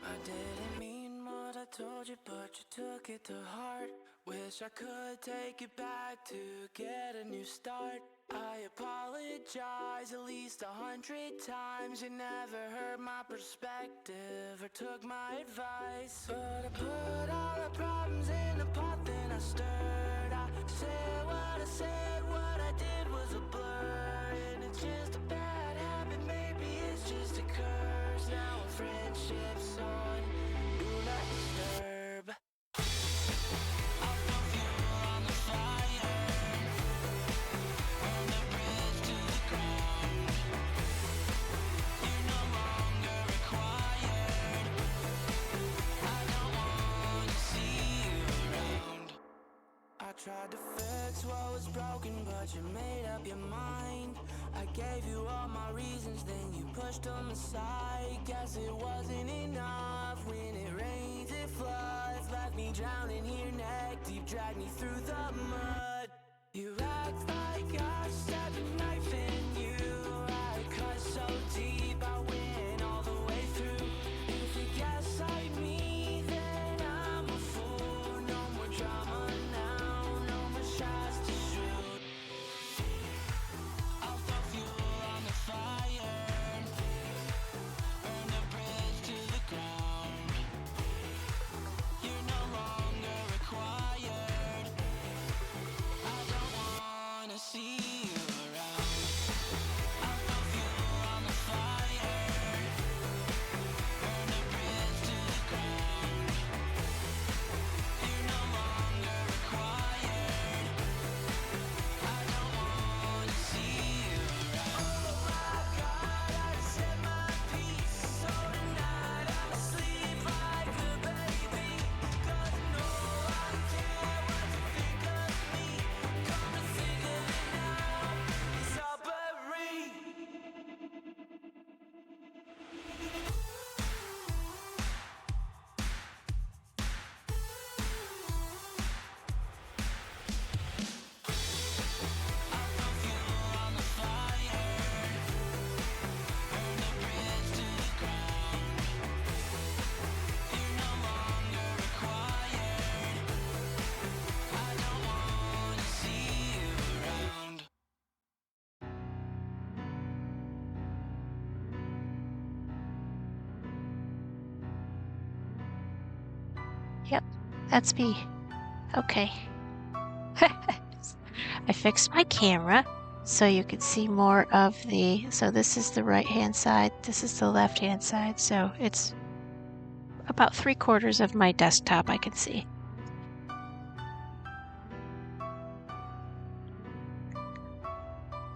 I didn't mean what I told you, but you took it to heart. Wish I could take it back to get a new start. I apologize at least 100 times. You never heard my perspective or took my advice. But I put all the problems in a pot, then I stirred. I said what I said, what I did was a blur. And it's just a bad habit, maybe it's just a curse. Now our friendship's on do not disturb. I'll throw fuel on the fire, burn the bridge to the ground. You're no longer required. I don't want to see you around. I tried to fix what was broken, but you made up your mind. I gave you all my reasons, then you pushed them aside. Guess it wasn't enough. When it rains, it floods. Left me drowning here neck deep, dragged me through the mud. You act like I stabbed a knife in you. I cut so deep, I went all the way through. If you guess like me, then I'm a fool. No more drama now, no more shots to shoot. I'll throw fuel on the fire, burn the bridge to the ground. You're no longer required. I don't wanna see you around. I'll throw fuel on the fire, burn the bridge to the ground. You're no longer required. I don't wanna see you around. Oh my God, I said my piece. So tonight I'ma sleep like a baby. 'Cause no, I don't care what you think of me. Come to think of it now, it's all buried. I'll throw fuel on the fire, burn the bridge to the ground. You're no longer required. I don't wanna see you around. Yep, that's me. Okay. I fixed my camera so you can see more of so this is the right hand side, this is the left hand side, so it's about 3/4 of my desktop I can see.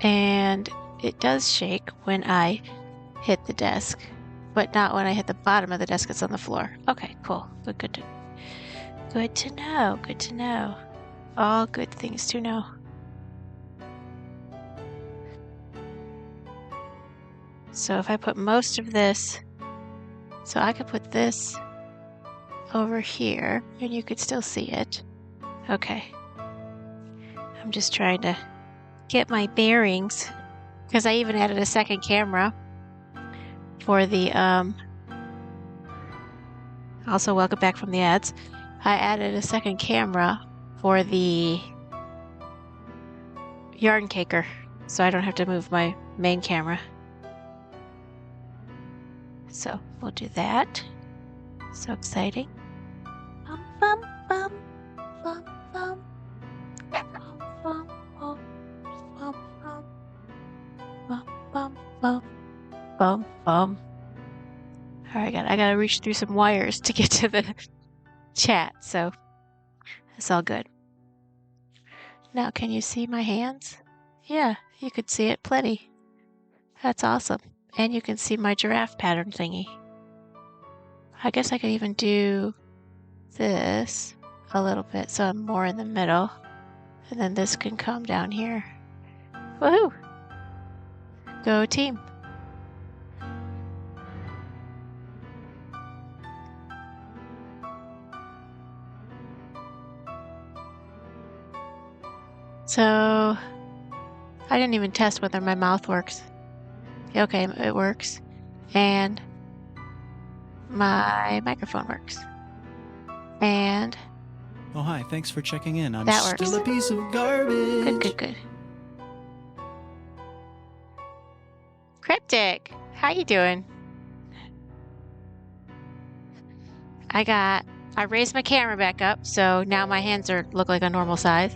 And it does shake when I hit the desk, but not when I hit the bottom of the desk, it's on the floor. Okay, cool. Good to know. Good to know. All good things to know. So if I put most of this, so I could put this over here and you could still see it. Okay. I'm just trying to get my bearings because I even added a second camera for the, also welcome back from the ads. I added a second camera for the yarn caker, so I don't have to move my main camera. So we'll do that. So exciting. Bum, bum, bum, bum, bum. Bum, bum, bum, bum, bum. Bum, bum, bum, bum, bum. Alright, I gotta reach through some wires to get to the chat, so it's all good. Now, can you see my hands? Yeah, you could see it plenty. That's awesome. And you can see my giraffe pattern thingy. I guess I could even do this a little bit so I'm more in the middle. And then this can come down here. Woohoo! Go team! So I didn't even test whether my mouth works. Okay, it works. And my microphone works. And Oh, hi. Thanks for checking in. I'm That still works. a piece of garbage. good. Cryptic, how you doing? I raised my camera back up, so now my hands look like a normal size.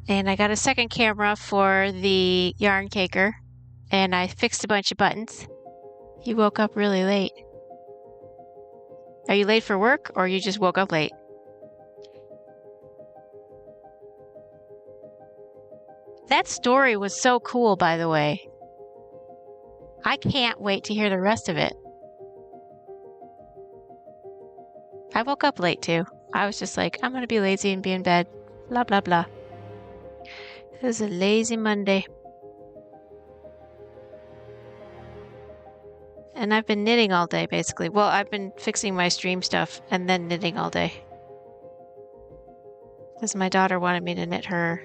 And I got a second camera for the yarn caker, and I fixed a bunch of buttons. You woke up really late. Are you late for work, or you just woke up late? That story was so cool, by the way. I can't wait to hear the rest of it. I woke up late too. I was just like, I'm gonna be lazy and be in bed. Blah, blah, blah. It was a lazy Monday. And I've been knitting all day, basically. Well, I've been fixing my stream stuff and then knitting all day. Because my daughter wanted me to knit her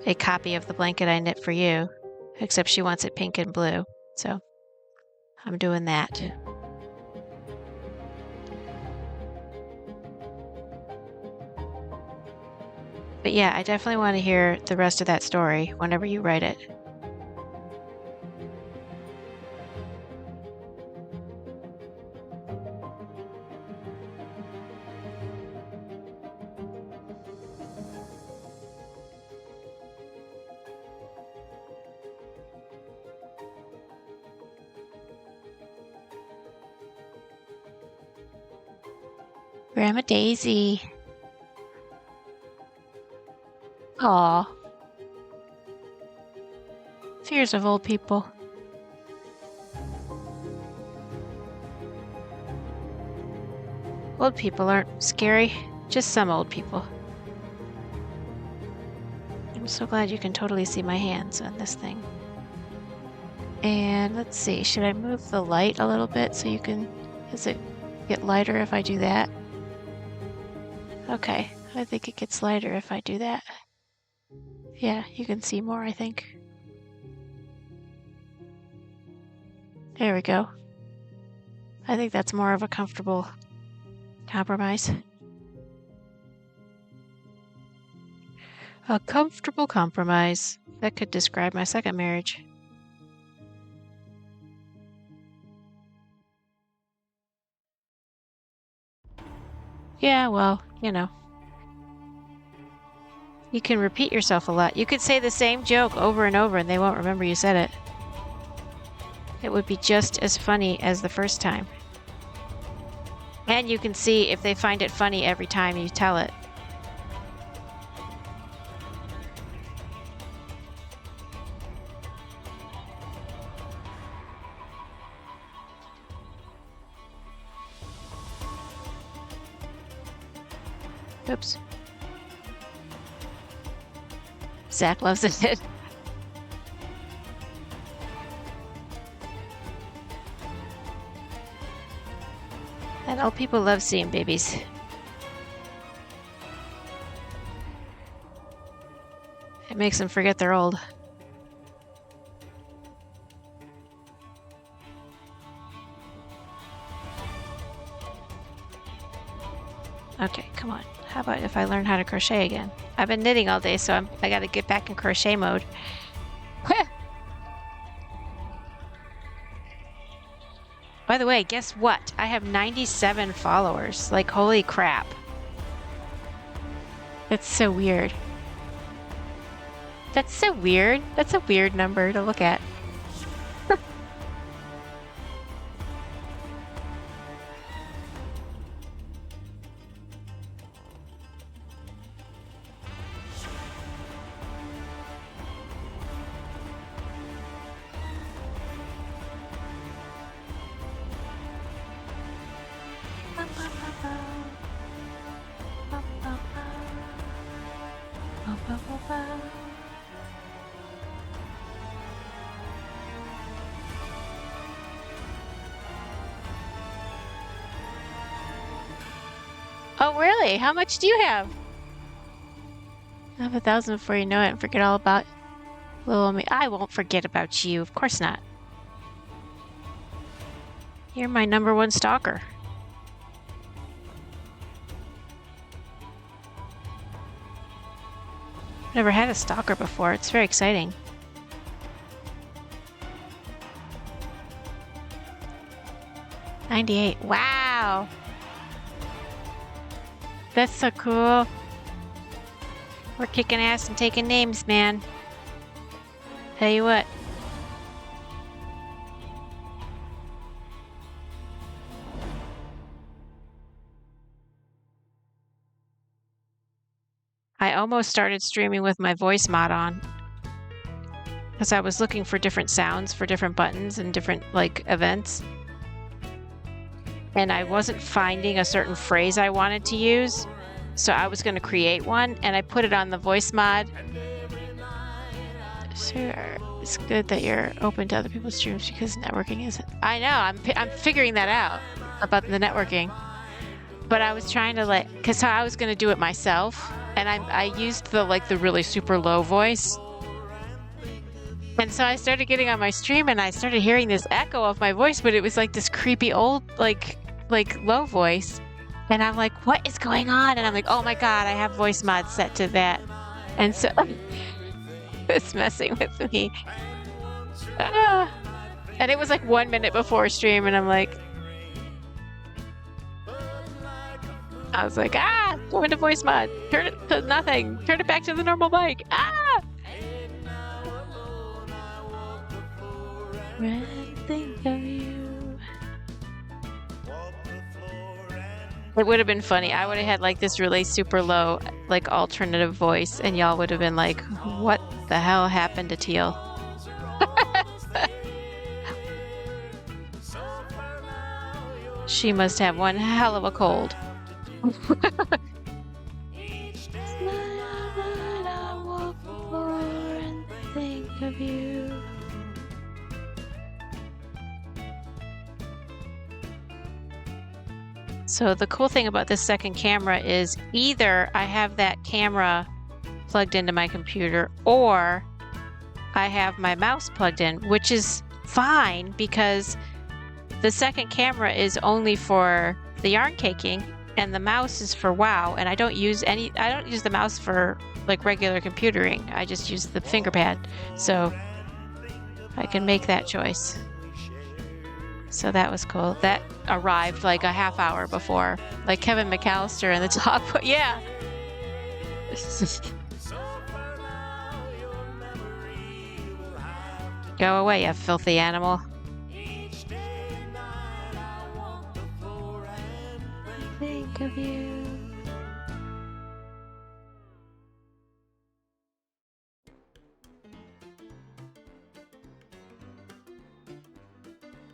a copy of the blanket I knit for you, except she wants it pink and blue. So I'm doing that. But yeah, I definitely want to hear the rest of that story whenever you write it. Grandma Daisy. Aw. Fears of old people. Old people aren't scary, just some old people. I'm so glad you can totally see my hands on this thing. And let's see, should I move the light a little bit so you can, does it get lighter if I do that? Okay, I think it gets lighter if I do that. Yeah, you can see more, I think. There we go. I think that's more of a comfortable compromise. A comfortable compromise. That could describe my second marriage. Yeah, well, you know. You can repeat yourself a lot. You could say the same joke over and over and they won't remember you said it. It would be just as funny as the first time. And you can see if they find it funny every time you tell it. Oops. Zach loves it. And old people love seeing babies. It makes them forget they're old. Okay, come on. How about if I learn how to crochet again? I've been knitting all day, so I gotta get back in crochet mode. By the way, guess what? I have 97 followers. Like, holy crap. That's so weird. That's so weird. That's a weird number to look at. Oh, really? How much do you have? I have 1,000 before you know it and forget all about little me. I won't forget about you. Of course not. You're my #1 stalker. Never had a stalker before. It's very exciting. '98. Wow. That's so cool. We're kicking ass and taking names, man. Tell you what. I almost started streaming with my voice mod on because I was looking for different sounds for different buttons and different like events. And I wasn't finding a certain phrase I wanted to use. So I was going to create one and I put it on the voice mod. Sure, it's good that you're open to other people's streams because networking isn't. I know, I'm figuring that out about the networking. But I was trying to because I was going to do it myself. And I used the really super low voice. And so I started getting on my stream and I started hearing this echo of my voice, but it was like this creepy old like low voice. And I'm like, what is going on? And I'm like, oh my God, I have voice mod set to that. And so it's messing with me. And it was like 1 minute before stream and I'm like, I was like, go into voice mod. Turn it to nothing. Turn it back to the normal mic. When I think of you. It would have been funny. I would have had this really super low, alternative voice, and y'all would have been like, what the hell happened to Teal? She must have one hell of a cold. I walk the floor and think of you. So the cool thing about this second camera is either I have that camera plugged into my computer or I have my mouse plugged in, which is fine because the second camera is only for the yarn caking and the mouse is for WoW, and I don't use the mouse for regular computering. I just use the finger pad. So I can make that choice. So that was cool. That arrived a half hour before. Kevin McAllister in the top. Yeah. Go away, you filthy animal. Think of you.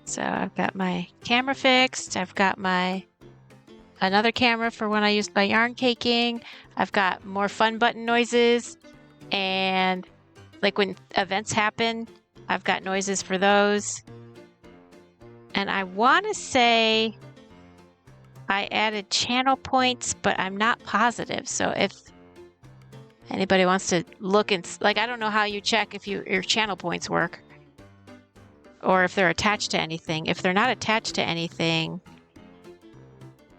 So I've got my camera fixed. I've got another camera for when I use my yarn caking. I've got more fun button noises, and when events happen, I've got noises for those. And I want to say I added channel points, but I'm not positive. So if anybody wants to look and I don't know how you check if your channel points work or if they're attached to anything. If they're not attached to anything,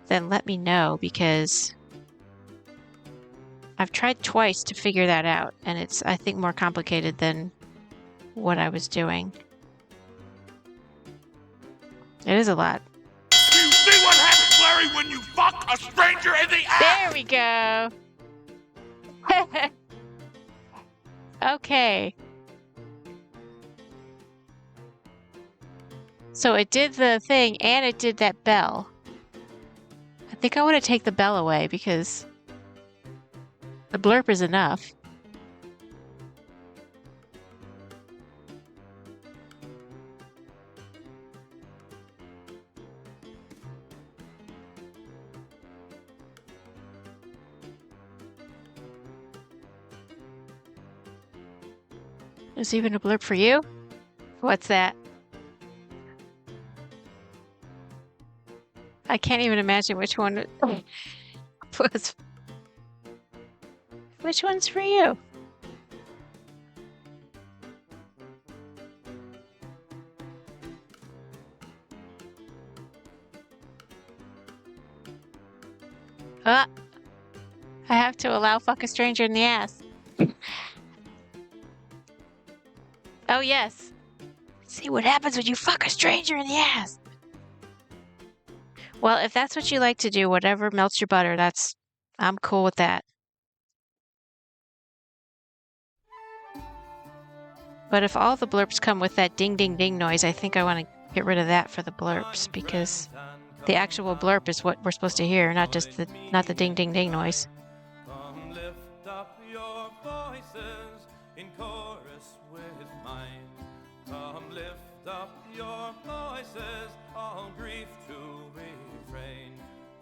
then let me know, because I've tried twice to figure that out, and it's, I think, more complicated than what I was doing. It is a lot. Do you see what happens, Larry, when you fuck a stranger in the ass? There we go. Okay. So it did the thing, and it did that bell. I think I want to take the bell away because the blurb is enough. There's even a blurb for you? What's that? I can't even imagine which one was. Which one's for you? I have to allow fuck a stranger in the ass. Oh, yes. See what happens when you fuck a stranger in the ass. Well, if that's what you like to do, whatever melts your butter, I'm cool with that. But if all the blurps come with that ding ding ding noise, I think I want to get rid of that for the blurps, because the actual blurp is what we're supposed to hear, not the ding ding ding noise. Come lift up your voices in chorus with mine. Come lift up your voices, all grief to refrain.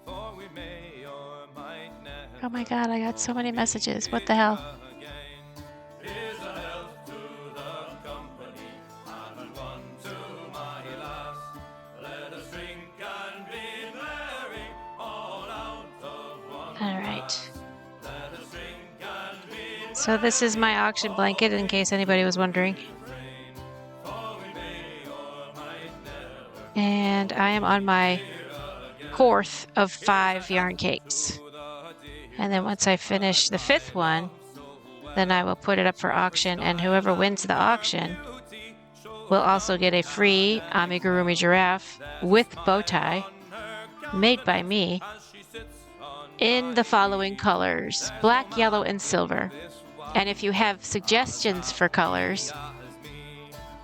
For we may or might never. Oh my god, I got so many messages. What the hell? Here's a health to the company, and one to my lass. Let us drink and be merry, all out of one. All right. Let us drink and be So this is my auction blanket, in case anybody was wondering. And I am on my 4th of 5 yarn cakes. And then once I finish the 5th one, then I will put it up for auction, and whoever wins the auction will also get a free amigurumi giraffe with bow tie, made by me, in the following colors: black, yellow, and silver. And if you have suggestions for colors,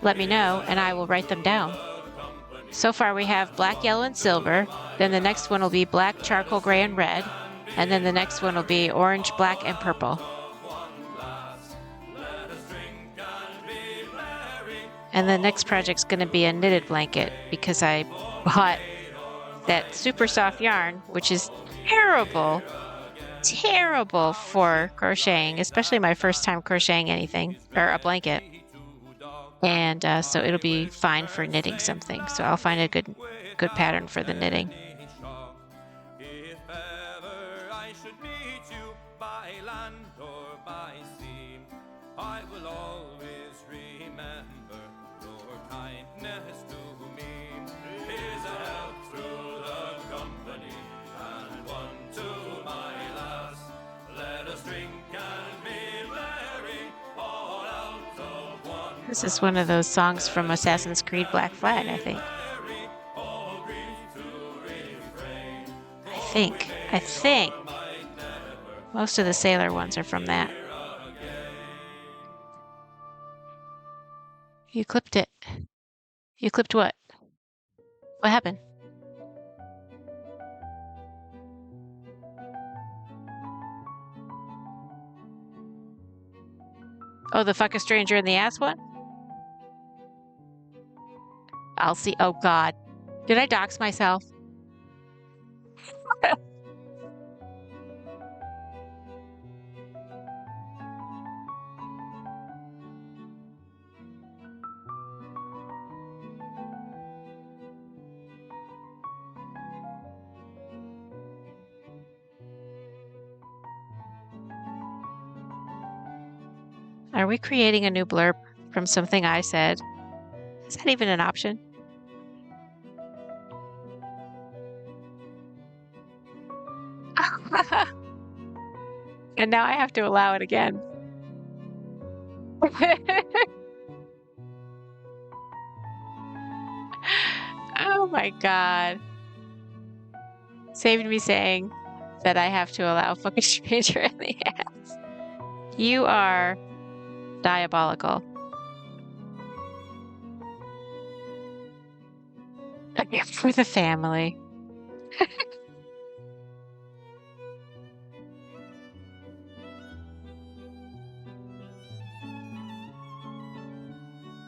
let me know and I will write them down. So far we have black, yellow, and silver. Then the next one will be black, charcoal, gray, and red. And then the next one will be orange, black, and purple. And the next project's going to be a knitted blanket, because I bought that super soft yarn, which is terrible for crocheting, especially my first time crocheting anything, or a blanket. And so it'll be fine for knitting something. So I'll find a good pattern for the knitting. If ever I should meet you by land or by sea, I will always remember your kindness to me. Here's a health to the company, and one to my lass. Let us drink and be merry, all out of one. This is one of those songs from Assassin's Creed Black Flag, I think. I think. Most of the sailor ones are from that. You clipped it. You clipped what? What happened? Oh, the fuck a stranger in the ass one? I'll see. Oh, God. Did I dox myself? Are we creating a new blurb from something I said? Is that even an option? And now I have to allow it again. Oh my God. Saved me saying that I have to allow fucking stranger in the ass. You are diabolical. A gift for the family.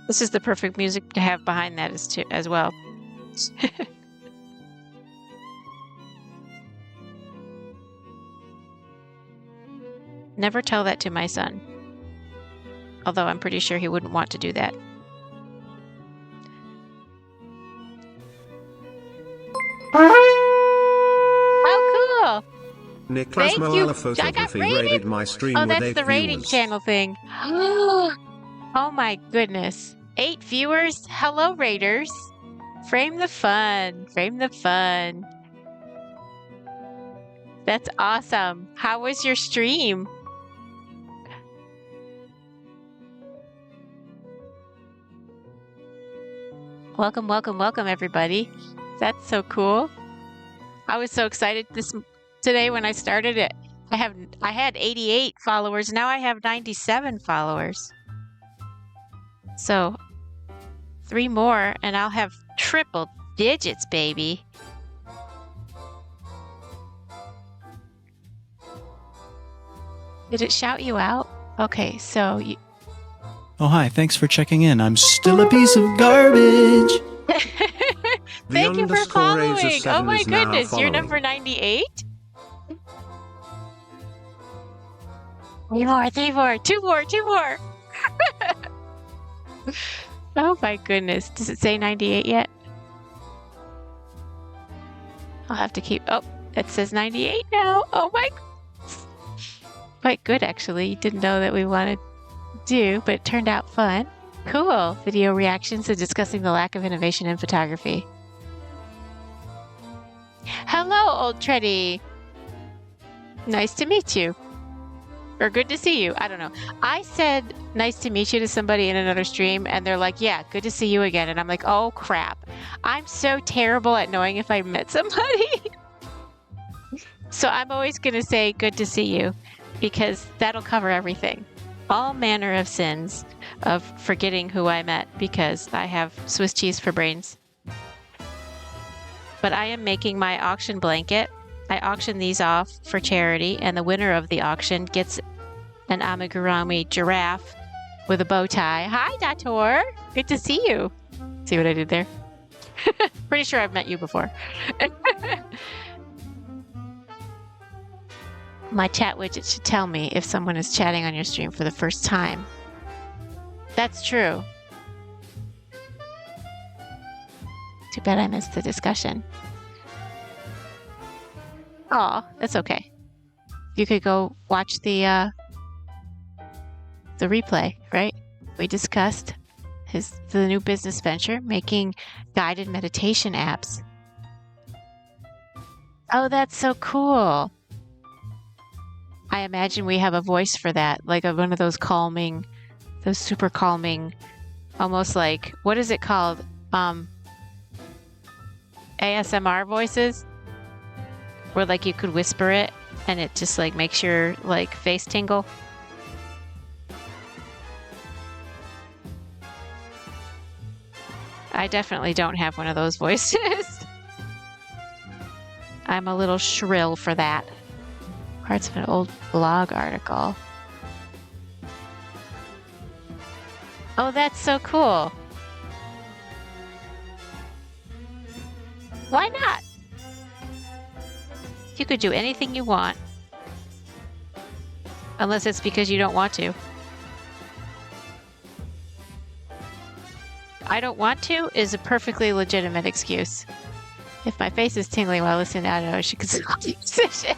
This is the perfect music to have behind that as well. Never tell that to my son. Although I'm pretty sure he wouldn't want to do that. Oh, cool! Niklas Thank you. Moala I got Photography rated. rated my stream Oh, with that's 8 the rating viewers. channel thing. Oh my goodness. 8 viewers? Hello, Raiders. Frame the fun. Frame the fun. That's awesome. How was your stream? Welcome, welcome, welcome, everybody. That's so cool. I was so excited today when I started it. I had 88 followers. Now I have 97 followers. So 3 more and I'll have triple digits, baby. Did it shout you out? Okay, so you... Oh, hi. Thanks for checking in. I'm still a piece of garbage. Thank you for following. Oh my goodness, you're number 98? 3 more, 3 more, 2 more, 2 more. Oh my goodness. Does it say 98 yet? I'll have to keep... Oh, it says 98 now. Oh my goodness. Quite good, actually. Didn't know that we wanted to do, but it turned out fun. Cool. Video reactions to discussing the lack of innovation in photography. Hello, old Treddy. Nice to meet you. Or good to see you. I don't know. I said nice to meet you to somebody in another stream, and they're like, yeah, good to see you again. And I'm like, oh, crap. I'm so terrible at knowing if I met somebody. So I'm always going to say good to see you, because that'll cover everything. All manner of sins of forgetting who I met because I have Swiss cheese for brains. But I am making my auction blanket. I auction these off for charity, and the winner of the auction gets an amigurumi giraffe with a bow tie. Hi, Dator. Good to see you. See what I did there? Pretty sure I've met you before. My chat widget should tell me if someone is chatting on your stream for the first time. That's true. Too bad I missed the discussion. Aw, that's okay. You could go watch the replay, right? We discussed the new business venture, making guided meditation apps. Oh, that's so cool. I imagine we have a voice for that, like one of those calming, those super calming, almost like, what is it called? ASMR voices? Where like you could whisper it and it just like makes your like face tingle. I definitely don't have one of those voices. I'm a little shrill for that. Parts of an old blog article. Oh, that's so cool. Why not? You could do anything you want. Unless it's because you don't want to. I don't want to is a perfectly legitimate excuse. If my face is tingling while listening, I don't know, she could stop the musician.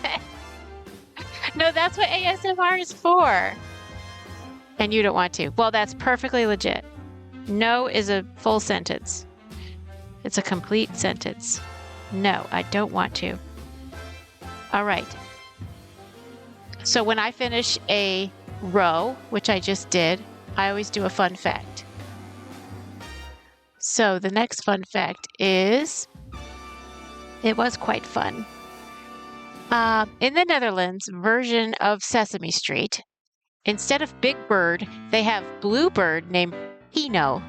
No, that's what ASMR is for. And you don't want to. Well, that's perfectly legit. No is a full sentence. It's a complete sentence. No, I don't want to. All right. So when I finish a row, which I just did, I always do a fun fact. So the next fun fact is, it was quite fun. In the Netherlands version of Sesame Street, instead of Big Bird, they have Bluebird named Pino.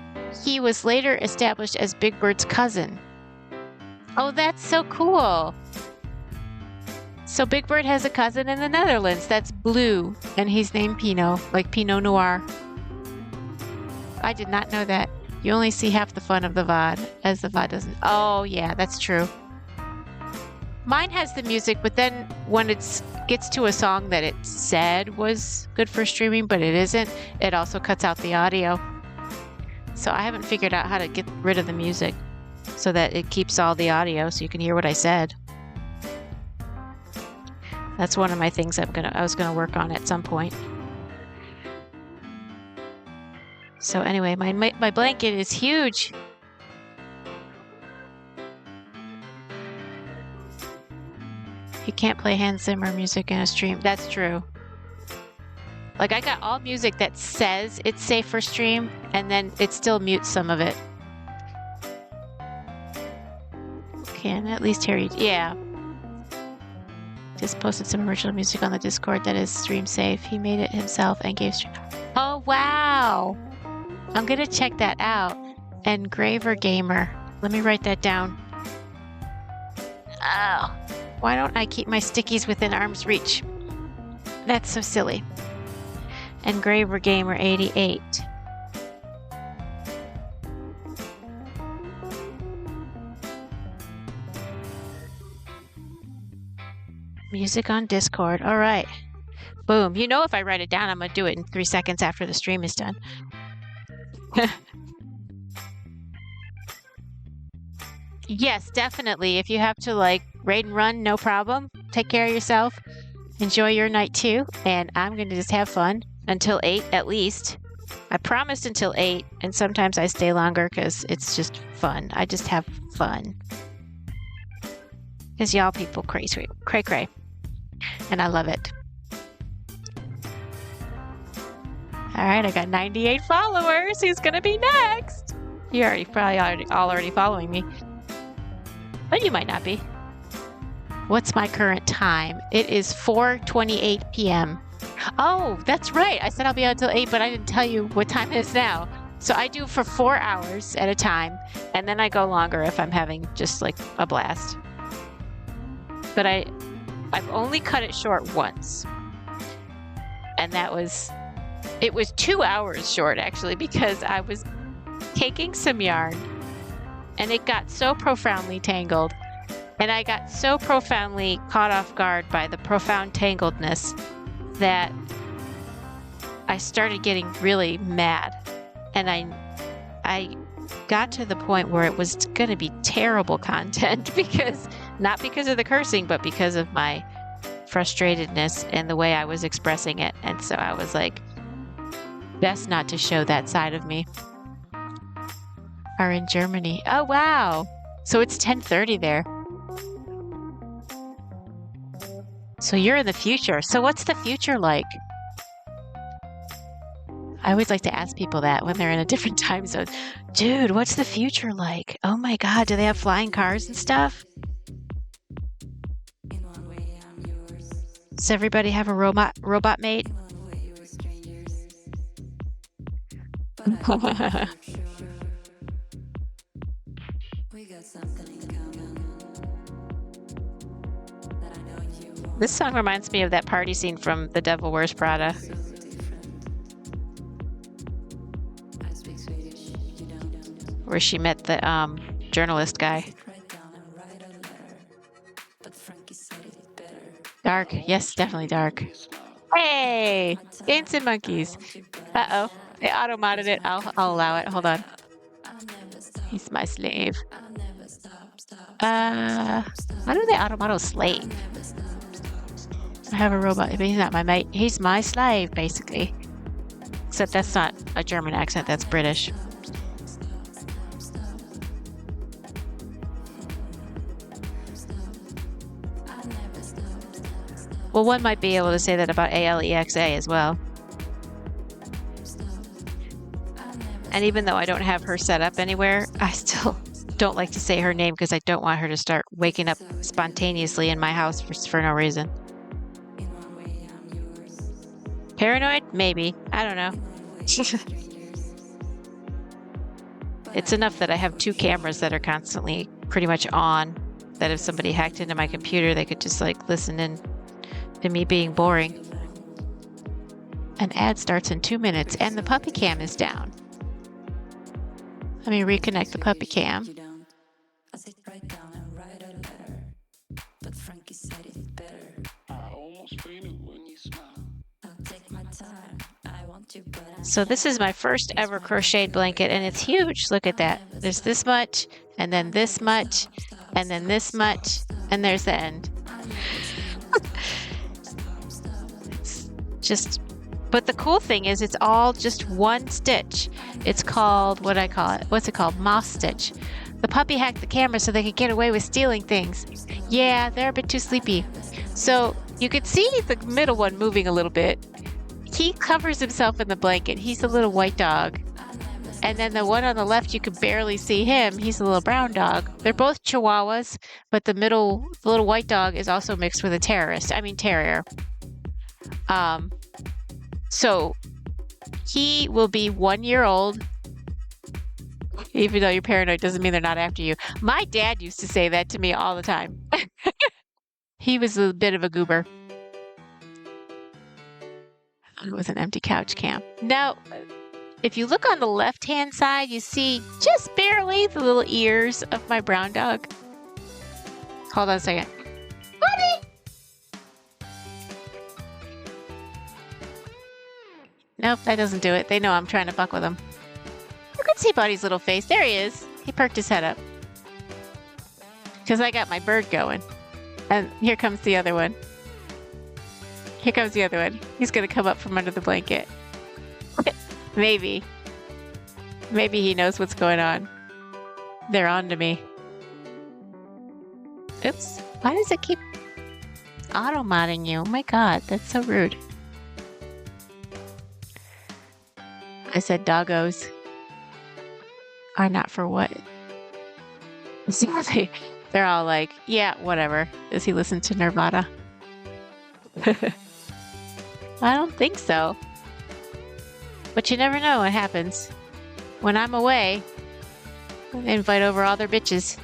He was later established as Big Bird's cousin. Oh, that's so cool. So Big Bird has a cousin in the Netherlands that's Blue, and he's named Pino, like Pinot Noir. I did not know that. You only see half the fun of the VOD, as the VOD doesn't. Oh, yeah, that's true. Mine has the music, but then when it gets to a song that it said was good for streaming, but it isn't, it also cuts out the audio. So I haven't figured out how to get rid of the music so that it keeps all the audio so you can hear what I said. That's one of my things I was gonna work on at some point. So anyway, my blanket is huge. You can't play Hans Zimmer music in a stream. That's true. Like, I got all music that says it's safe for stream, and then it still mutes some of it. Can at least hear you. Yeah. Just posted some original music on the Discord that is stream safe. He made it himself and gave stream. Oh, wow. I'm going to check that out. Engraver Gamer. Let me write that down. Oh. Why don't I keep my stickies within arm's reach? That's so silly. Engraver Gamer 88. Music on Discord. All right. Boom. You know, if I write it down, I'm going to do it in 3 seconds after the stream is done. Yes, definitely. If you have to like raid and run, no problem. Take care of yourself. Enjoy your night too. And I'm going to just have fun until 8 at least. I promised until 8, and sometimes I stay longer because it's just fun. I just have fun. Because y'all people crazy, cray cray. And I love it. Alright, I got 98 followers. Who's gonna be next? You're already following me. But you might not be. What's my current time? It is 4:28 p.m. Oh, that's right. I said I'll be on until 8, but I didn't tell you what time it is now. So I do for 4 hours at a time, and then I go longer if I'm having just like a blast. But I've only cut it short once. And it was 2 hours short actually, because I was taking some yarn and it got so profoundly tangled, and I got so profoundly caught off guard by the profound tangledness that I started getting really mad. And I got to the point where it was going to be terrible content not because of the cursing, but because of my frustratedness and the way I was expressing it. And so I was like, best not to show that side of me. Are in Germany. Oh, wow. So it's 10:30 there. So you're in the future. So what's the future like? I always like to ask people that when they're in a different time zone. Dude, what's the future like? Oh my God, do they have flying cars and stuff? Does everybody have a robot mate? This song reminds me of that party scene from The Devil Wears Prada. Where she met the journalist guy. Dark. Yes, definitely dark. Hey! Dancing monkeys. Uh-oh. They auto-modded it. I'll allow it. Hold on. He's my slave. How do they auto-mod a slave? I have a robot, but he's not my mate. He's my slave, basically. Except that's not a German accent, that's British. Well, one might be able to say that about Alexa as well. And even though I don't have her set up anywhere, I still don't like to say her name because I don't want her to start waking up spontaneously in my house for no reason. Paranoid? Maybe. I don't know. It's enough that I have 2 cameras that are constantly pretty much on, that if somebody hacked into my computer, they could just like listen in to me being boring. An ad starts in 2 minutes and the puppy cam is down. Let me reconnect the puppy cam. So this is my first ever crocheted blanket, and it's huge. Look at that. There's this much, and then this much, and then this much, and there's the end. But the cool thing is it's all just one stitch. It's called, what's it called? Moss stitch. The puppy hacked the camera so they could get away with stealing things. Yeah, they're a bit too sleepy. So you could see the middle one moving a little bit. He covers himself in the blanket. He's a little white dog. And then the one on the left, you could barely see him. He's a little brown dog. They're both Chihuahuas, but the little white dog is also mixed with a terrier. So he will be 1 year old. Even though you're paranoid doesn't mean they're not after you. My dad used to say that to me all the time. He was a bit of a goober. It was an empty couch cam. Now, if you look on the left-hand side, you see just barely the little ears of my brown dog. Hold on a second. Buddy! Nope, that doesn't do it. They know I'm trying to fuck with them. You can see Buddy's little face. There he is. He perked his head up. Because I got my bird going. And here comes the other one. Here comes the other one. He's going to come up from under the blanket. Maybe. Maybe he knows what's going on. They're on to me. Oops. Why does it keep auto-modding you? Oh my god, that's so rude. I said doggos are not for what? See, they're all like, yeah, whatever. Does he listen to Nirvana? I don't think so. But you never know what happens. When I'm away, I invite over all their bitches.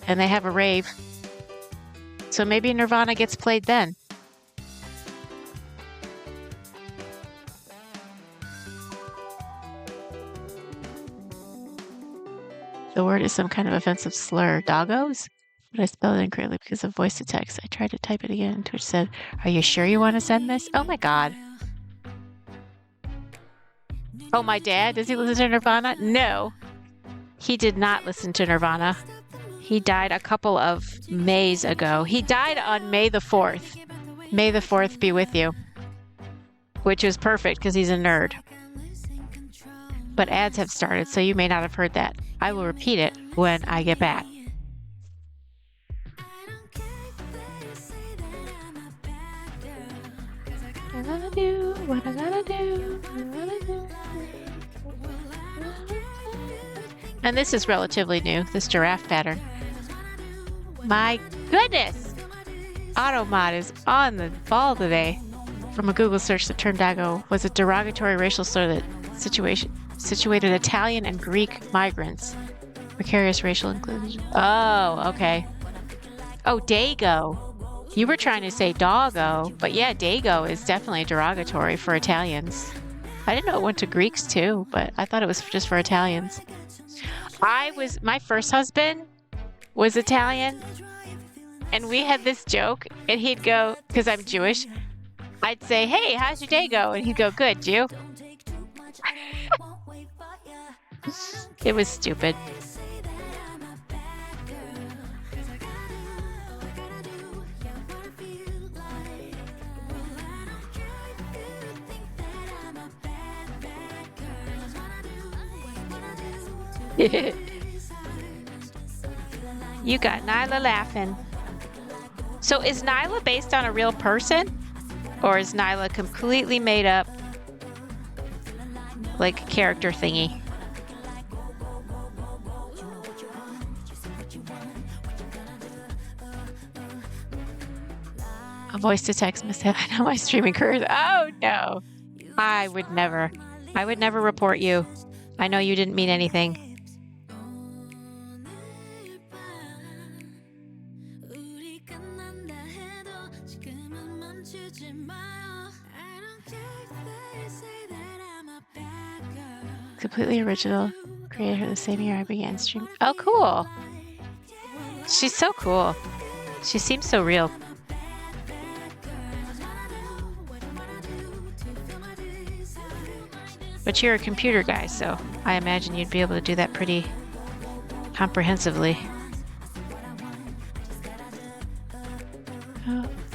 And they have a rave. So maybe Nirvana gets played then. The word is some kind of offensive slur. Doggos? But I spelled it incorrectly because of voice to text. I tried to type it again. Twitch said, "Are you sure you want to send this?" Oh my god. Oh, my dad? Does he listen to Nirvana? No. He did not listen to Nirvana. He died a couple of Mays ago. He died on May the 4th. May the 4th be with you. Which is perfect because he's a nerd. But ads have started, so you may not have heard that. I will repeat it when I get back. I gotta do what I gotta do. And this is relatively new, this giraffe pattern. My goodness! AutoMod is on the ball today. From a Google search, the term doggo was a derogatory racial slur that situated Italian and Greek migrants. Precarious racial inclusion. Oh, okay. Oh, dago. You were trying to say doggo, but yeah, dago is definitely derogatory for Italians. I didn't know it went to Greeks too, but I thought it was just for Italians. My first husband was Italian, and we had this joke, and he'd go, because I'm Jewish, I'd say, "Hey, how's your day go?" And he'd go, "Good, Jew." It was stupid. You got Nyla laughing. So is Nyla based on a real person? Or is Nyla completely made up, like, character thingy? A voice to text must have on my streaming career. Oh no. I would never report you. I know you didn't mean anything. Completely original. Created her the same year I began streaming. Oh, cool. She's so cool. She seems so real. But you're a computer guy, so I imagine you'd be able to do that pretty comprehensively.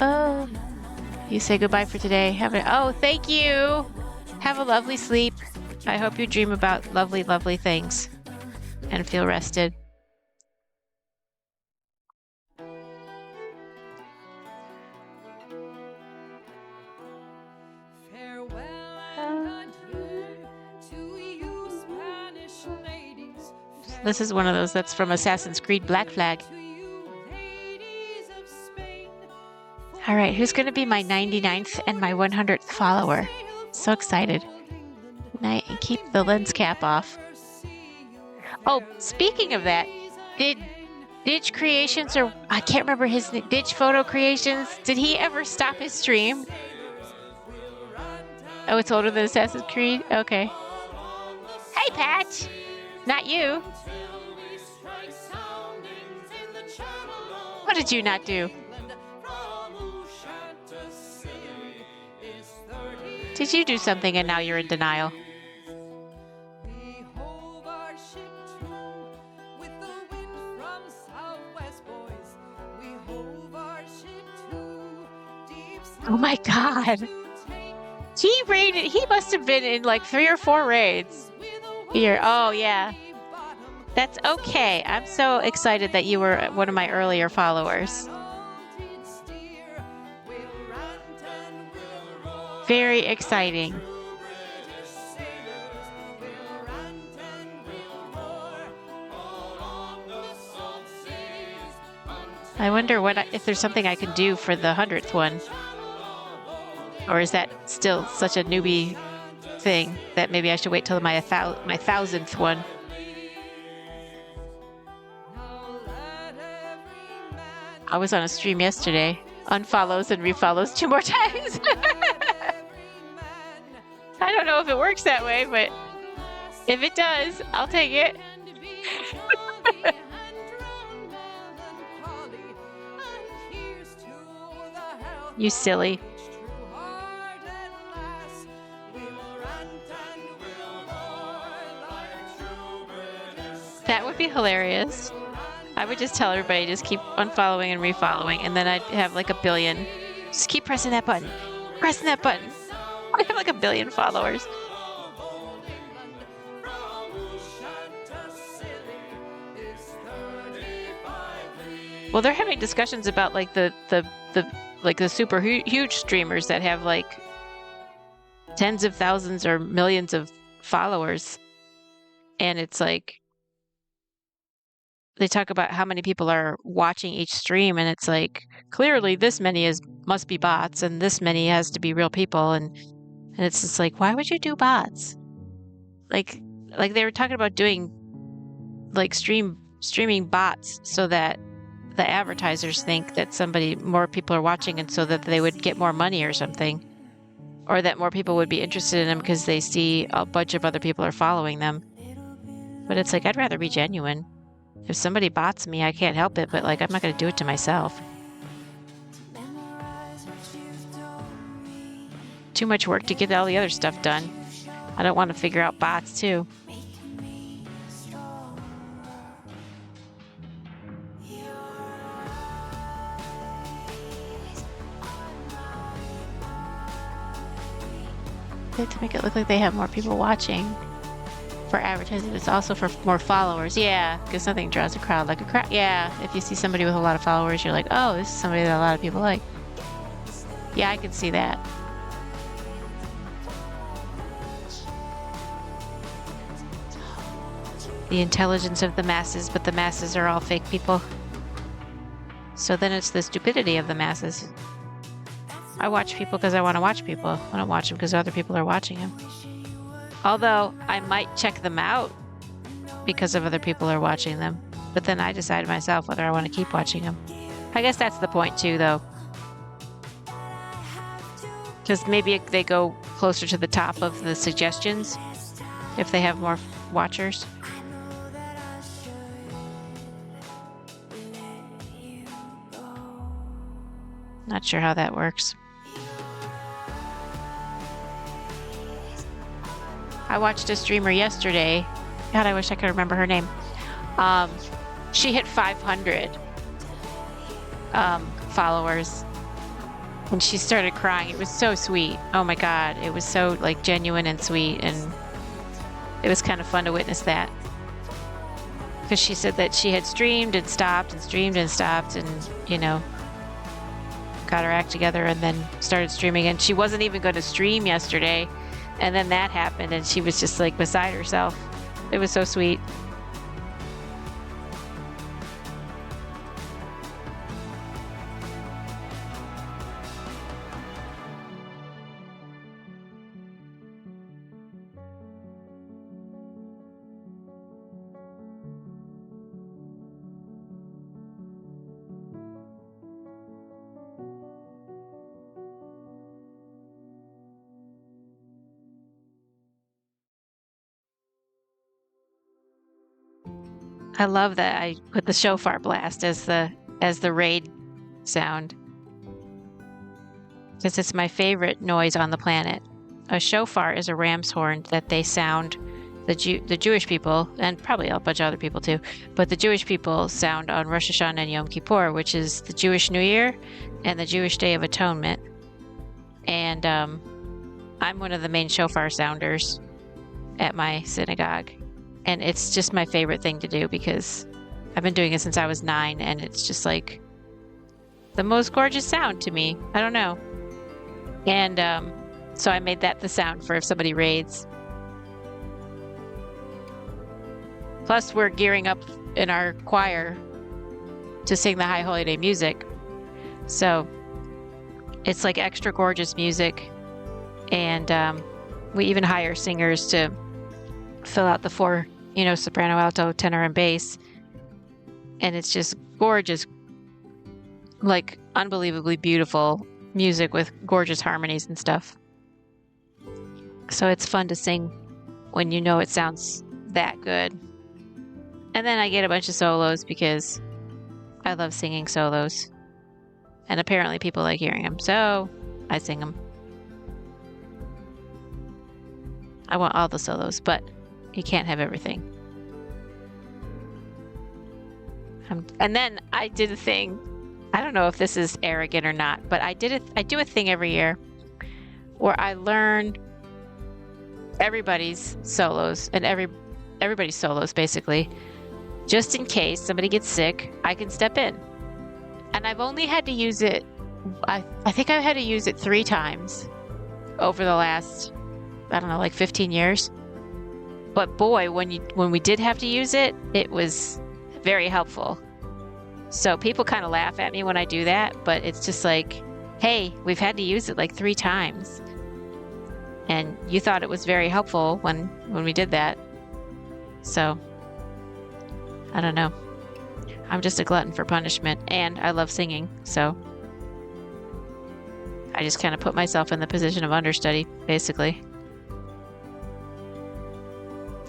Oh. You say goodbye for today. Oh, thank you. Have a lovely sleep. I hope you dream about lovely, lovely things and feel rested. This is one of those that's from Assassin's Creed Black Flag. All right, who's going to be my 99th and my 100th follower? So excited. And keep the lens cap off. Oh, speaking of that, did Ditch Creations, or I can't remember his name, Ditch Photo Creations, did he ever stop his stream? Oh, it's older than Assassin's Creed? Okay. Hey, Pat! Not you. What did you not do? Did you do something and now you're in denial? Oh my god. He must have been in like 3 or 4 raids. Here, oh yeah. That's okay. I'm so excited that you were one of my earlier followers. Very exciting. I wonder if there's something I can do for the 100th one. Or is that still such a newbie thing that maybe I should wait till my 1000th one? I was on a stream yesterday. Unfollows and refollows 2 more times. I don't know if it works that way, but if it does, I'll take it. You silly. That would be hilarious. I would just tell everybody, just keep unfollowing and refollowing, and then I'd have like 1 billion. Just keep pressing that button. Pressing that button. I have like 1 billion followers. Well, they're having discussions about like the super huge streamers that have like tens of thousands or millions of followers, and it's like they talk about how many people are watching each stream, and it's like clearly this many must be bots, and this many has to be real people, and it's just like, why would you do bots? Like they were talking about doing like streaming bots so that the advertisers think that more people are watching, and so that they would get more money or something, or that more people would be interested in them because they see a bunch of other people are following them. But it's like, I'd rather be genuine. If somebody bots me, I can't help it, but like, I'm not going to do it to myself. Too much work to get all the other stuff done. I don't want to figure out bots too. They have to make it look like they have more people watching. For advertising, it's also for more followers. Yeah, because nothing draws a crowd like a crowd. Yeah, if you see somebody with a lot of followers, you're like, oh, this is somebody that a lot of people like. Yeah, I can see that. The intelligence of the masses, but the masses are all fake people. So then it's the stupidity of the masses. I watch people because I want to watch people. I don't watch them because other people are watching them. Although I might check them out because of other people are watching them. But then I decide myself whether I want to keep watching them. I guess that's the point too, though. Because maybe they go closer to the top of the suggestions if they have more watchers. Not sure how that works. I watched a streamer yesterday. God, I wish I could remember her name. She hit 500 followers, and she started crying. It was so sweet. Oh my God, it was so like genuine and sweet, and it was kind of fun to witness that. Because she said that she had streamed and stopped and streamed and stopped, and you know, got her act together, and then started streaming. And she wasn't even going to stream yesterday. And then that happened, and she was just like beside herself. It was so sweet. I love that I put the shofar blast as the raid sound. Because it's my favorite noise on the planet. A shofar is a ram's horn that they sound, the Jewish people, and probably a bunch of other people too, but the Jewish people sound on Rosh Hashanah and Yom Kippur, which is the Jewish New Year and the Jewish Day of Atonement. And I'm one of the main shofar sounders at my synagogue. And it's just my favorite thing to do because I've been doing it since I was 9, and it's just like the most gorgeous sound to me. I don't know. And so I made that the sound for if somebody raids. Plus, we're gearing up in our choir to sing the High Holy Day music. So it's like extra gorgeous music. And we even hire singers to fill out the 4, soprano, alto, tenor, and bass. And it's just gorgeous, like unbelievably beautiful music with gorgeous harmonies and stuff. So it's fun to sing when you know it sounds that good. And then I get a bunch of solos because I love singing solos. And apparently people like hearing them, so I sing them. I want all the solos, but you can't have everything. And then I did a thing. I don't know if this is arrogant or not, but I do a thing every year where I learn everybody's solos and everybody's solos basically, just in case somebody gets sick, I can step in. And I've only had to use it. I think I've had to use it 3 times over the last, 15 years. But boy, when we did have to use it, it was very helpful. So people kind of laugh at me when I do that, but it's just like, hey, we've had to use it like 3 times. And you thought it was very helpful when we did that. So, I don't know. I'm just a glutton for punishment, and I love singing, so I just kind of put myself in the position of understudy, basically.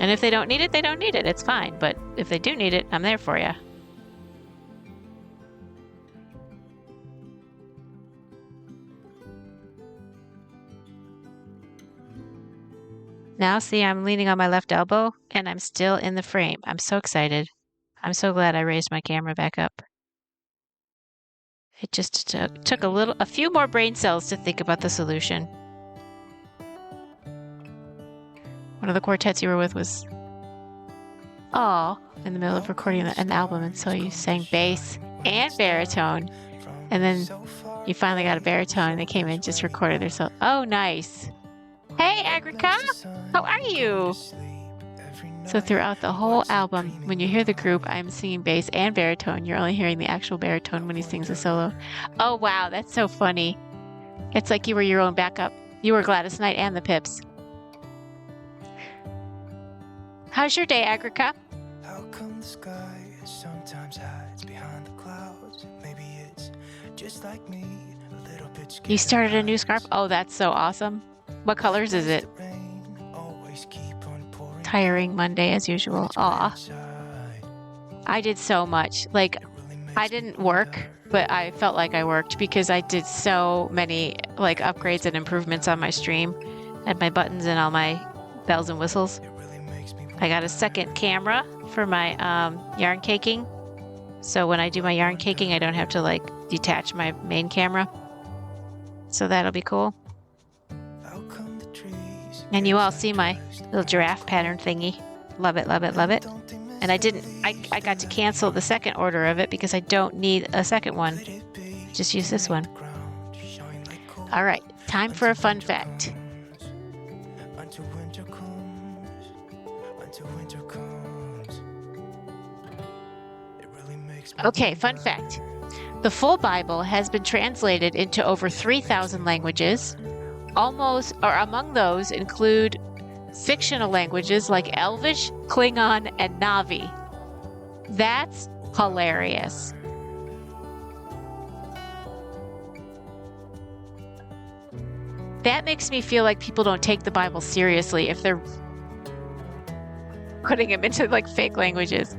And if they don't need it, they don't need it. It's fine. But if they do need it, I'm there for you. Now, see, I'm leaning on my left elbow, and I'm still in the frame. I'm so excited. I'm so glad I raised my camera back up. It just took a few more brain cells to think about the solution. One of the quartets you were with was, in the middle of recording an album, and so you sang bass and baritone. And then you finally got a baritone, and they came in and just recorded their solo. Oh, nice. Hey, Agrika! How are you? So throughout the whole album, when you hear the group, I'm singing bass and baritone. You're only hearing the actual baritone when he sings a solo. Oh, wow, that's so funny. It's like you were your own backup. You were Gladys Knight and the Pips. How's your day, Agrika? How come the sky sometimes hides behind the clouds? Maybe it's just like me, a little bit scared. You started a new scarf? Oh, that's so awesome. What colors is it? Tiring Monday as usual. Aw. I did so much. Like, I didn't work, but I felt like I worked because I did so many upgrades and improvements on my stream and my buttons and all my bells and whistles. I got a second camera for my yarn caking. So when I do my yarn caking, I don't have to detach my main camera. So that'll be cool. And you all see my little giraffe pattern thingy. Love it, love it, love it. And I got to cancel the second order of it because I don't need a second one. Just use this one. All right, time for a fun fact. Okay, fun fact. The full Bible has been translated into over 3,000 languages. Among those include fictional languages like Elvish, Klingon, and Na'vi. That's hilarious. That makes me feel like people don't take the Bible seriously if they're putting them into fake languages.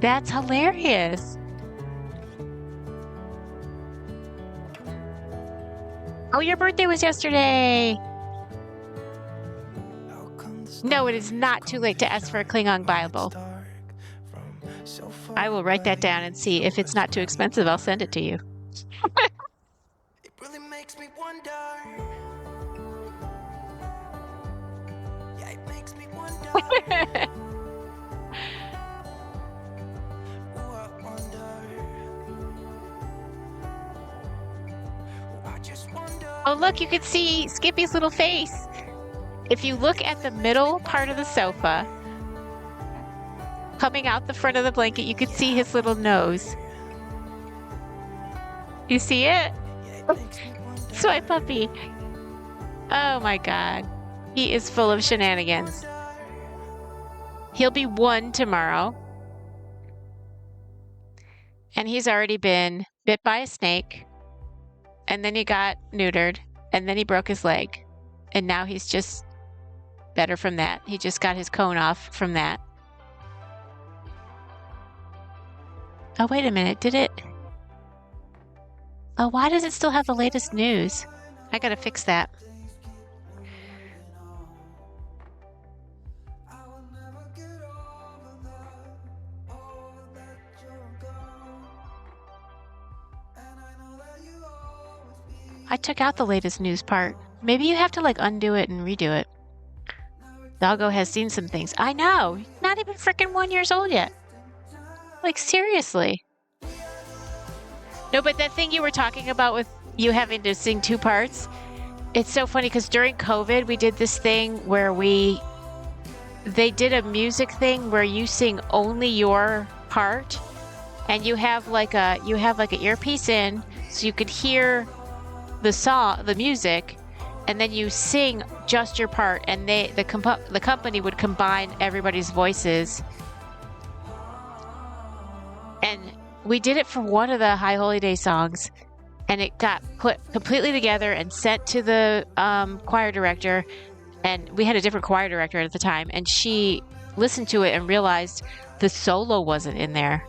That's hilarious. Oh, your birthday was yesterday. How come the No, it is not too late to ask for a Klingon Bible. dark from so far I will write that away? down and see if it's not too expensive. I'll send it to you. It really makes me wonder. Yeah, it makes me wonder. Ooh, I wonder. Ooh, I just wonder. Oh, look, you can see Skippy's little face. If you look at the middle part of the sofa, coming out the front of the blanket, you can see his little nose. You see it? Yeah, it makes me wonder. Soy puppy. Oh my god. He is full of shenanigans. He'll be 1 tomorrow. And he's already been bit by a snake. And then he got neutered. And then he broke his leg. And now he's just better from that. He just got his cone off from that. Oh, wait a minute. Did it? Oh, why does it still have the latest news? I gotta fix that. I took out the latest news part. Maybe you have to like undo it and redo it. Doggo has seen some things. I know. Not even freaking 1 year old yet. Like seriously. No, but that thing you were talking about with you having to sing 2 parts, it's so funny because during COVID we did this thing where they did a music thing where you sing only your part, and you have like an earpiece in so you could hear the song, the music, and then you sing just your part, and the company would combine everybody's voices. And we did it for one of the High Holy Day songs, and it got put completely together and sent to the choir director. And we had a different choir director at the time, and she listened to it and realized the solo wasn't in there.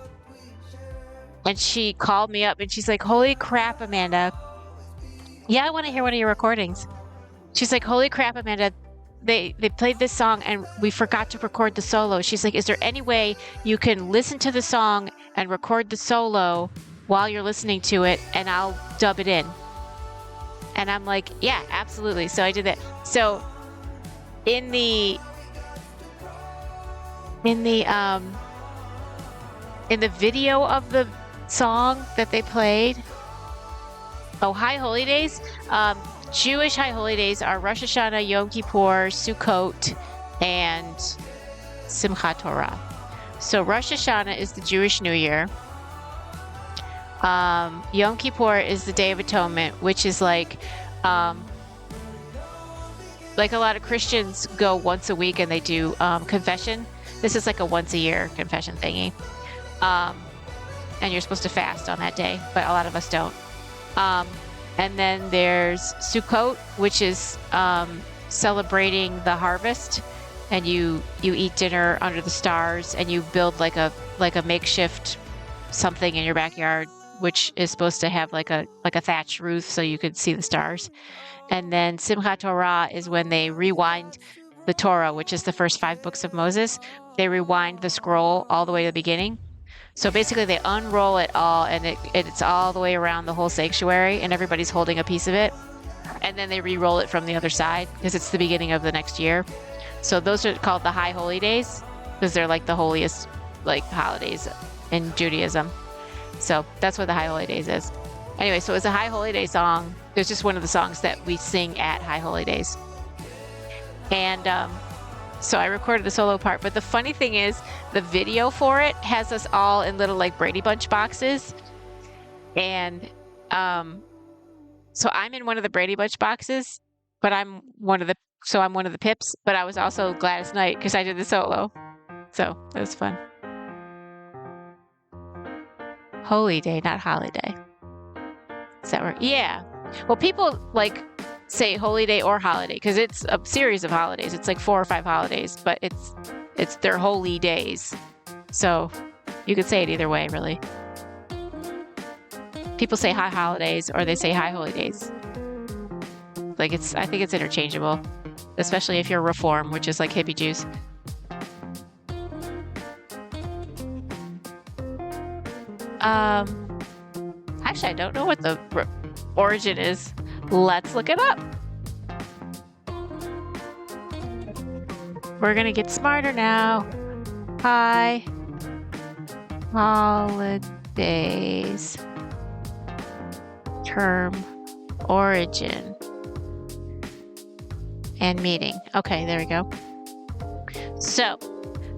And she called me up and she's like, "Holy crap, Amanda. Yeah, I want to hear one of your recordings." She's like, "Holy crap, Amanda. They played this song and we forgot to record the solo." She's like, "Is there any way you can listen to the song and record the solo while you're listening to it, and I'll dub it in?" And I'm like, "Yeah, absolutely." So I did that. So in the video of the song that they played, High Holy Days, Jewish High Holy Days are Rosh Hashanah, Yom Kippur, Sukkot, and Simchat Torah. So Rosh Hashanah is the Jewish New Year. Yom Kippur is the Day of Atonement, which is like a lot of Christians go once a week and they do confession. This is like a once a year confession thingy. And you're supposed to fast on that day, but a lot of us don't. And then there's Sukkot, which is celebrating the harvest, and you eat dinner under the stars, and you build like a makeshift something in your backyard, which is supposed to have like a thatched roof so you could see the stars. And then Simchat Torah is when they rewind the Torah, which is the first 5 books of Moses. They rewind the scroll all the way to the beginning. So basically they unroll it all, and it's all the way around the whole sanctuary, and everybody's holding a piece of it. And then they re-roll it from the other side because it's the beginning of the next year. So those are called the High Holy Days because they're like the holiest like holidays in Judaism. So that's what the High Holy Days is. Anyway, so it's a High Holy Day song. It's just one of the songs that we sing at High Holy Days. And so I recorded the solo part. But the funny thing is, the video for it has us all in little like Brady Bunch boxes. And so I'm in one of the Brady Bunch boxes, but I'm one of the Pips. But I was also Gladys Knight because I did the solo. So it was fun. Holy Day, not holiday. Is that right? Yeah. Well, people like say Holy Day or holiday because it's a series of holidays. It's like 4 or 5 holidays, but it's their holy days. So You could say it either way, really. People say high holidays or they say high holy days. Like I think it's interchangeable, especially if you're Reform, which is like hippie Jews. Actually, I don't know what the origin is. Let's look it up. We're gonna get smarter now. High holidays. Term, origin, and meaning. Okay, there we go. So,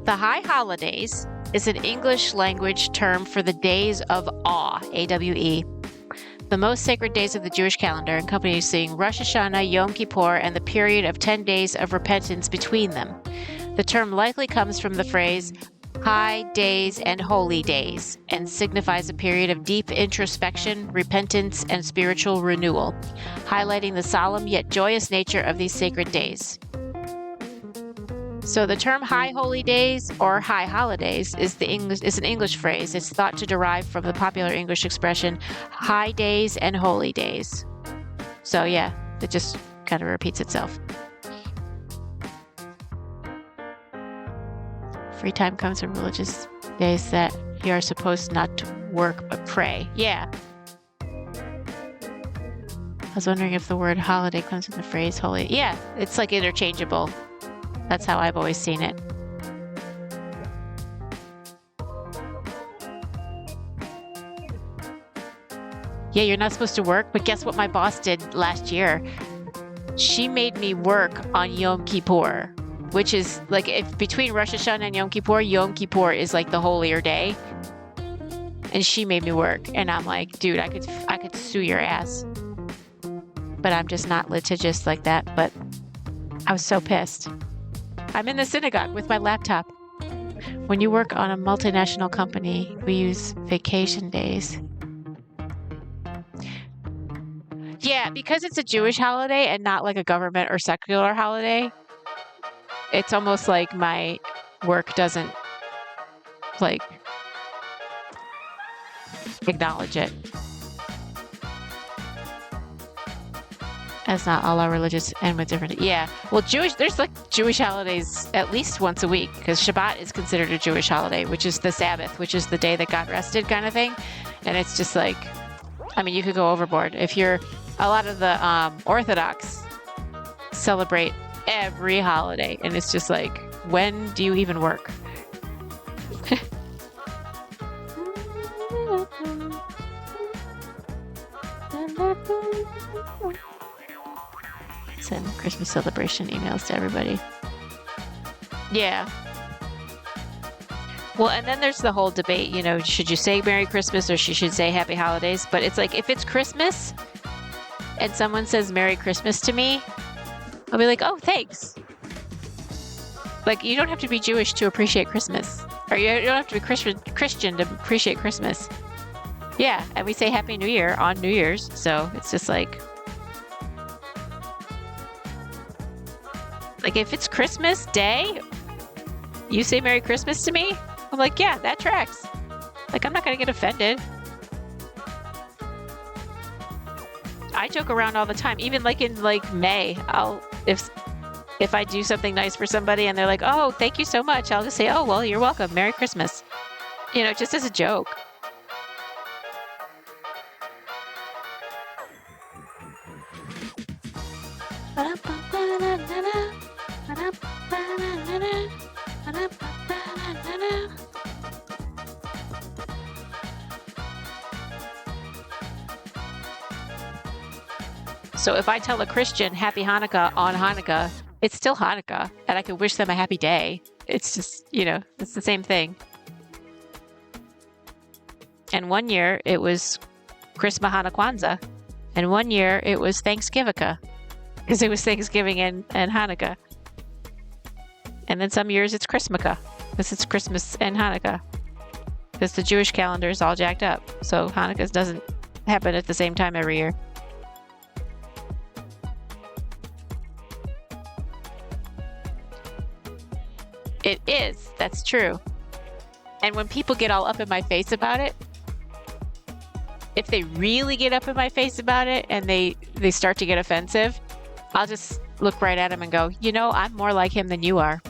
the high holidays is an English language term for the days of awe, AWE, the most sacred days of the Jewish calendar, encompassing Rosh Hashanah, Yom Kippur, and the period of 10 days of repentance between them. The term likely comes from the phrase high days and holy days, and signifies a period of deep introspection, repentance, and spiritual renewal, highlighting the solemn yet joyous nature of these sacred days. So the term high holy days or high holidays is an English phrase. It's thought to derive from the popular English expression high days and holy days. So yeah, it just kind of repeats itself. Free time comes from religious days that you are supposed not to work but pray. Yeah. I was wondering if the word holiday comes from the phrase holy. Yeah, it's like interchangeable. That's how I've always seen it. Yeah, you're not supposed to work, but guess what my boss did last year? She made me work on Yom Kippur, which is like if between Rosh Hashanah and Yom Kippur is like the holier day. And she made me work, and I'm like, dude, I could sue your ass. But I'm just not litigious like that. But I was so pissed. I'm in the synagogue with my laptop. When you work on a multinational company, we use vacation days. Yeah, because it's a Jewish holiday and not like a government or secular holiday, it's almost like my work doesn't like acknowledge it. As not all our religious end with different. Yeah, well, there's like Jewish holidays at least once a week because Shabbat is considered a Jewish holiday, which is the Sabbath, which is the day that God rested kind of thing. And it's just like, I mean, you could go overboard. A lot of the Orthodox celebrate every holiday, and it's just like, when do you even work? Send Christmas celebration emails to everybody. Yeah. Well, and then there's the whole debate, should you say Merry Christmas or should say Happy Holidays? But it's like, if it's Christmas and someone says Merry Christmas to me, I'll be like, oh, thanks. Like, you don't have to be Jewish to appreciate Christmas. Or you don't have to be Christian to appreciate Christmas. Yeah, and we say Happy New Year on New Year's, so it's just like if it's Christmas Day, you say Merry Christmas to me, I'm like, yeah, that tracks. Like, I'm not gonna get offended. I joke around all the time, even like in like May, if I do something nice for somebody and they're like, oh, thank you so much, I'll just say, oh, well, you're welcome, Merry Christmas. Just as a joke. So if I tell a Christian Happy Hanukkah on Hanukkah, it's still Hanukkah, and I could wish them a happy day. It's just, it's the same thing. And one year it was Christmas Hanukkah, and one year it was Thanksgiving, because it was Thanksgiving and Hanukkah. And then some years it's Christmaka, because it's Christmas and Hanukkah, because the Jewish calendar is all jacked up. So Hanukkah doesn't happen at the same time every year. It is. That's true. And when people get all up in my face about it, if they really get up in my face about it and they start to get offensive, I'll just look right at them and go, you know, I'm more like him than you are.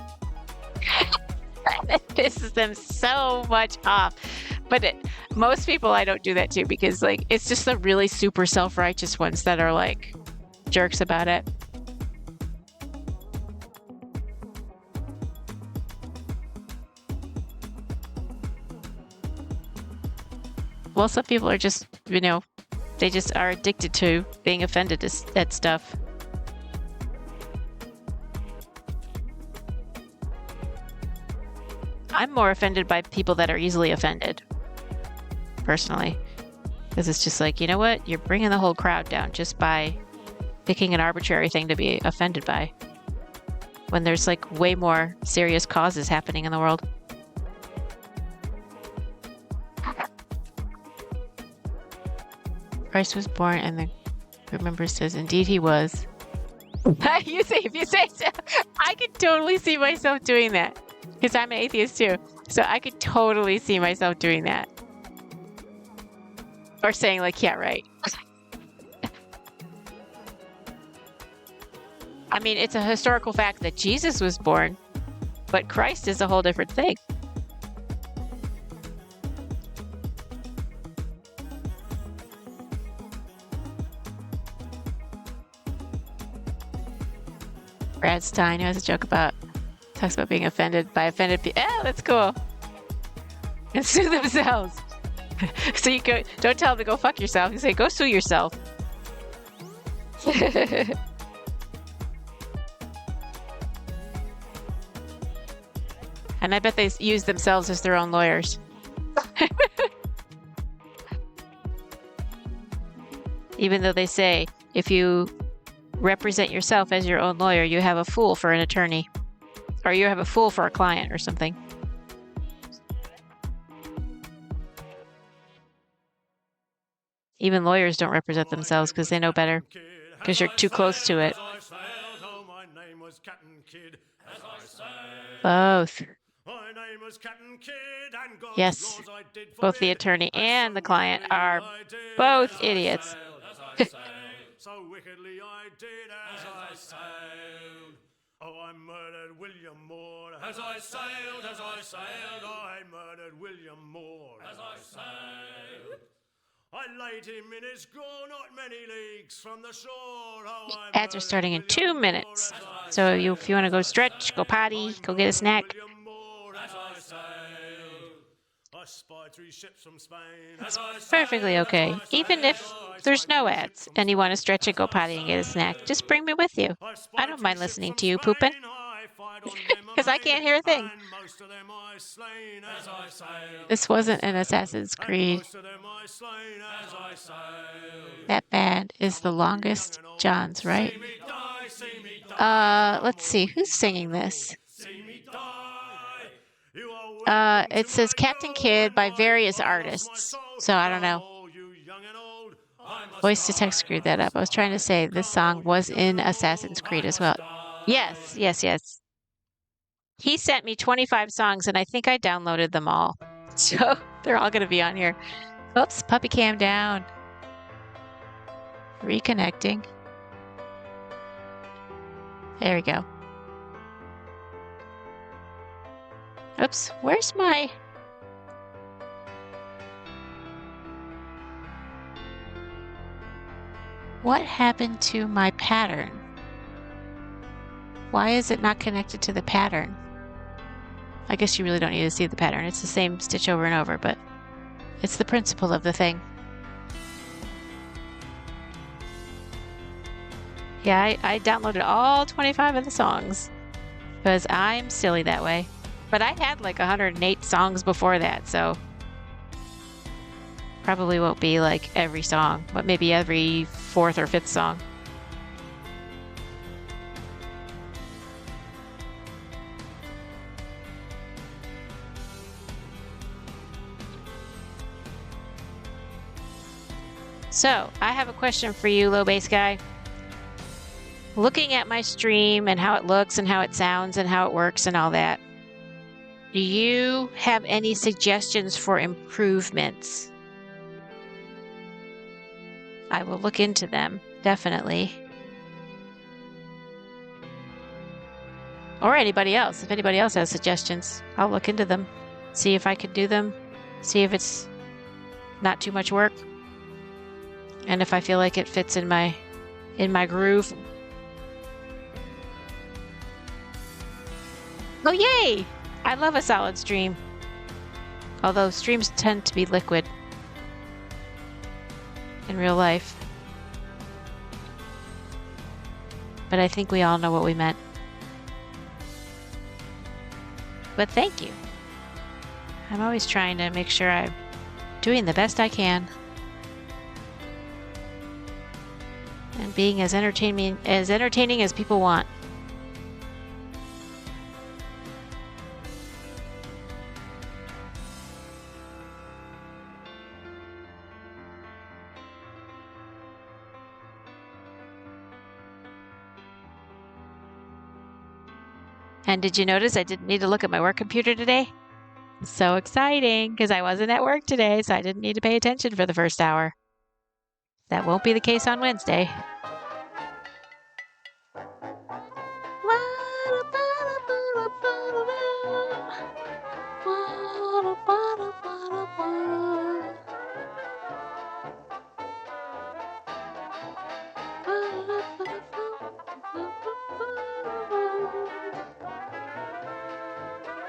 It pisses them so much off. But most people I don't do that to, because like it's just the really super self-righteous ones that are like jerks about it. Well, some people are just, you know, they just are addicted to being offended at stuff. I'm more offended by people that are easily offended, personally, because it's just like, you know what? You're bringing the whole crowd down just by picking an arbitrary thing to be offended by, when there's like way more serious causes happening in the world. Christ was born, and the group member says, indeed he was. You say, if you say so, I could totally see myself doing that. Because I'm an atheist too. So I could totally see myself doing that. Or saying like, yeah, right. I mean, it's a historical fact that Jesus was born, but Christ is a whole different thing. Brad Stein, who has a joke about, talks about being offended by offended people. Oh, that's cool. And sue themselves. So you go, don't tell them to go fuck yourself. You say, go sue yourself. And I bet they use themselves as their own lawyers. Even though they say, if you represent yourself as your own lawyer, you have a fool for an attorney. Or you have a fool for a client or something. Even lawyers don't represent themselves because they know better. Because you're too close to it. Both. Yes. Both the attorney and the client are both idiots. So wickedly I did as I sailed. Oh, I murdered William Moore. As I sailed, I murdered William Moore. As I sailed. I laid him in his gore, not many leagues from the shore. Oh, I Ads are starting in 2 minutes. So if you want to go stretch, go potty, go get a snack. It's perfectly okay. Even if there's no ads and you want to stretch and go potty and get a snack, just bring me with you. I don't mind listening to you pooping. Because I can't hear a thing. This wasn't an Assassin's Creed. That band is the longest John's, right? Let's see. Who's singing this? It says Captain Kidd by various artists. So I don't know. Voice to text screwed that up. I was trying to say this song was in Assassin's Creed as well. Yes. He sent me 25 songs and I think I downloaded them all. So they're all going to be on here. Oops, puppy cam down. Reconnecting. There we go. Oops, where's my... What happened to my pattern? Why is it not connected to the pattern? I guess you really don't need to see the pattern. It's the same stitch over and over, but it's the principle of the thing. Yeah, I downloaded all 25 of the songs because I'm silly that way. But I had like 108 songs before that, so probably won't be like every song, but maybe every 4th or 5th song. So, I have a question for you, low bass guy. Looking at my stream and how it looks and how it sounds and how it works and all that, Do you have any suggestions for improvements? I will look into them, definitely. Or anybody else. If anybody else has suggestions, I'll look into them. See if I can do them. See if it's not too much work. And if I feel like it fits in my groove. Oh, yay! I love a solid stream. Although streams tend to be liquid in real life. But I think we all know what we meant. But thank you. I'm always trying to make sure I'm doing the best I can. And being as entertaining as people want. And did you notice I didn't need to look at my work computer today? So exciting, because I wasn't at work today, so I didn't need to pay attention for the first hour. That won't be the case on Wednesday.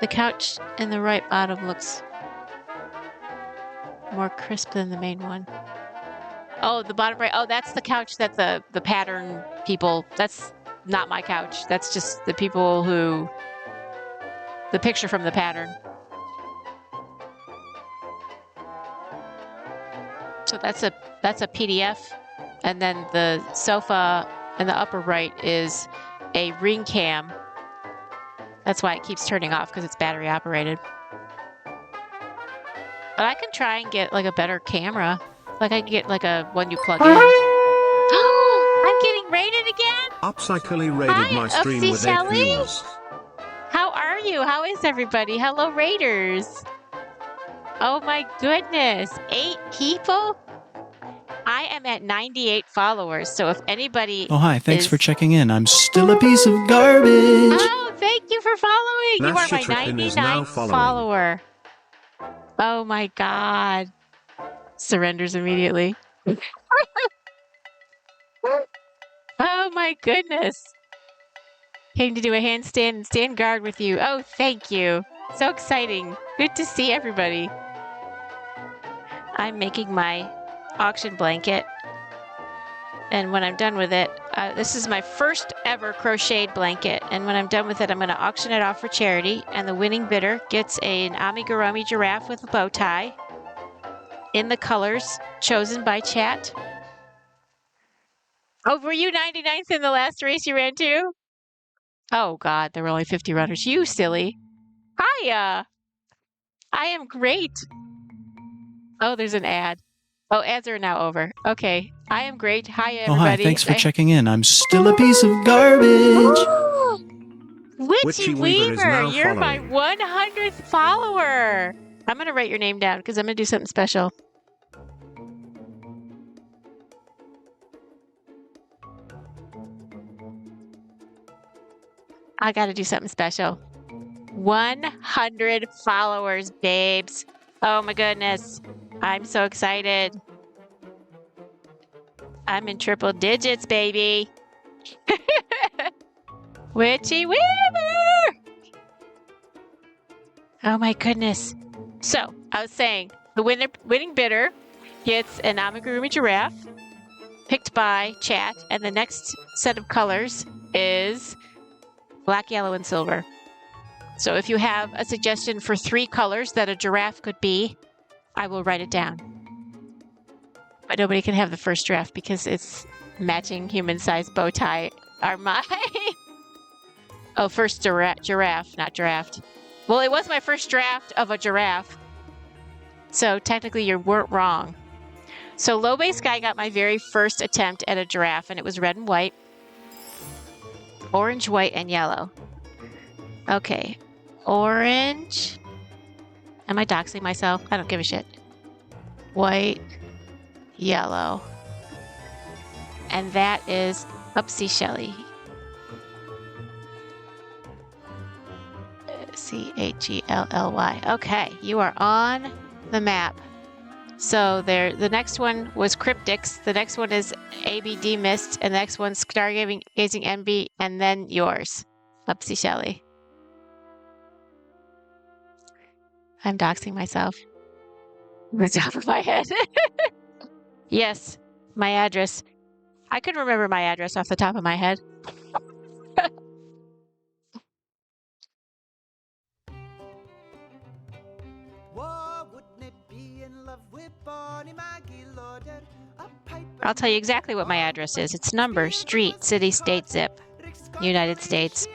The couch in the right bottom looks more crisp than the main one. Oh, the bottom right. Oh, that's the couch that the pattern people. That's not my couch. That's just the people who. The picture from the pattern. So that's a PDF, and then the sofa in the upper right is a ring cam. That's why it keeps turning off, because it's battery operated. But I can try and get like a better camera. Like I can get like a one you plug in. Oh, I'm getting rated again. Upcyclically raided Hi, my stream Upsy with Shelly. 8 viewers. How are you? How is everybody? Hello, Raiders. Oh my goodness. 8 people? I am at 98 followers. So if anybody Oh, hi. Thanks is- for checking in. I'm still a piece of garbage. Oh, thank you for following. You are my Nashitrippin is now 99th following. follower. Oh my God. Surrenders immediately. Oh my goodness. Came to do a handstand and stand guard with you. Oh, thank you. So exciting. Good to see everybody. I'm making my auction blanket. And when I'm done with it, this is my first ever crocheted blanket. And when I'm done with it, I'm going to auction it off for charity. And the winning bidder gets an amigurumi giraffe with a bow tie in the colors chosen by chat. Oh, were you 99th in the last race you ran too? Oh, God, there were only 50 runners. You silly. Hiya. I am great. Oh, there's an ad. Oh, ads are now over. Okay. I am great. Hi, Oh, everybody. hi. Thanks for checking in. I'm still a piece of garbage. Witchy Witchy Weaver is Weaver, now you're my following. 100th follower. I'm going to write your name down because I'm going to do something special. I got to do something special. 100 followers, babes. Oh my goodness. I'm so excited. I'm in triple digits, baby. Witchy Weaver! Oh my goodness. So, I was saying, the winning bidder gets an amigurumi giraffe picked by chat, and the next set of colors is black, yellow, and silver. So if you have a suggestion for 3 colors that a giraffe could be, I will write it down. But nobody can have the first draft because it's matching human-sized bow tie are my... Oh, first giraffe, not draft. Well, it was my first draft of a giraffe. So technically you weren't wrong. So Low Base Guy got my very first attempt at a giraffe, and it was red and white. Orange, white, and yellow. Okay. orange. Am I doxing myself? I don't give a shit. White, yellow. And that is Upsy Shelly. Chelly. Okay, you are on the map. So there, the next one was Cryptics. The next one is ABD Mist, and the next one's Stargazing MB, and then yours, Upsy Shelly. I'm doxing myself. The top of my head. Yes, my address. I could remember my address off the top of my head. I'll tell you exactly what my address is. It's number, street, city, state, zip, United States.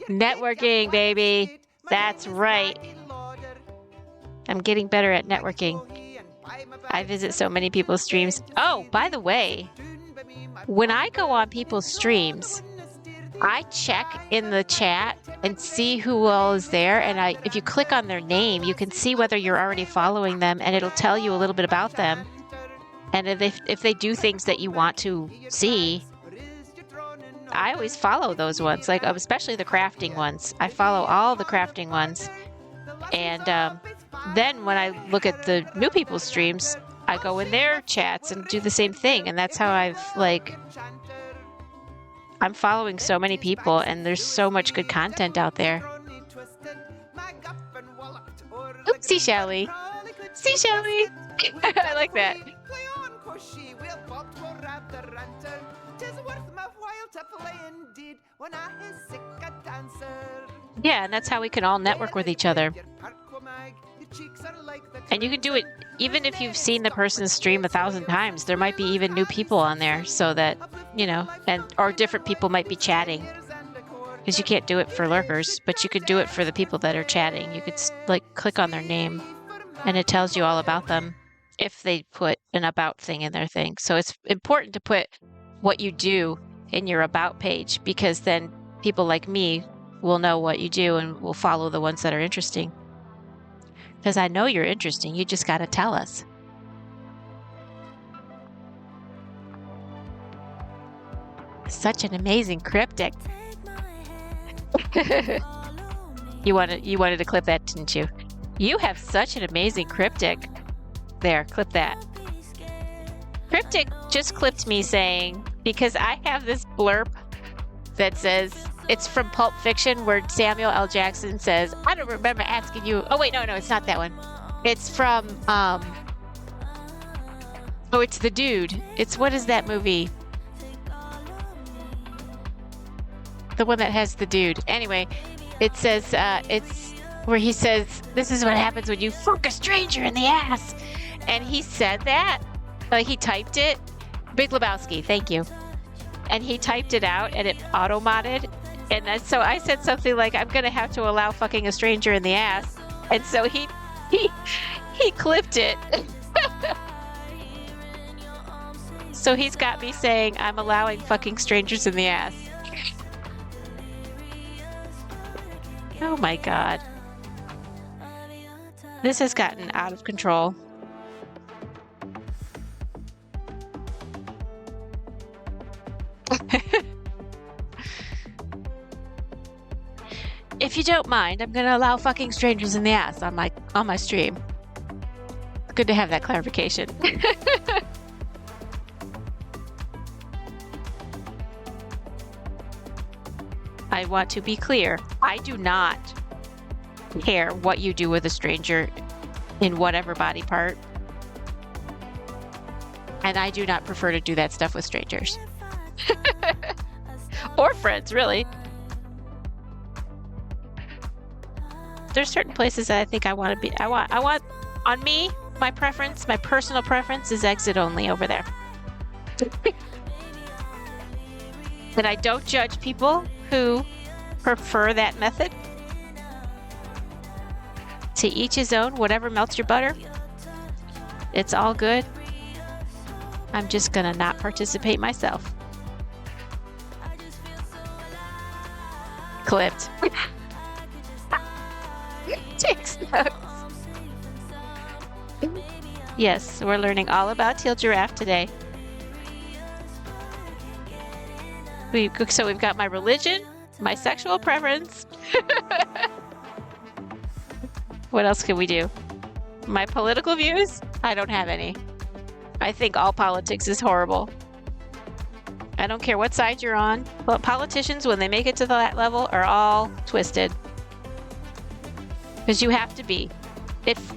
Networking, baby. That's right. I'm getting better at networking. I visit so many people's streams. Oh, by the way, when I go on people's streams, I check in the chat and see who all is there. And if you click on their name, you can see whether you're already following them, and it'll tell you a little bit about them. And if they do things that you want to see, I always follow those ones, like especially the crafting ones. I follow all the crafting ones. And then when I look at the new people's streams, I go in their chats and do the same thing. And that's how I'm following so many people, and there's so much good content out there. Oopsie Shelly. See Shelly. I like that. Yeah, and that's how we can all network with each other. And you can do it even if you've seen the person's stream 1,000 times. There might be even new people on there, so that, you know, or different people might be chatting. Because you can't do it for lurkers, but you could do it for the people that are chatting. You could click on their name, and it tells you all about them if they put an about thing in their thing. So it's important to put what you do in your about page, because then people like me will know what you do and will follow the ones that are interesting. Because I know you're interesting. You just got to tell us. Such an amazing cryptic. You wanted to clip that, didn't you? You have such an amazing cryptic. There, clip that. Cryptic just clipped me saying, because I have this blurb that says, it's from Pulp Fiction, where Samuel L. Jackson says, I don't remember asking you. Oh, wait, no, it's not that one. It's from, it's The Dude. What is that movie? The one that has the dude. Anyway, it says, it's where he says, this is what happens when you fuck a stranger in the ass. And he said that, he typed it. Big Lebowski, thank you. And he typed it out, and it auto-modded. And so I said something like, I'm going to have to allow fucking a stranger in the ass. And so he clipped it. So he's got me saying, I'm allowing fucking strangers in the ass. Oh my God. This has gotten out of control. If you don't mind, I'm going to allow fucking strangers in the ass on my stream. Good to have that clarification. I want to be clear. I do not care what you do with a stranger in whatever body part. And I do not prefer to do that stuff with strangers. Or friends, really. There's certain places that I think I want to be. I want on me, my personal preference is exit only over there. And I don't judge people who prefer that method. To each his own, whatever melts your butter. It's all good. I'm just gonna not participate myself. clipped. Takes notes. Yes, we're learning all about teal giraffe today. So we've got my religion, my sexual preference. What else can we do? My political views? I don't have any. I think all politics is horrible. I don't care what side you're on, but politicians, when they make it to that level, are all twisted. Because you have to be.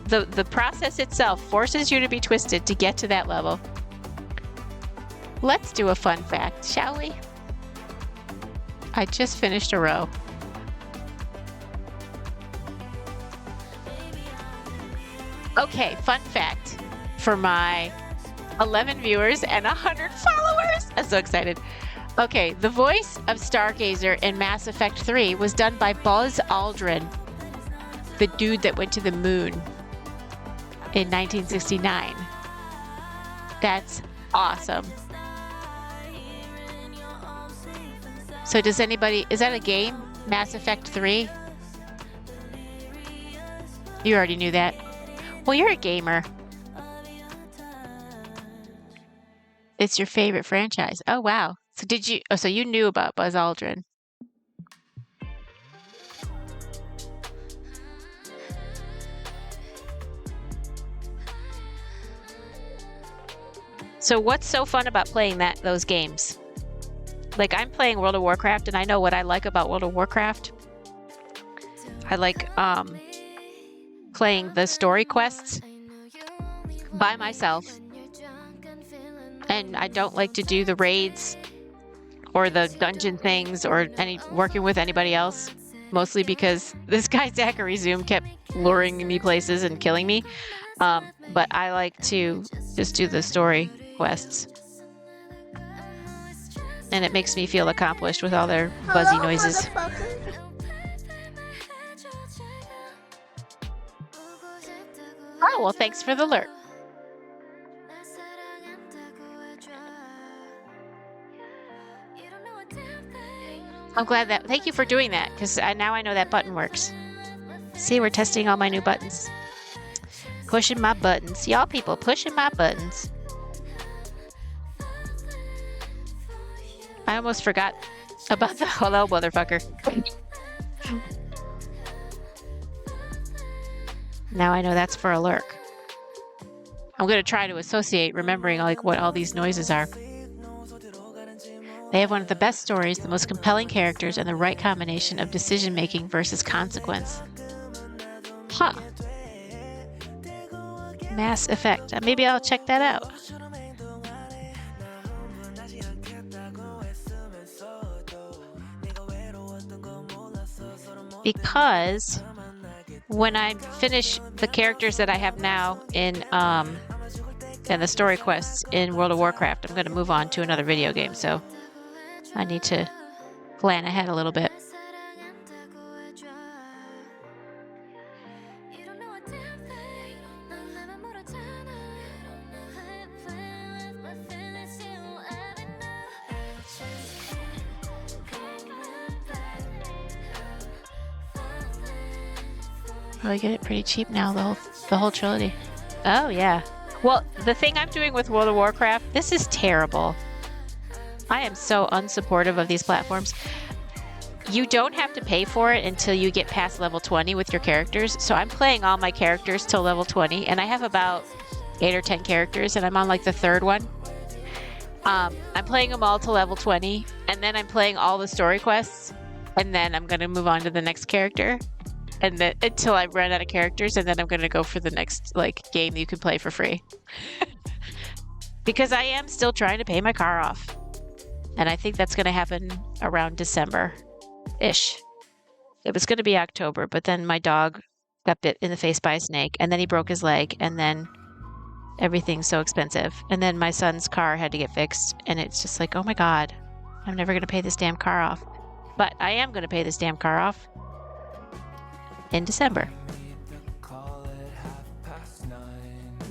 The process itself forces you to be twisted to get to that level. Let's do a fun fact, shall we? I just finished a row. Okay, fun fact for my 11 viewers and 100 followers. I'm so excited. Okay, the voice of Stargazer in Mass Effect 3 was done by Buzz Aldrin, the dude that went to the moon in 1969. That's awesome. So does anybody, is that a game? Mass Effect 3? You already knew that. Well, you're a gamer. It's your favorite franchise. Oh, wow. So did you, oh, so you knew about Buzz Aldrin. So what's so fun about playing those games? Like, I'm playing World of Warcraft, and I know what I like about World of Warcraft. I like playing the story quests by myself. And I don't like to do the raids or the dungeon things or working with anybody else. Mostly because this guy Zachary Zoom kept luring me places and killing me. But I like to just do the story quests. And it makes me feel accomplished with all their buzzy noises. Oh, well, thanks for the alert. I'm glad that, thank you for doing that, because now I know that button works. See, we're testing all my new buttons. Pushing my buttons. Y'all people pushing my buttons. I almost forgot about the hello, motherfucker. Now I know that's for a lurk. I'm going to try to associate remembering like what all these noises are. They have one of the best stories, the most compelling characters, and the right combination of decision-making versus consequence. Huh. Mass Effect. Maybe I'll check that out. Because when I finish the characters that I have now in and the story quests in World of Warcraft, I'm going to move on to another video game. So I need to plan ahead a little bit. Really get it pretty cheap now, the whole trilogy. Oh yeah. Well, the thing I'm doing with World of Warcraft, this is terrible. I am so unsupportive of these platforms. You don't have to pay for it until you get past level 20 with your characters. So I'm playing all my characters till level 20, and I have about 8 or 10 characters, and I'm on like the third one. I'm playing them all to level 20, and then I'm playing all the story quests, and then I'm gonna move on to the next character. And then until I run out of characters, and then I'm gonna go for the next like game that you can play for free. Because I am still trying to pay my car off. And I think that's gonna happen around December-ish. It was gonna be October, but then my dog got bit in the face by a snake, and then he broke his leg, and then everything's so expensive. And then my son's car had to get fixed, and it's just like, oh my God, I'm never gonna pay this damn car off. But I am gonna pay this damn car off in December.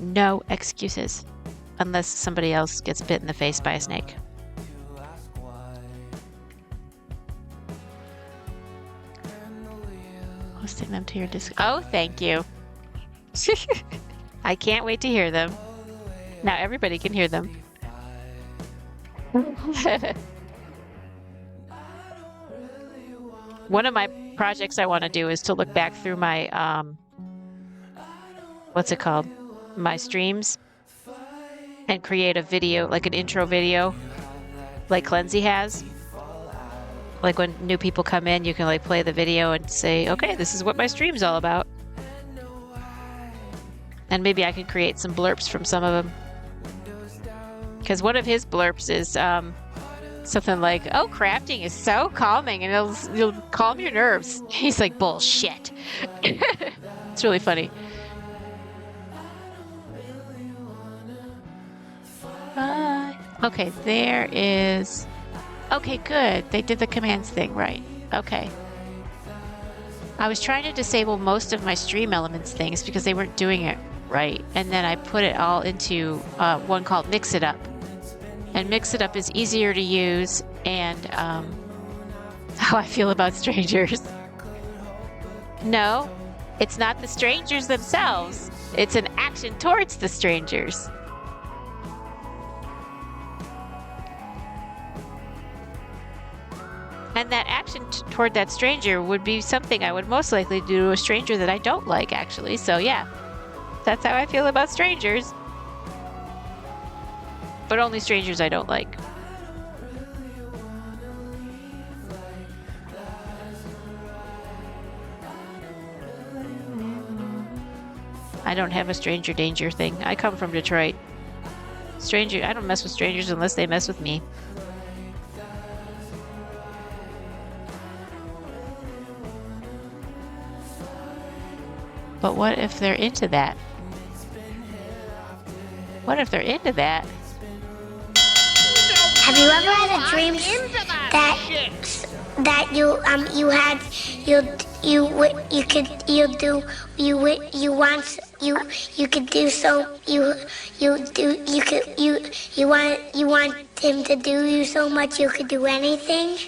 No excuses. Unless somebody else gets bit in the face by a snake. Posting them to your Discord. Oh, thank you. I can't wait to hear them. Now everybody can hear them. One of my projects I want to do is to look back through my what's it called? My streams and create a video, like an intro video, like Cleansy has. Like when new people come in, you can like play the video and say, okay, this is what my stream's all about. And maybe I can create some blurps from some of them. Because one of his blurps is something like, oh, crafting is so calming and it'll calm your nerves. He's like, bullshit. It's really funny. Okay, there is... Okay, good. They did the commands thing right. Okay. I was trying to disable most of my stream elements things because they weren't doing it right. And then I put it all into one called Mix It Up. And Mix It Up is easier to use and how I feel about strangers. No, it's not the strangers themselves. It's an action towards the strangers. And that action toward that stranger would be something I would most likely do to a stranger that I don't like, actually. So yeah, that's how I feel about strangers. But only strangers I don't like. I don't have a stranger danger thing. I come from Detroit. I don't mess with strangers unless they mess with me. But what if they're into that? What if they're into that? Have you ever had a dream that you want him to do you so much you could do anything?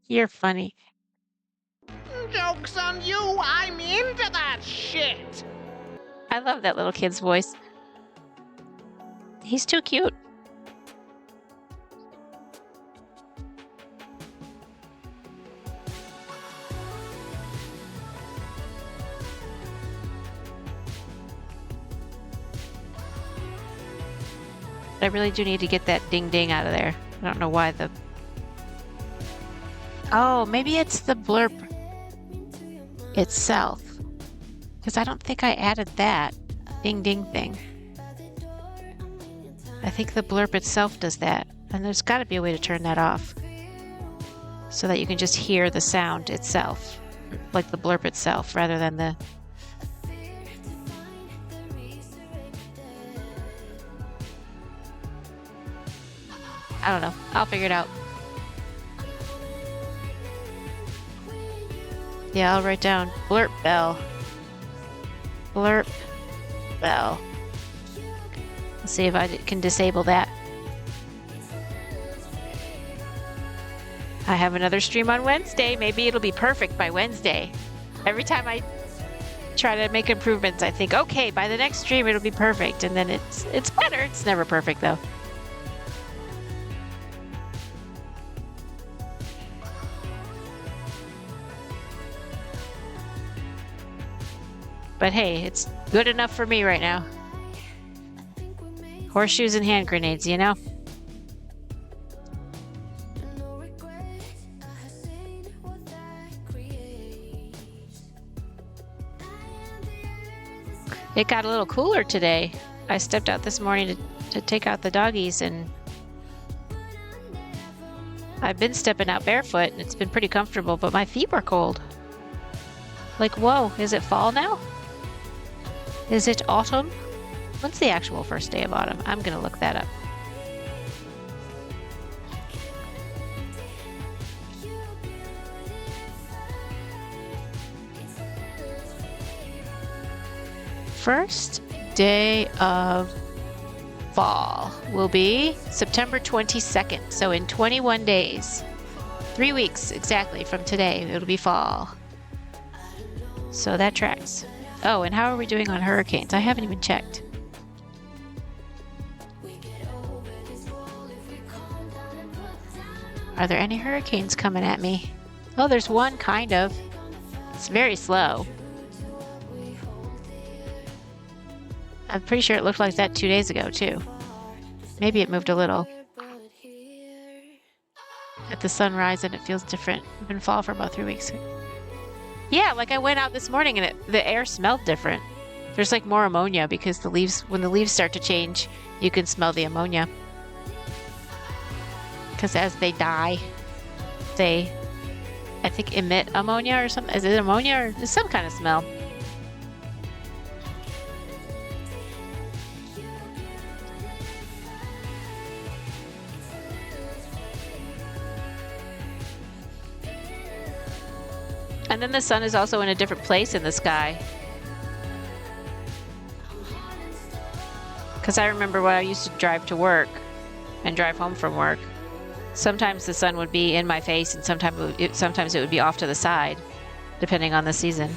You're funny. Joke's on you, I'm into that shit! I love that little kid's voice. He's too cute. I really do need to get that ding ding out of there. I don't know why the... Oh, maybe it's the blurb itself. Because I don't think I added that ding ding thing. I think the blurb itself does that. And there's got to be a way to turn that off. So that you can just hear the sound itself. Like the blurb itself, rather than the... I don't know. I'll figure it out. Yeah, I'll write down blurp bell. Blurp bell. Let's see if I can disable that. I have another stream on Wednesday. Maybe it'll be perfect by Wednesday. Every time I try to make improvements, I think, okay, by the next stream it'll be perfect. And then it's better. It's never perfect though. But hey, it's good enough for me right now. Horseshoes and hand grenades, you know? It got a little cooler today. I stepped out this morning to take out the doggies, and I've been stepping out barefoot and it's been pretty comfortable, but my feet were cold. Like, whoa, is it fall now? Is it autumn? When's the actual first day of autumn? I'm gonna look that up. First day of fall will be September 22nd, so in 21 days. 3 weeks exactly from today. It'll be fall. So that tracks. Oh, and how are we doing on hurricanes? I haven't even checked. Are there any hurricanes coming at me? Oh, there's one, kind of. It's very slow. I'm pretty sure it looked like that 2 days ago, too. Maybe it moved a little. At the sunrise and it feels different. We've been fall for about 3 weeks. Yeah, like I went out this morning and the air smelled different. There's like more ammonia because when the leaves start to change, you can smell the ammonia. Because as they die, they, I think, emit ammonia or something. Is it ammonia or there's some kind of smell? And then the sun is also in a different place in the sky. Because I remember when I used to drive to work and drive home from work, sometimes the sun would be in my face and sometimes it would be off to the side, depending on the season.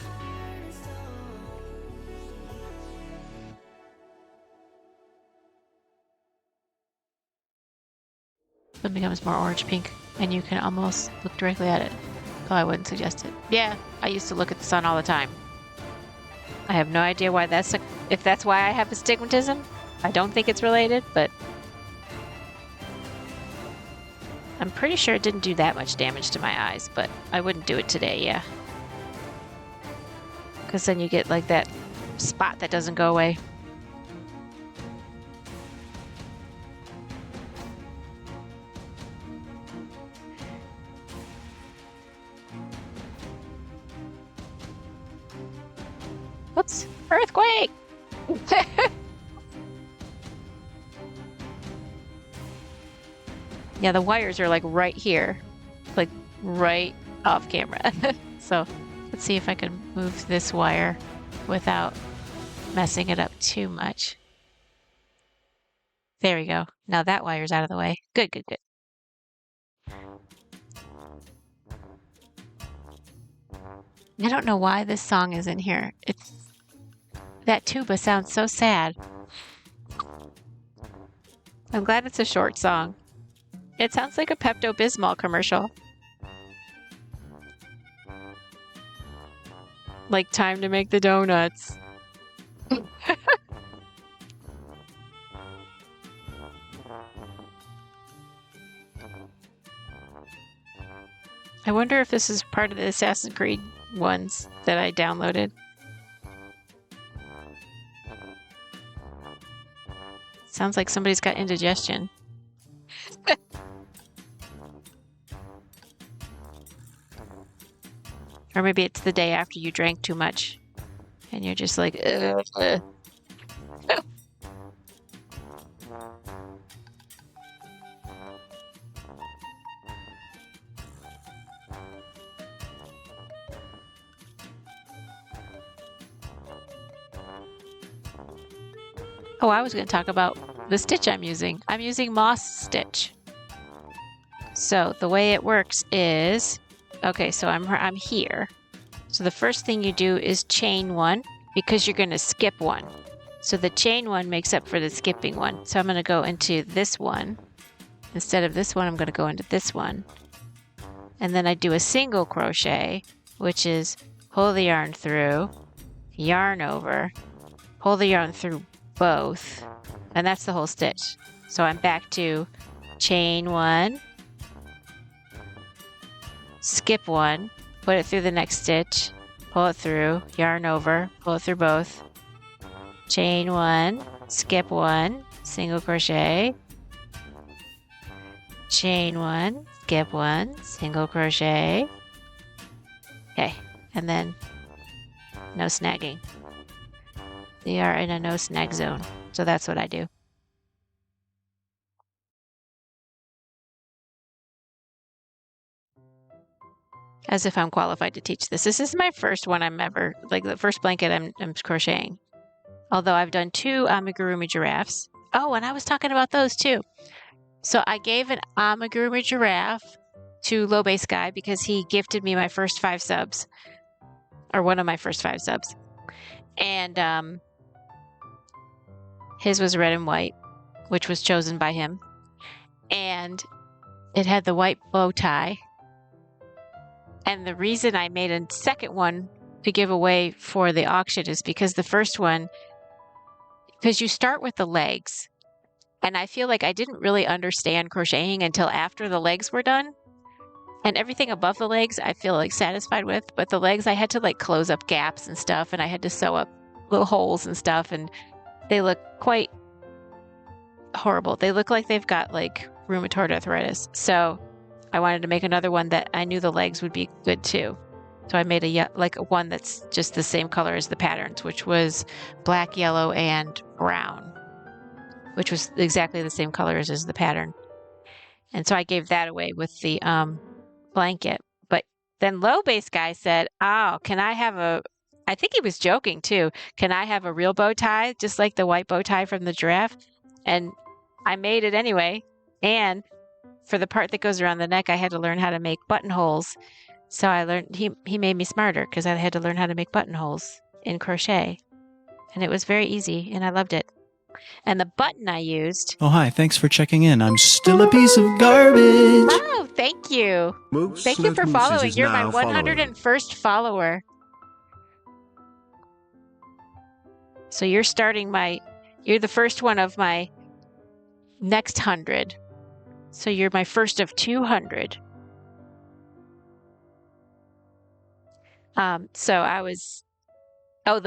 It becomes more orange-pink, and you can almost look directly at it. Though I wouldn't suggest it. Yeah, I used to look at the sun all the time. I have no idea why if that's why I have astigmatism. I don't think it's related, but I'm pretty sure it didn't do that much damage to my eyes, but I wouldn't do it today, yeah. Because then you get like that spot that doesn't go away. Oops, earthquake! Yeah, the wires are like right here, like right off camera. So let's see if I can move this wire without messing it up too much. There we go. Now that wire's out of the way. Good, good, good. I don't know why this song is in here. That tuba sounds so sad. I'm glad it's a short song. It sounds like a Pepto-Bismol commercial. Like time to make the donuts. I wonder if this is part of the Assassin's Creed ones that I downloaded. Sounds like somebody's got indigestion. Or maybe it's the day after you drank too much and you're just like, ugh. Oh, I was going to talk about the stitch I'm using. I'm using Moss Stitch. So the way it works is, okay, so I'm here. So the first thing you do is chain one because you're going to skip one. So the chain one makes up for the skipping one. So I'm going to go into this one. Instead of this one, I'm going to go into this one. And then I do a single crochet, which is pull the yarn through, yarn over, pull the yarn through both, and that's the whole stitch. So I'm back to chain one, skip one, put it through the next stitch, pull it through, yarn over, pull it through both, chain one, skip one, single crochet, chain one, skip one, single crochet. Okay, and then no snagging. They are in a no snag zone, so that's what I do. As if I'm qualified to teach this. This is my first one I'm ever, like the first blanket I'm crocheting. Although I've done 2 amigurumi giraffes. Oh, and I was talking about those too. So I gave an amigurumi giraffe to Lobe Sky because he gifted me my first 5 subs, or one of my first 5 subs. And his was red and white, which was chosen by him. And it had the white bow tie. And the reason I made a second one to give away for the auction is because the first one, because you start with the legs. And I feel like I didn't really understand crocheting until after the legs were done. And everything above the legs, I feel like satisfied with. But the legs, I had to like close up gaps and stuff. And I had to sew up little holes and stuff. And they look quite horrible. They look like they've got like rheumatoid arthritis. So I wanted to make another one that I knew the legs would be good too. So I made a one that's just the same color as the patterns, which was black, yellow, and brown, which was exactly the same colors as the pattern. And so I gave that away with the blanket. But then Lobe Sky said, oh, can I have I think he was joking too. Can I have a real bow tie, just like the white bow tie from the giraffe? And I made it anyway. And for the part that goes around the neck, I had to learn how to make buttonholes. So I learned, he made me smarter because I had to learn how to make buttonholes in crochet. And it was very easy and I loved it. And the button I used. Oh, hi. Thanks for checking in. I'm still a piece of garbage. Oh, thank you. Thank you for following. You're my 101st follower. So you're you're the first one of my next 100. So you're my first of 200. The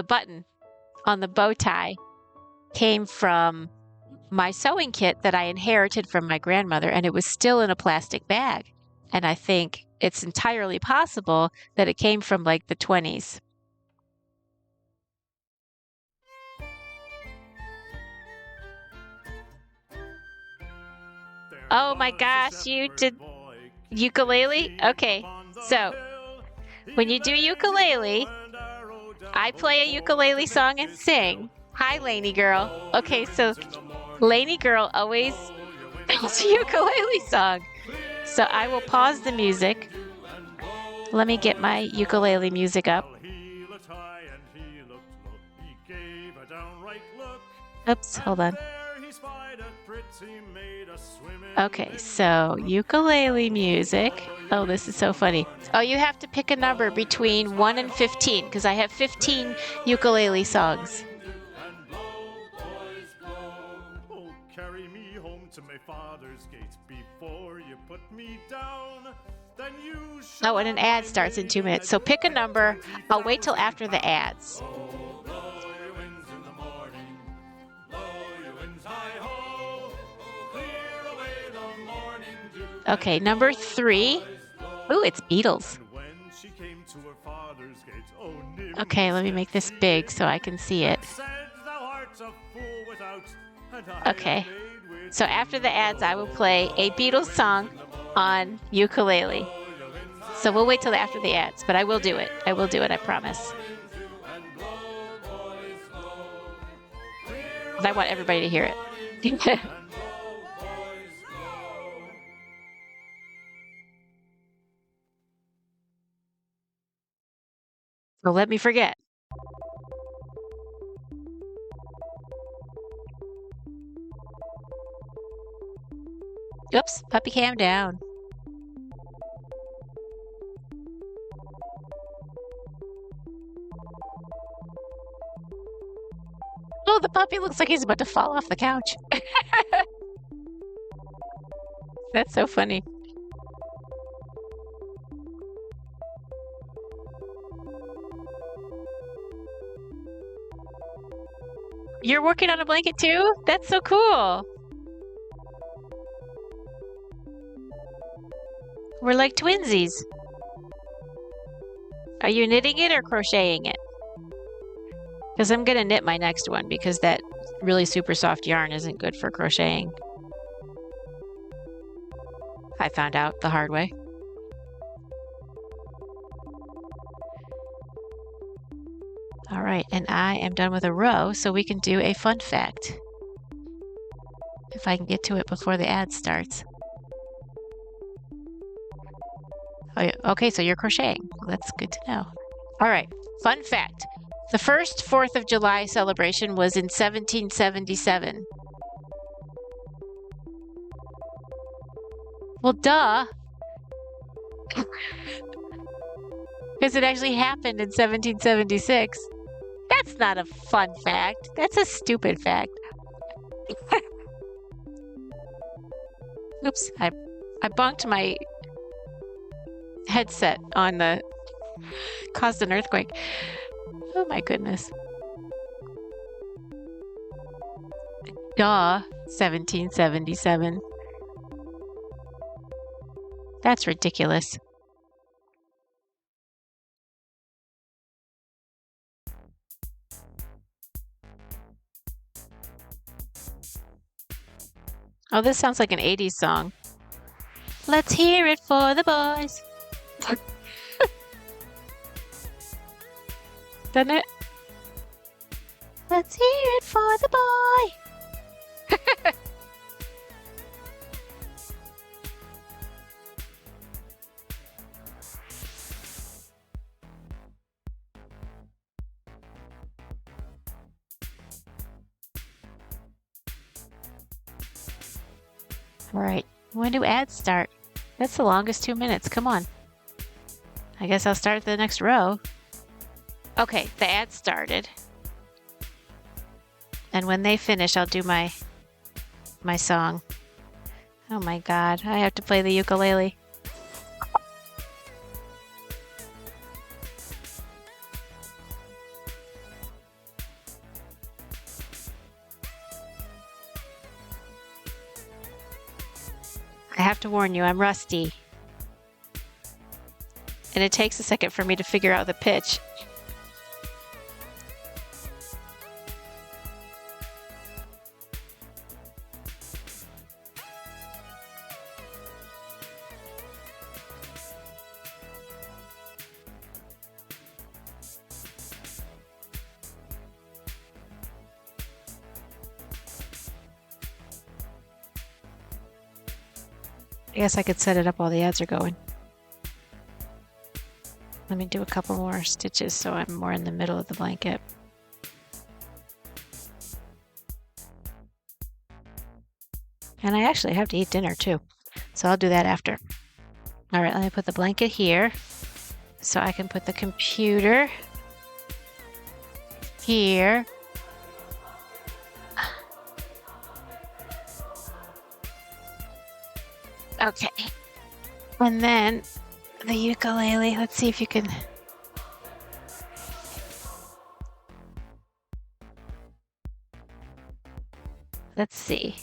button on the bow tie came from my sewing kit that I inherited from my grandmother, and it was still in a plastic bag. And I think it's entirely possible that it came from like the 20s. Oh my gosh, you did ukulele? Okay, so when you do ukulele, I play a ukulele song and sing. Hi, Lainey Girl. Okay, so Lainey Girl always sings a ukulele song. So I will pause the music. Let me get my ukulele music up. Oops, hold on. Okay, so ukulele music. Oh, this is so funny. Oh, you have to pick a number between 1 and 15 because I have 15 ukulele songs. Oh, carry me home to my father's gate before you put me down. Then you Oh, and an ad starts in 2 minutes. So pick a number. I'll wait till after the ads. Okay, number 3. Ooh, it's Beatles. Okay, let me make this big so I can see it. Okay, so after the ads, I will play a Beatles song on ukulele. So we'll wait till after the ads, but I will do it. I will do it, I promise. But I want everybody to hear it. So let me forget. Oops, puppy cam down. Oh, the puppy looks like he's about to fall off the couch. That's so funny. You're working on a blanket too? That's so cool. We're like twinsies. Are you knitting it or crocheting it? Because I'm going to knit my next one because that really super soft yarn isn't good for crocheting. I found out the hard way. All right, and I am done with a row, so we can do a fun fact. If I can get to it before the ad starts. Okay, so you're crocheting. That's good to know. All right, fun fact. The first 4th of July celebration was in 1777. Well, duh. Because it actually happened in 1776. That's not a fun fact. That's a stupid fact. Oops, I bonked my headset on the... caused an earthquake. Oh my goodness. Duh, 1777. That's ridiculous. Oh, this sounds like an 80s song. Let's hear it for the boys. Doesn't it? Let's hear it for the boy. All right, when do ads start? That's the longest 2 minutes. Come on. I guess I'll start the next row. Okay, the ads started. And when they finish, I'll do my song. Oh my god, I have to play the ukulele. I have to warn you, I'm rusty. And it takes a second for me to figure out the pitch. I guess I could set it up while the ads are going. Let me do a couple more stitches so I'm more in the middle of the blanket. And I actually have to eat dinner too, so I'll do that after. All right, let me put the blanket here so I can put the computer here. Okay. And then the ukulele. Let's see if you can... Let's see.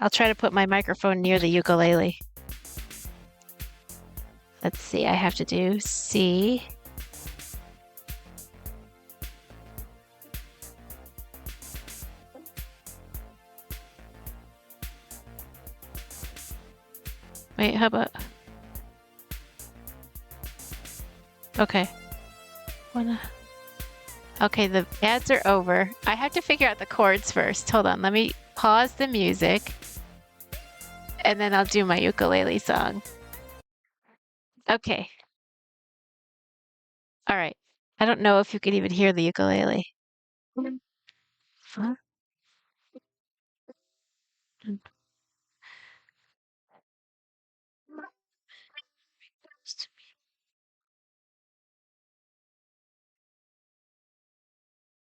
I'll try to put my microphone near the ukulele. Let's see. I have to do C. Wait, how about... Okay. Okay, the ads are over. I have to figure out the chords first. Hold on, let me pause the music. And then I'll do my ukulele song. Okay. All right. I don't know if you can even hear the ukulele. Huh?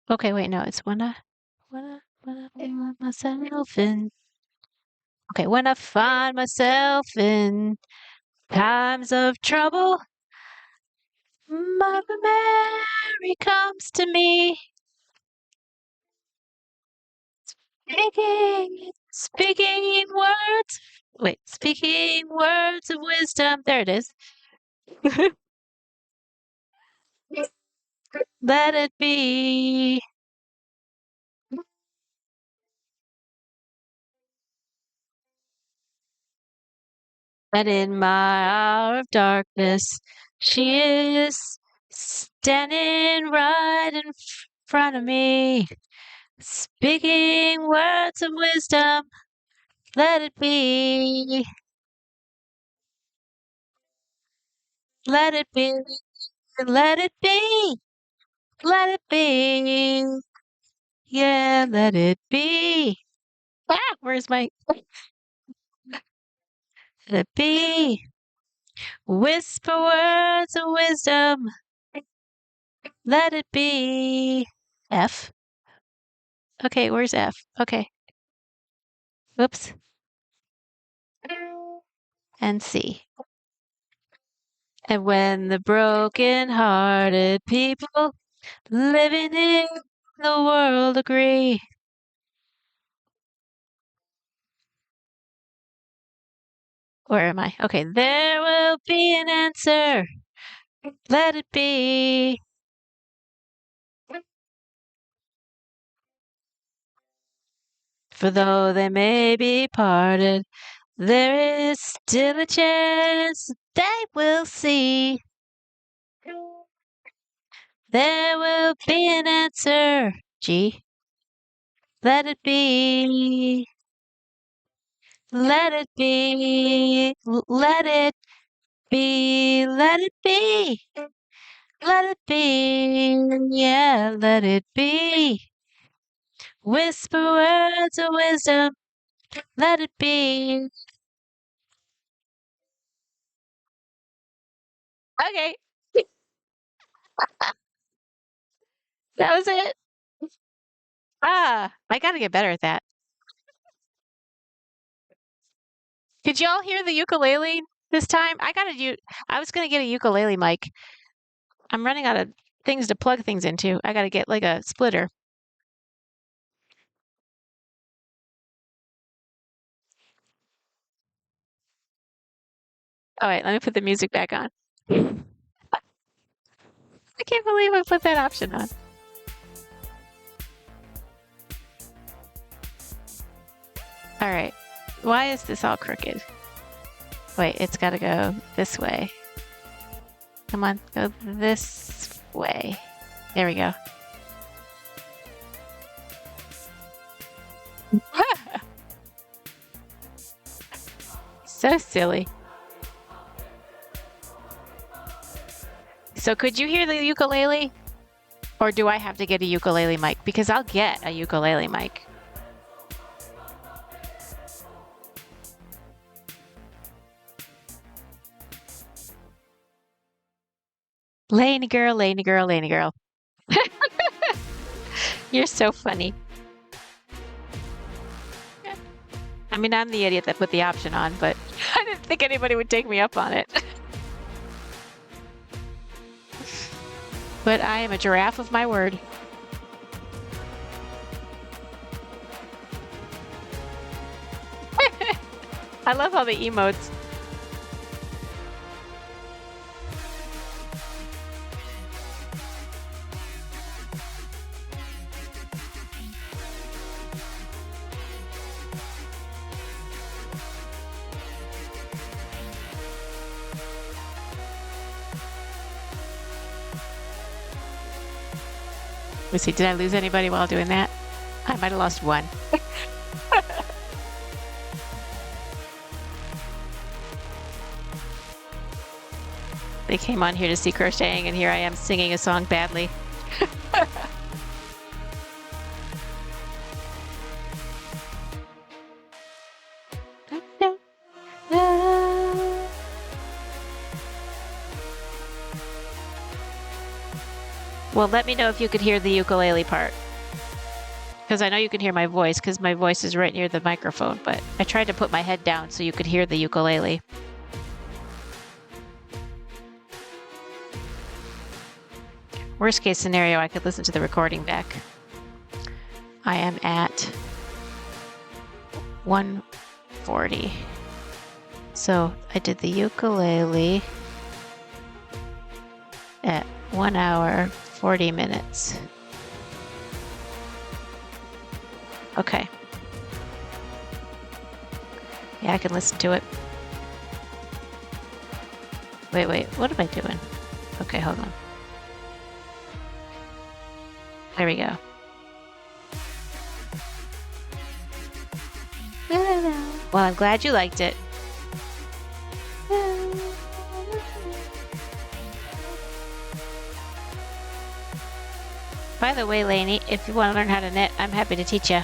Okay, wait, no, it's when I find myself in. Okay, when I find myself in times of trouble, Mother Mary comes to me, speaking words. Wait, speaking words of wisdom. There it is. Let it be. And in my hour of darkness, she is standing right in front of me, speaking words of wisdom. Let it be. Let it be. Let it be. Let it be. Yeah, let it be. Ah, where's my. Let it be. Whisper words of wisdom. Let it be. F. Okay, where's F? Okay. Whoops. And C. And when the broken-hearted people living in the world agree. Where am I? Okay, there will be an answer. Let it be. For though they may be parted, there is still a chance they will see. There will be an answer. G. Let it be. Let it be. Let it be. Let it be. Let it be. Yeah, let it be. Whisper words of wisdom. Let it be. Okay. That was it. Ah, I gotta get better at that. Did y'all hear the ukulele this time? I was gonna get a ukulele mic. I'm running out of things to plug things into. I gotta get like a splitter. All right, let me put the music back on. I can't believe I put that option on. All right. Why is this all crooked? Wait, it's got to go this way. Come on, go this way. There we go. So silly. So could you hear the ukulele? Or do I have to get a ukulele mic? Because I'll get a ukulele mic. Laney girl, Laney girl, Laney girl. You're so funny. I mean, I'm the idiot that put the option on, but I didn't think anybody would take me up on it. But I am a giraffe of my word. I love all the emotes. Let's see, did I lose anybody while doing that? I might have lost one. They came on here to see crocheting, and here I am singing a song badly. Well, let me know if you could hear the ukulele part. Because I know you can hear my voice, because my voice is right near the microphone, but I tried to put my head down so you could hear the ukulele. Worst case scenario, I could listen to the recording back. I am at 140. So I did the ukulele at 1 hour, 40 minutes. Okay. Yeah, I can listen to it. Wait, what am I doing? Okay, hold on. There we go. Well, I'm glad you liked it. By the way, Lainey, if you want to learn how to knit, I'm happy to teach you.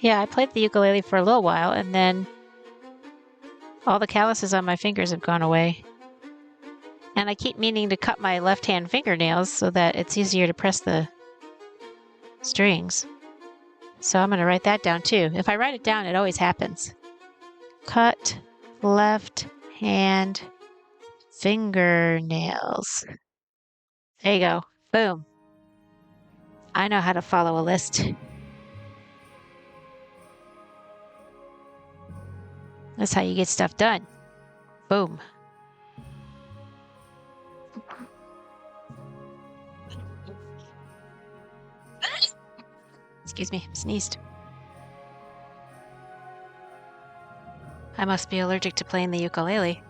Yeah, I played the ukulele for a little while, and then all the calluses on my fingers have gone away. And I keep meaning to cut my left-hand fingernails so that it's easier to press the strings. So I'm going to write that down too. If I write it down, it always happens. Cut left-hand fingernails. There you go. Boom. I know how to follow a list. That's how you get stuff done. Boom. Excuse me, sneezed. I must be allergic to playing the ukulele.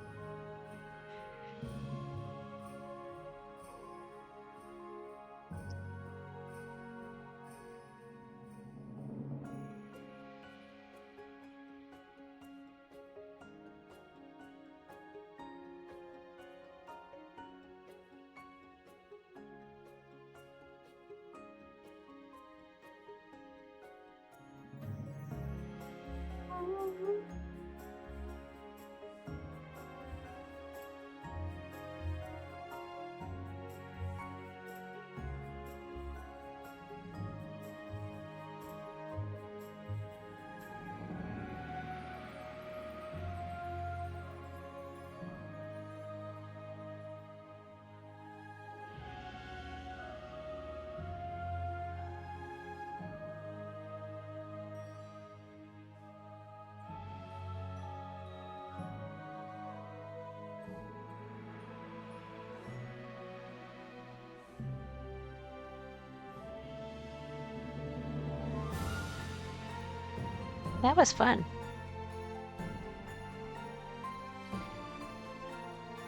That was fun.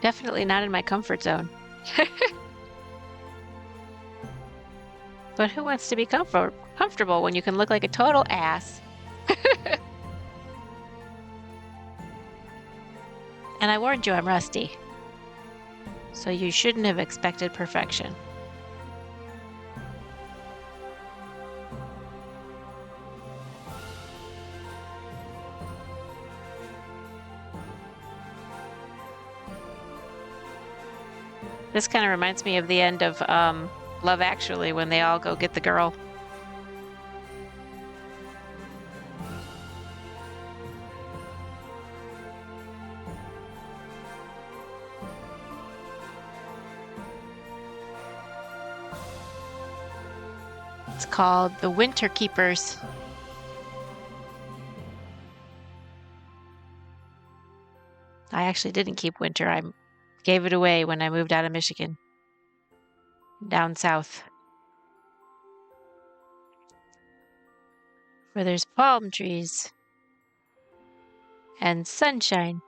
Definitely not in my comfort zone. But who wants to be comfortable when you can look like a total ass? And I warned you I'm rusty. So you shouldn't have expected perfection. This kind of reminds me of the end of Love Actually, when they all go get the girl. It's called The Winter Keepers. I actually didn't keep Winter. I gave it away when I moved out of Michigan. Down south. Where there's palm trees. And sunshine.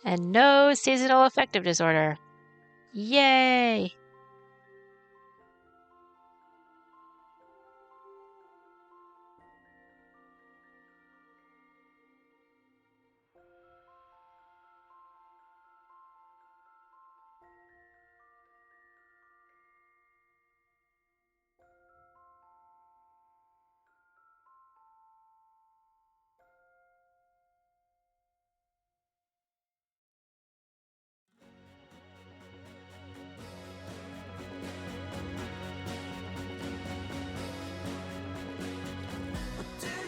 And no seasonal affective disorder. Yay!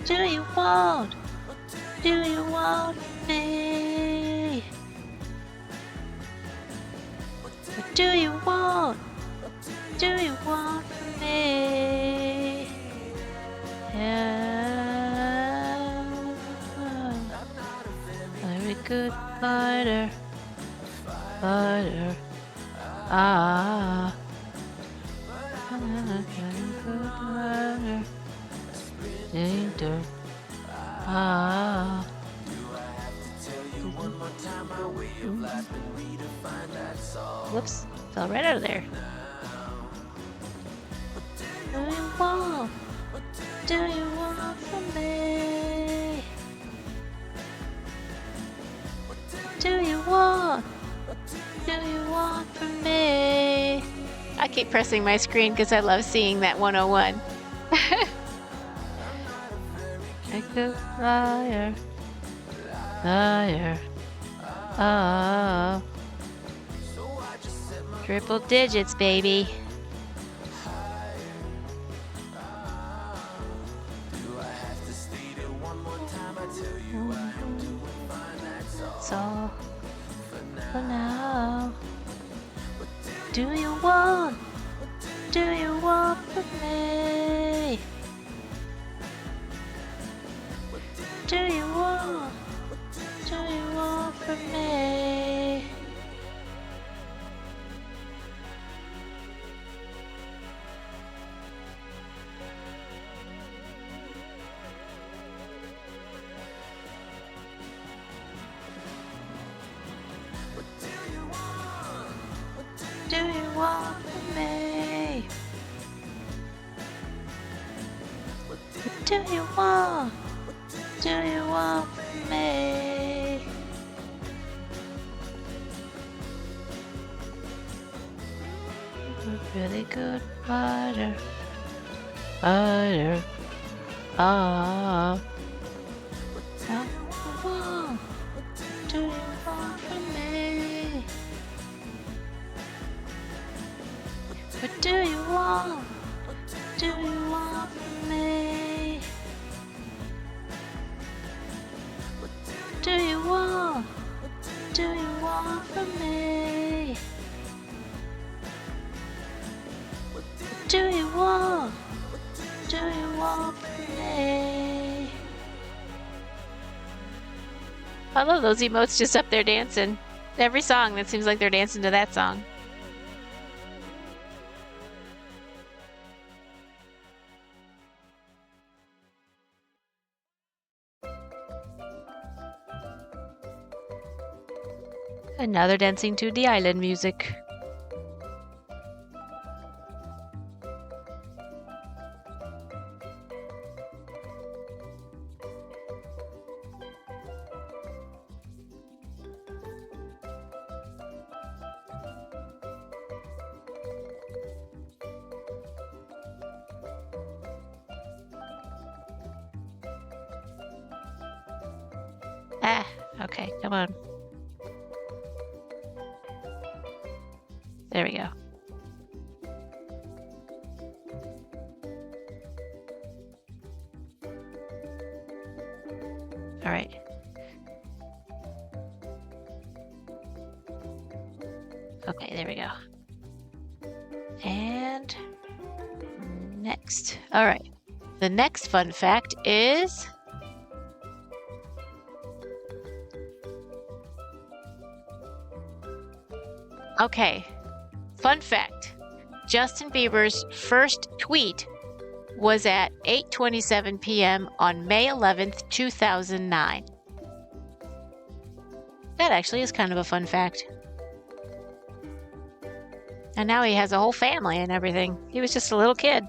Do you want? Do you want me? What do you want? Do you want me? Yeah. good fighter. Fighter. Ah. Danger. Ah. Whoops, fell right out of there. Do you want? Do you want from me? Do you want? Do you want from me? I keep pressing my screen because I love seeing that 101. Like a liar, liar. Oh, triple digits, baby. That's all for now. Do you want? Do you want from me? Do you want? Do you want from me? Do you want from me? Do you want? Do you want from me? A really good fighter. Fighter. Ah. Do you want from me? What do you want? Do you want from me? Do you want? Do you want from me? Do you want? Do you want from me? I love those emotes just up there dancing. Every song, that seems like they're dancing to that song. And now they're dancing to the island music. Ah, okay, come on. There we go. All right. Okay, there we go. And next. All right. The next fun fact is okay. Fun fact, Justin Bieber's first tweet was at 8:27 p.m. on May 11th, 2009. That actually is kind of a fun fact. And now he has a whole family and everything. He was just a little kid.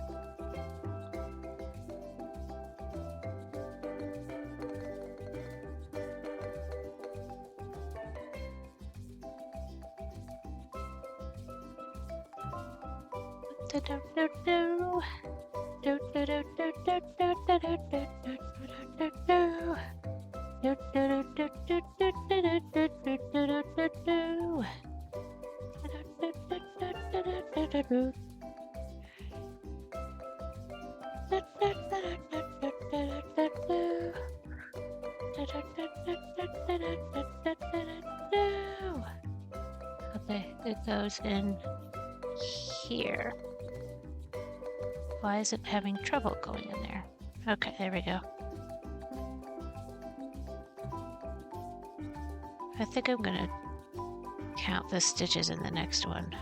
Okay, it goes in here. Why is it having trouble going in there? Okay, there we go. I think I'm gonna count the stitches in the next one.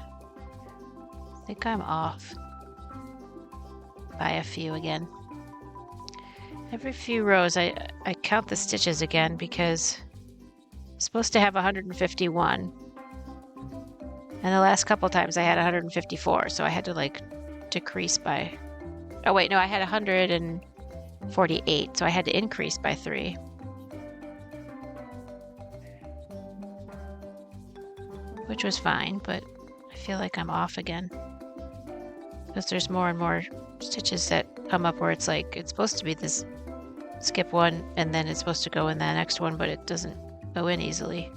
I think I'm off by a few again. Every few rows I count the stitches again because I'm supposed to have 151. And the last couple times I had 154, so I had to like decrease by... Oh wait, no, I had 148, so I had to increase by 3. Which was fine, but I feel like I'm off again. Because there's more and more stitches that come up where it's like, it's supposed to be this skip one, and then it's supposed to go in the next one, but it doesn't go in easily.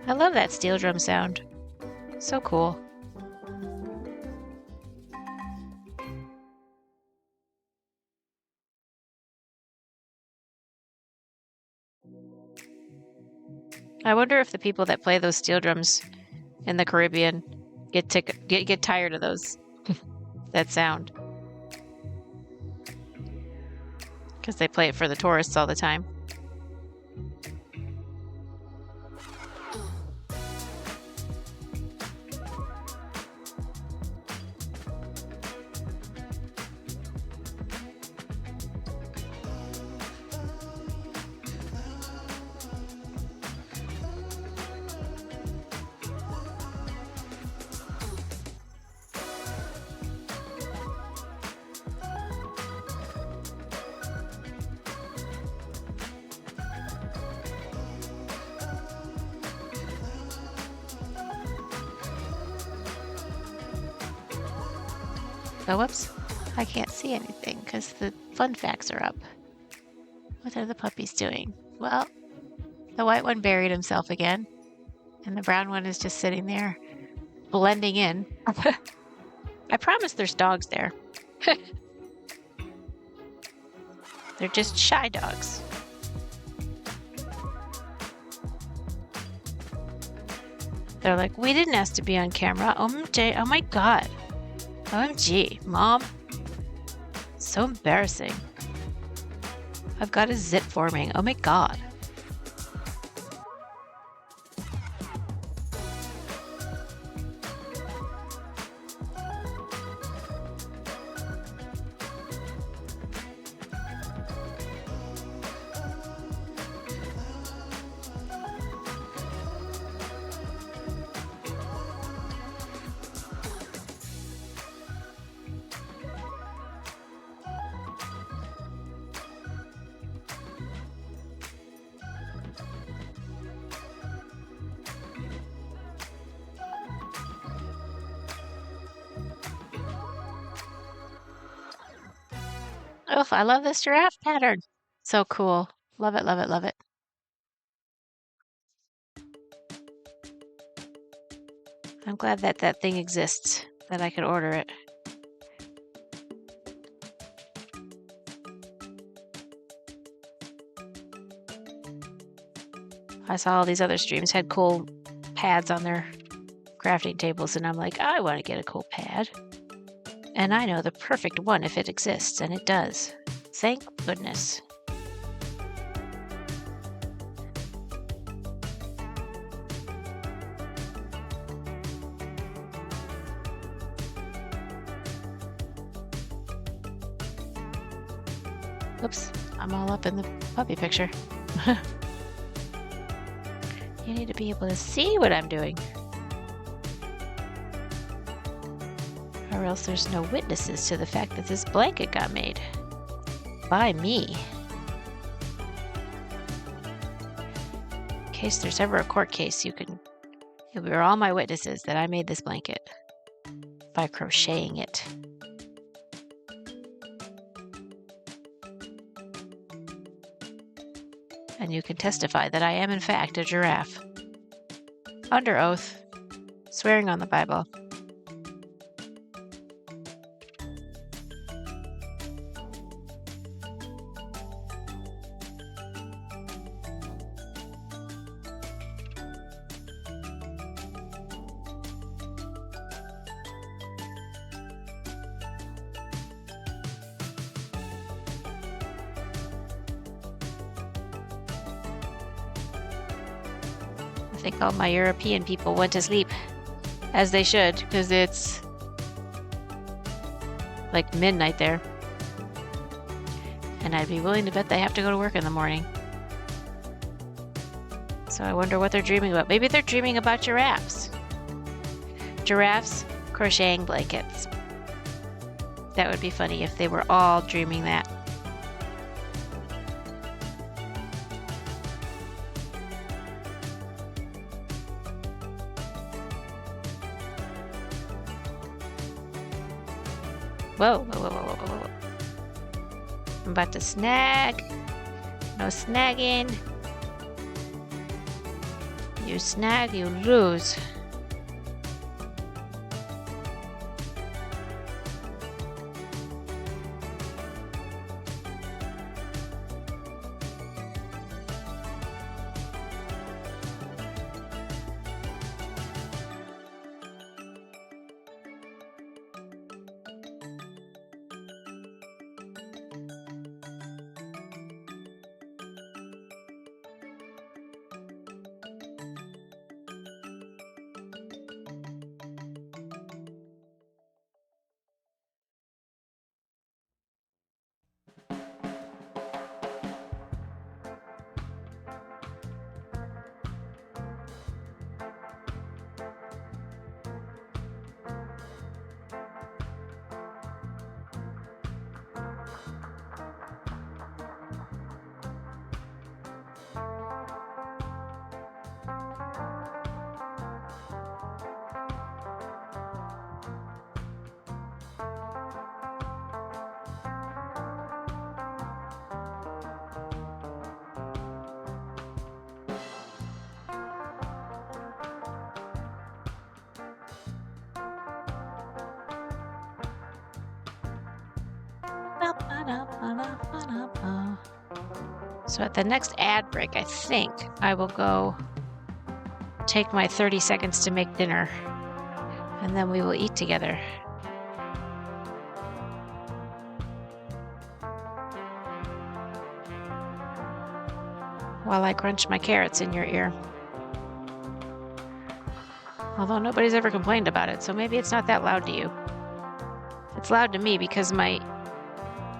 I love that steel drum sound. So cool. I wonder if the people that play those steel drums in the Caribbean get tired of those that sound. Because they play it for the tourists all the time. Oh, whoops. I can't see anything because the fun facts are up. What are the puppies doing? Well, the white one buried himself again, and the brown one is just sitting there, blending in. I promise there's dogs there. They're just shy dogs. They're like, we didn't ask to be on camera. OMG, oh my god. OMG, Mom. So embarrassing. I've got a zit forming. Oh my god. Oh, I love this giraffe pattern. So cool. Love it, love it, love it. I'm glad that that thing exists, that I could order it. I saw all these other streams had cool pads on their crafting tables, and I'm like, I want to get a cool pad. And I know the perfect one if it exists, and it does. Thank goodness. Oops, I'm all up in the puppy picture. You need to be able to see what I'm doing. Or else there's no witnesses to the fact that this blanket got made by me. In case there's ever a court case, you'll be all my witnesses that I made this blanket by crocheting it. And you can testify that I am in fact a giraffe. Under oath, swearing on the Bible. think all my European people went to sleep, as they should, because it's like midnight there. And I'd be willing to bet they have to go to work in the morning. So I wonder what they're dreaming about. Maybe they're dreaming about giraffes. Giraffes crocheting blankets. That would be funny if they were all dreaming that. Whoa, whoa, whoa, whoa, whoa, whoa. I'm about to snag. No snagging. You snag, you lose. So at the next ad break, I think I will go take my 30 seconds to make dinner, and then we will eat together. While I crunch my carrots in your ear. Although nobody's ever complained about it, so maybe it's not that loud to you. It's loud to me because my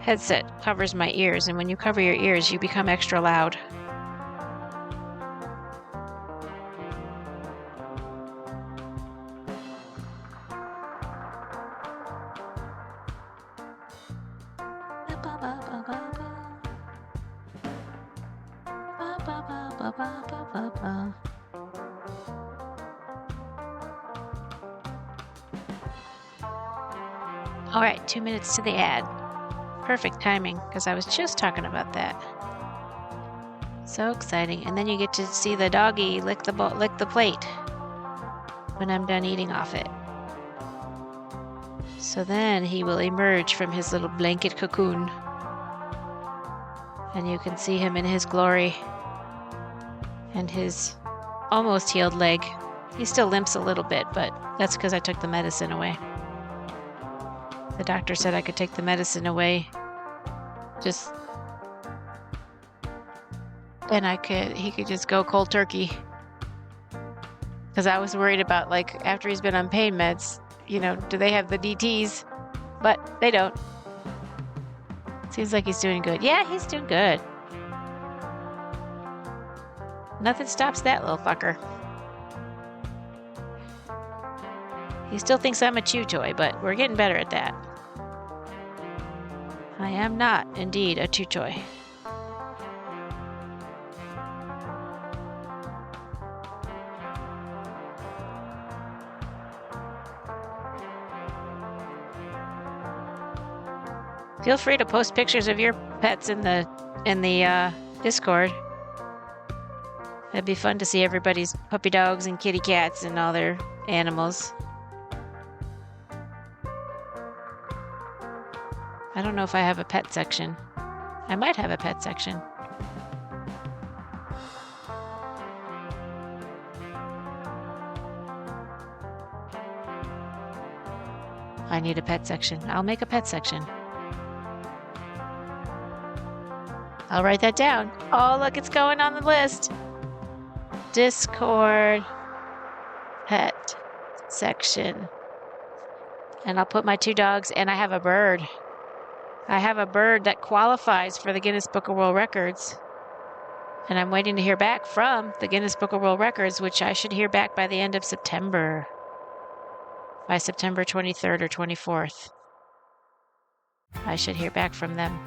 headset covers my ears, and when you cover your ears, you become extra loud. All right, 2 minutes to the ad. Perfect timing, because I was just talking about that. So exciting. And then you get to see the doggy lick the plate when I'm done eating off it. So then he will emerge from his little blanket cocoon, and you can see him in his glory and his almost healed leg. He still limps a little bit, but that's because I took the medicine away. The doctor said I could take the medicine away, and he could just go cold turkey. Because I was worried about, like, after he's been on pain meds, do they have the DTs? But they don't. Seems like he's doing good. Yeah, he's doing good. Nothing stops that little fucker. He still thinks I'm a chew toy, but we're getting better at that. I am not, indeed, a chew toy. Feel free to post pictures of your pets in the Discord. It'd be fun to see everybody's puppy dogs and kitty cats and all their animals. I don't know if I have a pet section. I might have a pet section. I need a pet section. I'll make a pet section. I'll write that down. Oh, look, it's going on the list. Discord pet section. And I'll put my 2 dogs, and I have a bird. I have a bird that qualifies for the Guinness Book of World Records. And I'm waiting to hear back from the Guinness Book of World Records, which I should hear back by the end of September. By September 23rd or 24th. I should hear back from them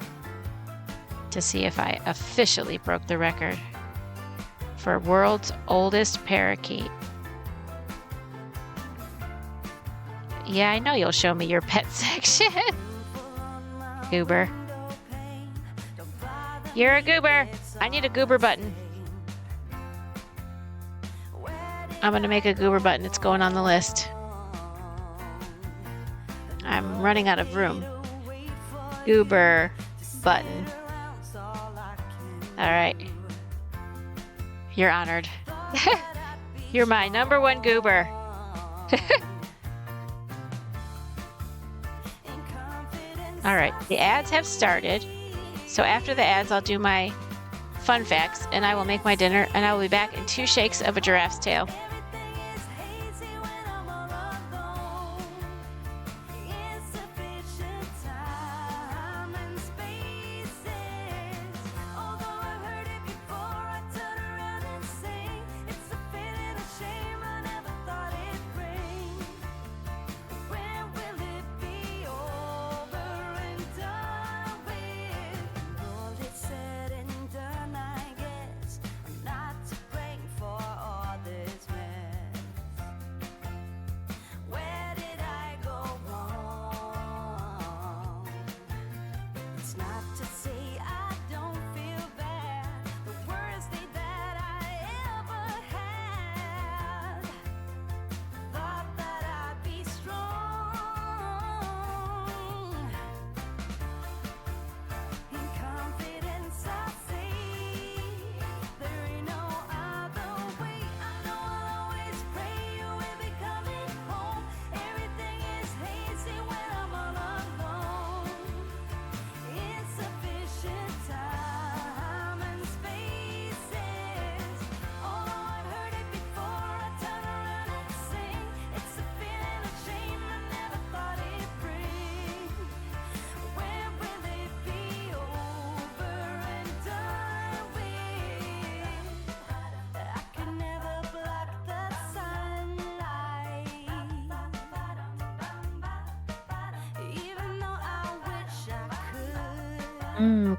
to see if I officially broke the record for world's oldest parakeet. Yeah, I know you'll show me your pet section. Goober. You're a goober. I need a goober button. I'm gonna make a goober button. It's going on the list. I'm running out of room. Goober button. All right. You're honored. You're my number 1 goober. All right, the ads have started. So after the ads, I'll do my fun facts, and I will make my dinner, and I will be back in 2 shakes of a giraffe's tail.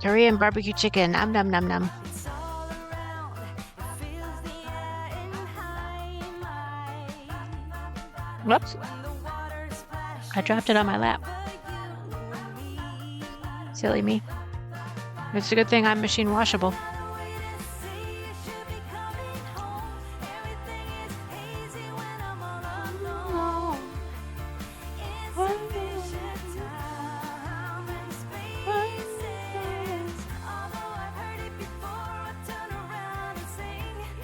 Korean barbecue chicken. Nom nom nom nom. Whoops. I dropped it on my lap. Silly me. It's a good thing I'm machine washable.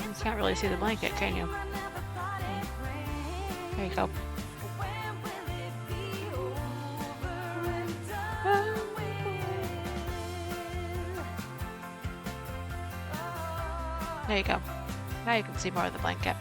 You can't really see the blanket, can you? There you go. There you go. Now you can see more of the blanket.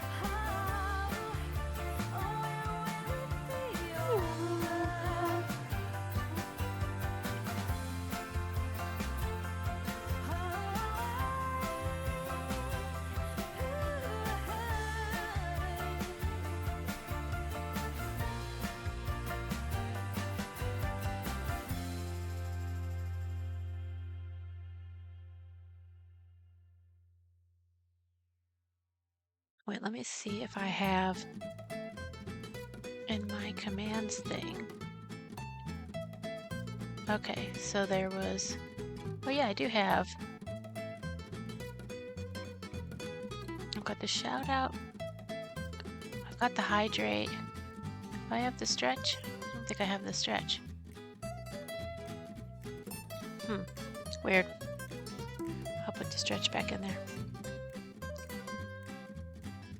Wait, let me see if I have in my commands thing. Okay, so there was, oh yeah, I do have. I've got the shout out. I've got the hydrate. Do I have the stretch? I don't think I have the stretch. Weird. I'll put the stretch back in there.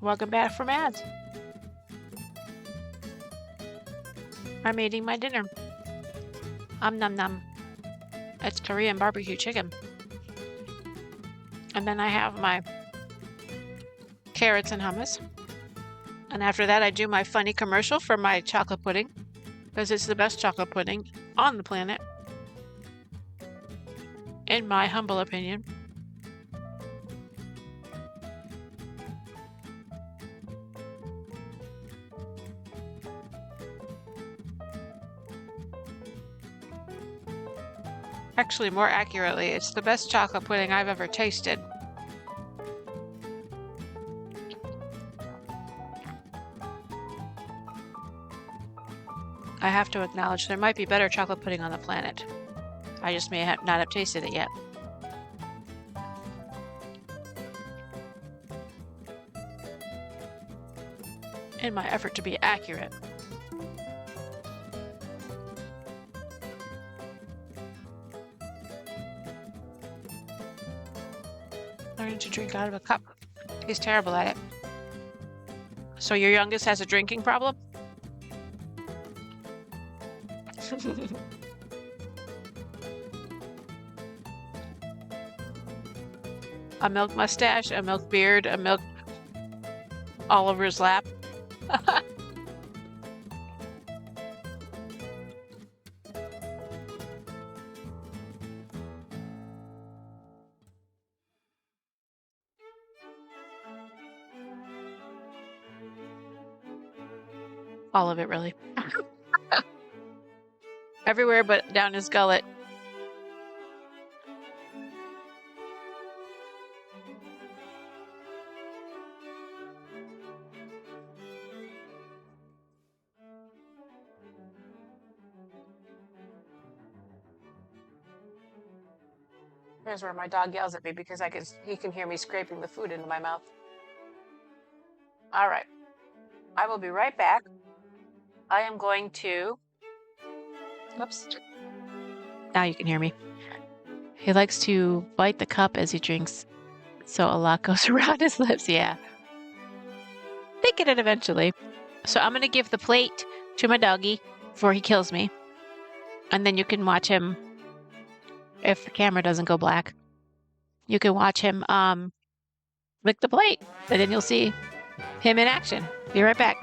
Welcome back from ads. I'm eating my dinner. Nom nom. It's Korean barbecue chicken. And then I have my carrots and hummus. And after that, I do my funny commercial for my chocolate pudding, because it's the best chocolate pudding on the planet, in my humble opinion. Actually, more accurately, it's the best chocolate pudding I've ever tasted. I have to acknowledge there might be better chocolate pudding on the planet. I just may not have tasted it yet. In my effort to be accurate. Learning to drink out of a cup. He's terrible at it. So your youngest has a drinking problem? A milk mustache, a milk beard, a milk all over his lap. All of it, really. Everywhere but down his gullet. Here's where my dog yells at me because he can hear me scraping the food into my mouth. All right. I will be right back. I am going to... Oops. Now you can hear me. He likes to bite the cup as he drinks, so a lot goes around his lips. Yeah. They get it eventually. So I'm going to give the plate to my doggy before he kills me. And then you can watch him, if the camera doesn't go black, you can watch him lick the plate. And then you'll see him in action. Be right back.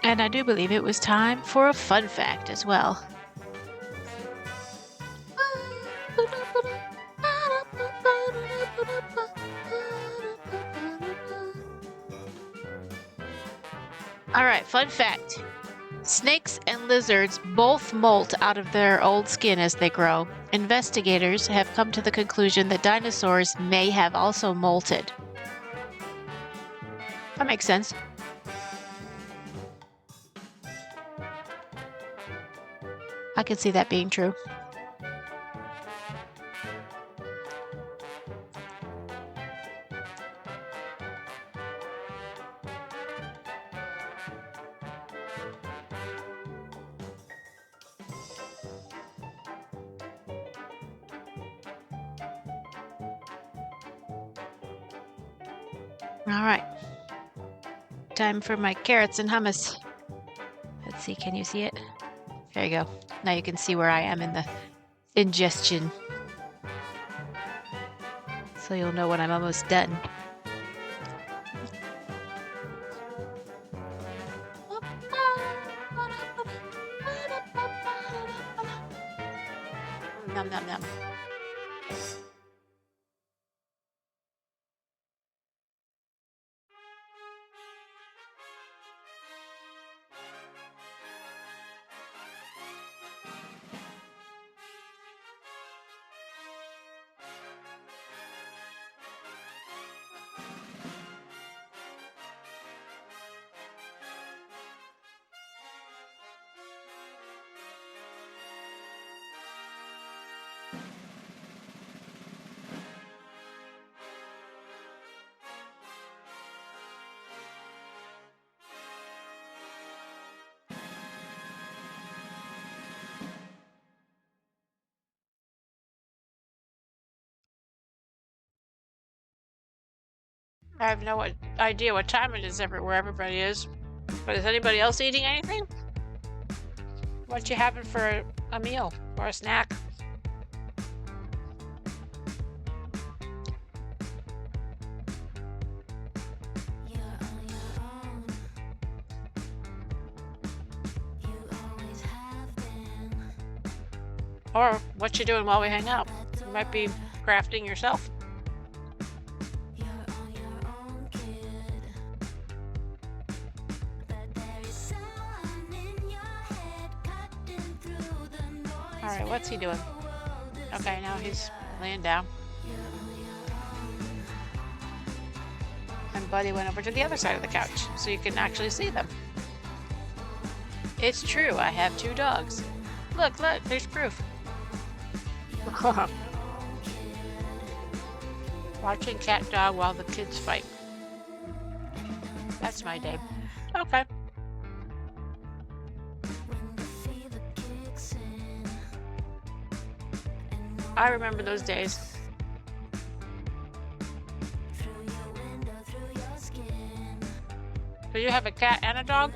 And I do believe it was time for a fun fact as well. All right, fun fact. Snakes and lizards both molt out of their old skin as they grow. Investigators have come to the conclusion that dinosaurs may have also molted. That makes sense. I can see that being true. All right. Time for my carrots and hummus. Let's see, can you see it? There you go. Now you can see where I am in the ingestion. So you'll know when I'm almost done. Nom nom nom. I have no idea what time it is where everybody is. But is anybody else eating anything? What you having for a meal or a snack? Or what you doing while we hang out? You might be crafting yourself. Alright, what's he doing? Okay, now he's laying down. And Buddy went over to the other side of the couch, so you can actually see them. It's true, I have 2 dogs. Look, there's proof. Watching cat dog while the kids fight. That's my day. Okay. I remember those days. Do you have a cat and a dog?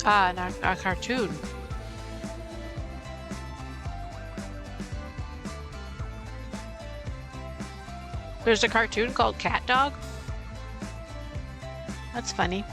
Ah, and a cartoon. There's a cartoon called Cat Dog? That's funny.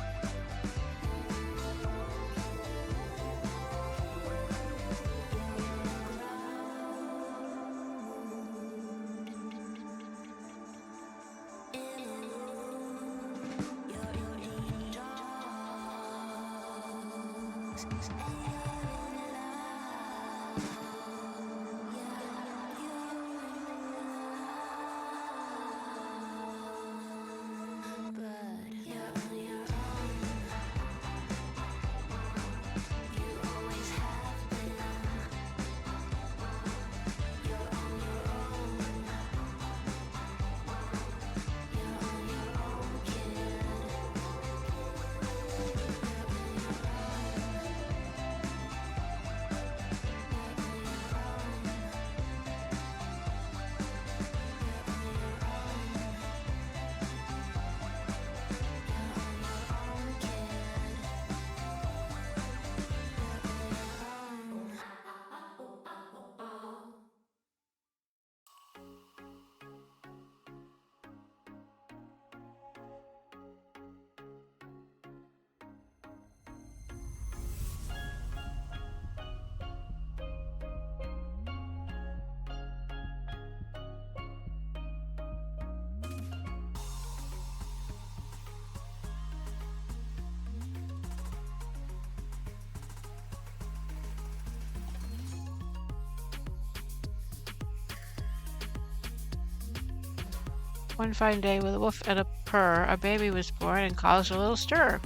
One fine day, with a woof and a purr, a baby was born and caused a little stir.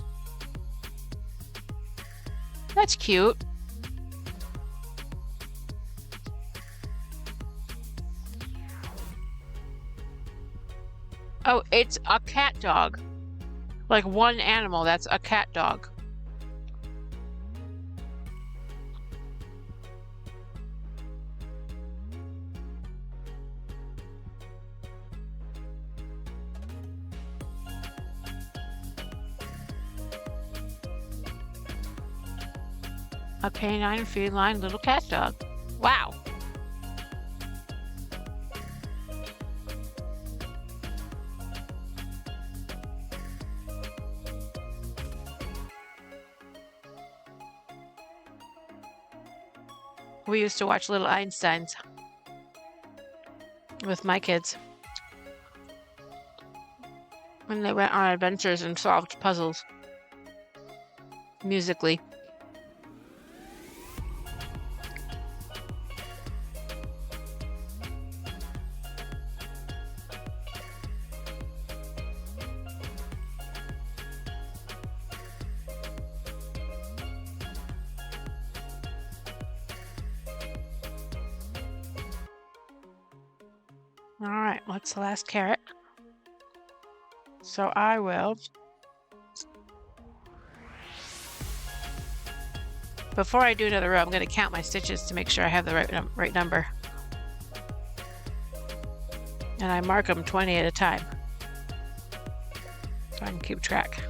That's cute. Oh, it's a cat dog. Like one animal, that's a cat dog. A canine feline little cat dog. Wow. We used to watch Little Einsteins with my kids when they went on adventures and solved puzzles musically. All right, what's the last carrot? So I will. Before I do another row, I'm going to count my stitches to make sure I have the right number. And I mark them 20 at a time, so I can keep track.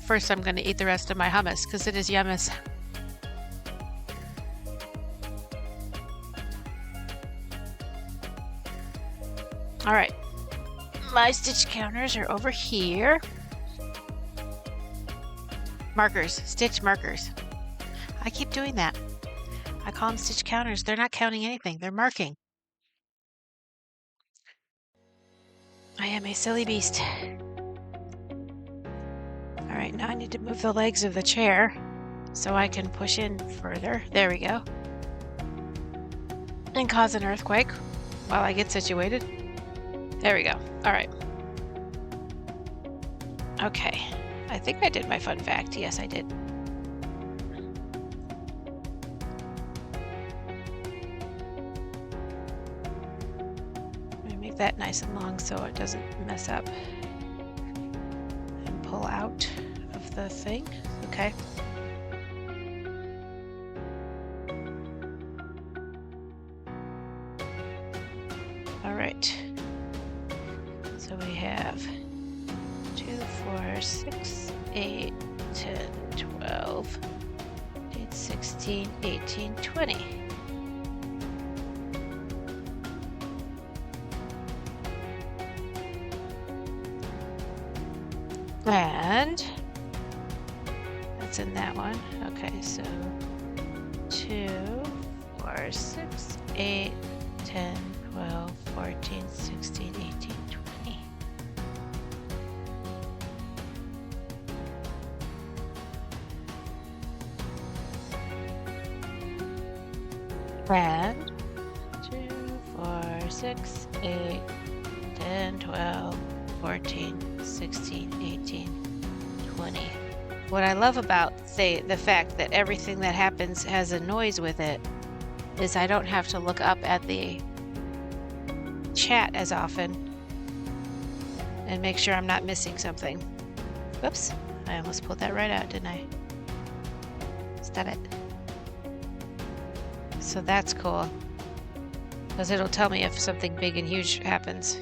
First, I'm going to eat the rest of my hummus because it is yummus. All right, my stitch counters are over here. Markers, stitch markers. I keep doing that. I call them stitch counters. They're not counting anything, they're marking. I am a silly beast. All right, now I need to move the legs of the chair so I can push in further. There we go. And cause an earthquake while I get situated. There we go. All right. Okay. I think I did my fun fact. Yes, I did. Let me make that nice and long so it doesn't mess up. And pull out of the thing. Okay. All right. So we have 2, 4, 6, 8, 10, 12, 8, 16, 18, 20. And that's in that one. Okay, so 2, 4, 6, 8, 10, 12, 14, 16, 18, 20. And 2, 4, 6, 8, 10, 12, 14, 16, 18, 20. What I love about, say, the fact that everything that happens has a noise with it is I don't have to look up at the chat as often and make sure I'm not missing something. Whoops, I almost pulled that right out, didn't I? Stop it. So that's cool, because it'll tell me if something big and huge happens.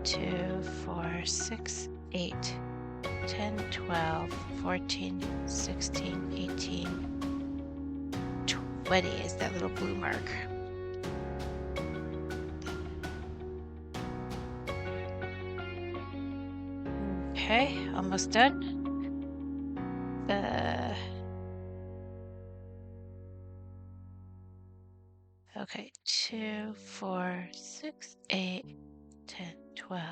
2, 4, 6, 8, 10, 12, 14, 16, 18, 20 is that little blue mark. Okay, almost done. Okay, 2, 4, 6, 8, 10, 12,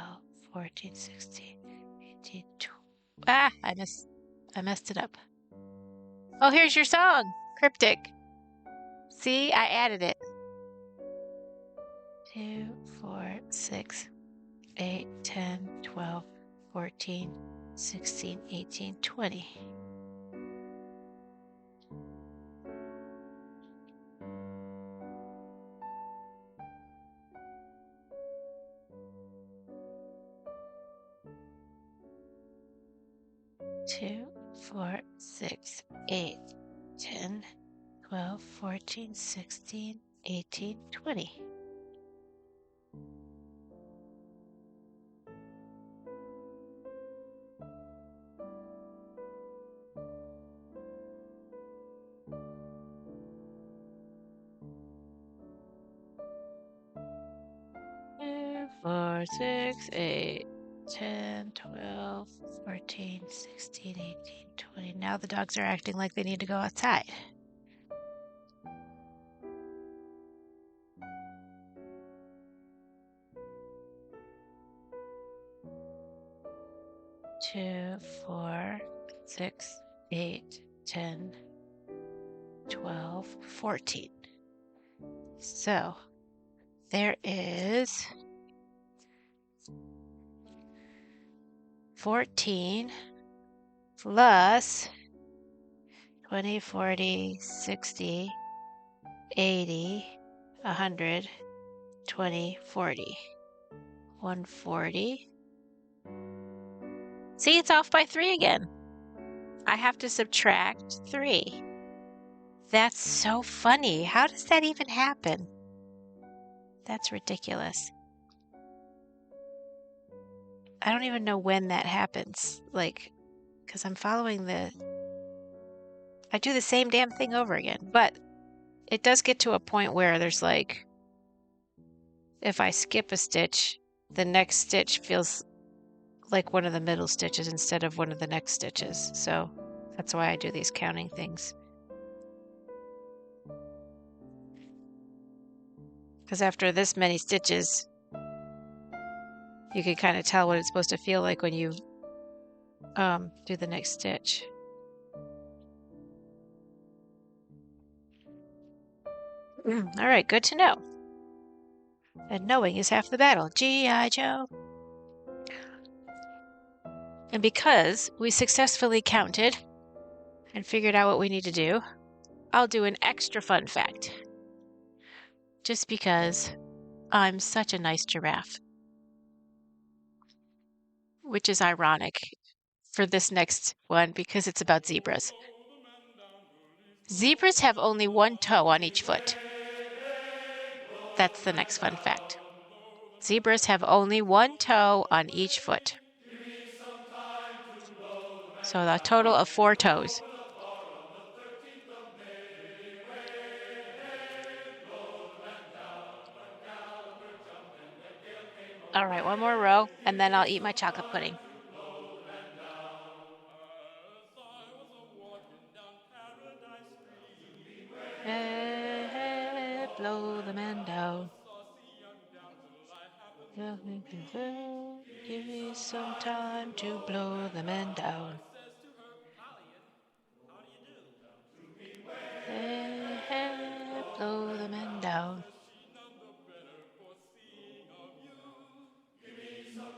14, 16, 18, 20. Ah, I messed it up. Oh, here's your song, Cryptic. See, I added it. 2, 4, 6, 8, 10, 12, 14, 16, 18, 20. Two, 4, 6, 8, 10, 12, 14, 16, 18, 20. Two, 4, 6, 8, 10, 12, 14, 16, 18, 20. Now the dogs are acting like they need to go outside. Two, 4, 6, 8, 10, 12, 14. So there is 14 plus 20, 40, 60, 80, 100, 20, 40. 140. See, it's off by 3 again. I have to subtract 3. That's so funny. How does that even happen? That's ridiculous. I don't even know when that happens. Like, because I'm following I do the same damn thing over again. But it does get to a point where there's like, if I skip a stitch, the next stitch feels like one of the middle stitches instead of one of the next stitches. So that's why I do these counting things. Because after this many stitches, you can kind of tell what it's supposed to feel like when you do the next stitch. All right, good to know. And knowing is half the battle. G.I. Joe. And because we successfully counted and figured out what we need to do, I'll do an extra fun fact. Just because I'm such a nice giraffe. Which is ironic for this next one because it's about zebras. Zebras have only one toe on each foot. That's the next fun fact. Zebras have only one toe on each foot. So a total of 4 toes. All right, one more row, and then I'll eat my chocolate pudding. Hey, hey, blow the man down. Give me some time to blow the man down. Hey, hey, blow the man down.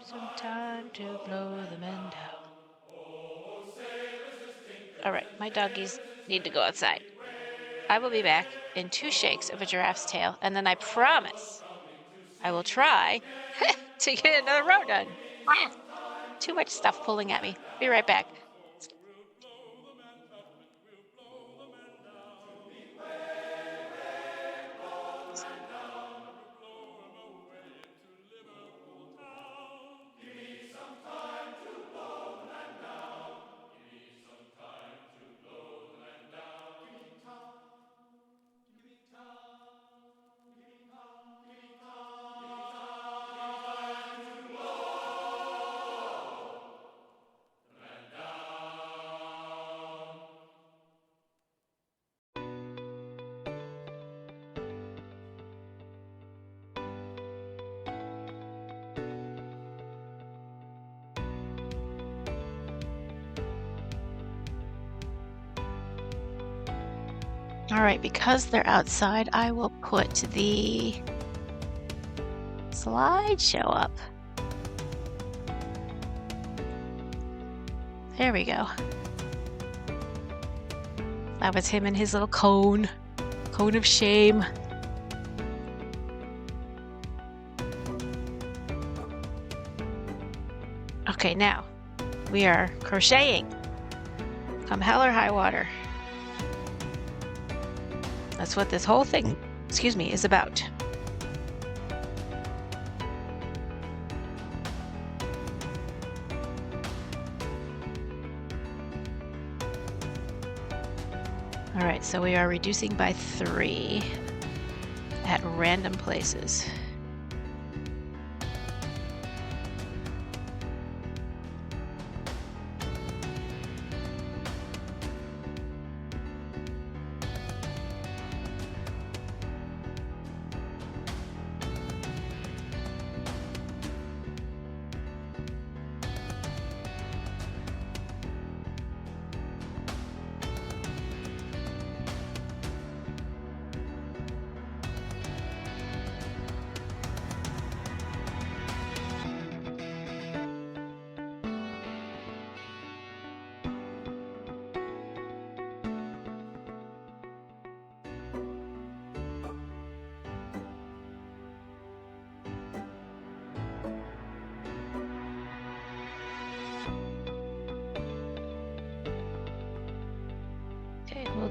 Some time to blow the man down. All right, my doggies need to go outside. I will be back in 2 shakes of a giraffe's tail, and then I promise I will try to get another row done. Too much stuff pulling at me. Be right back. All right, because they're outside, I will put the slideshow up. There we go. That was him and his little cone of shame. Okay, now we are crocheting. Come hell or high water. That's what this whole thing, is about. All right, so we are reducing by 3 at random places.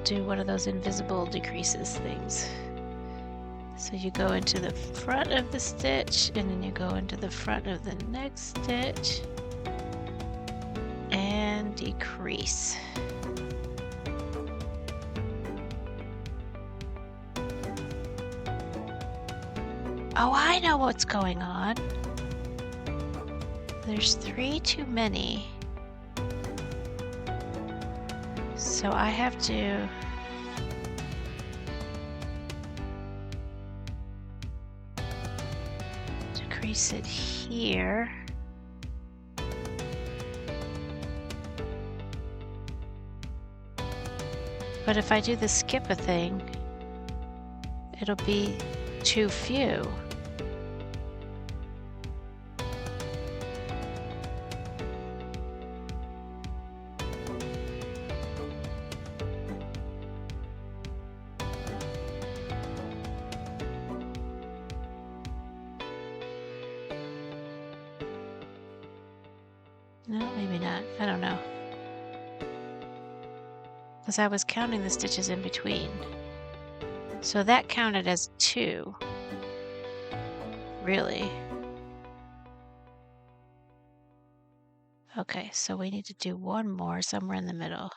do one of those invisible decreases things. So you go into the front of the stitch, and then you go into the front of the next stitch, and decrease. Oh, I know what's going on. There's 3 too many. So I have to decrease it here. But if I do the skip a thing, it'll be too few. No, maybe not. I don't know. Because I was counting the stitches in between. So that counted as 2. Really? Okay, so we need to do one more somewhere in the middle.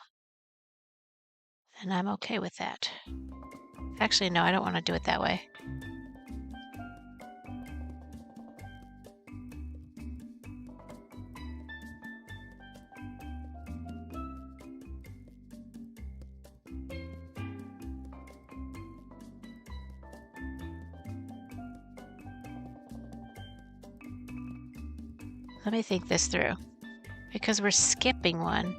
And I'm okay with that. Actually, no, I don't want to do it that way. Let me think this through. Because we're skipping one.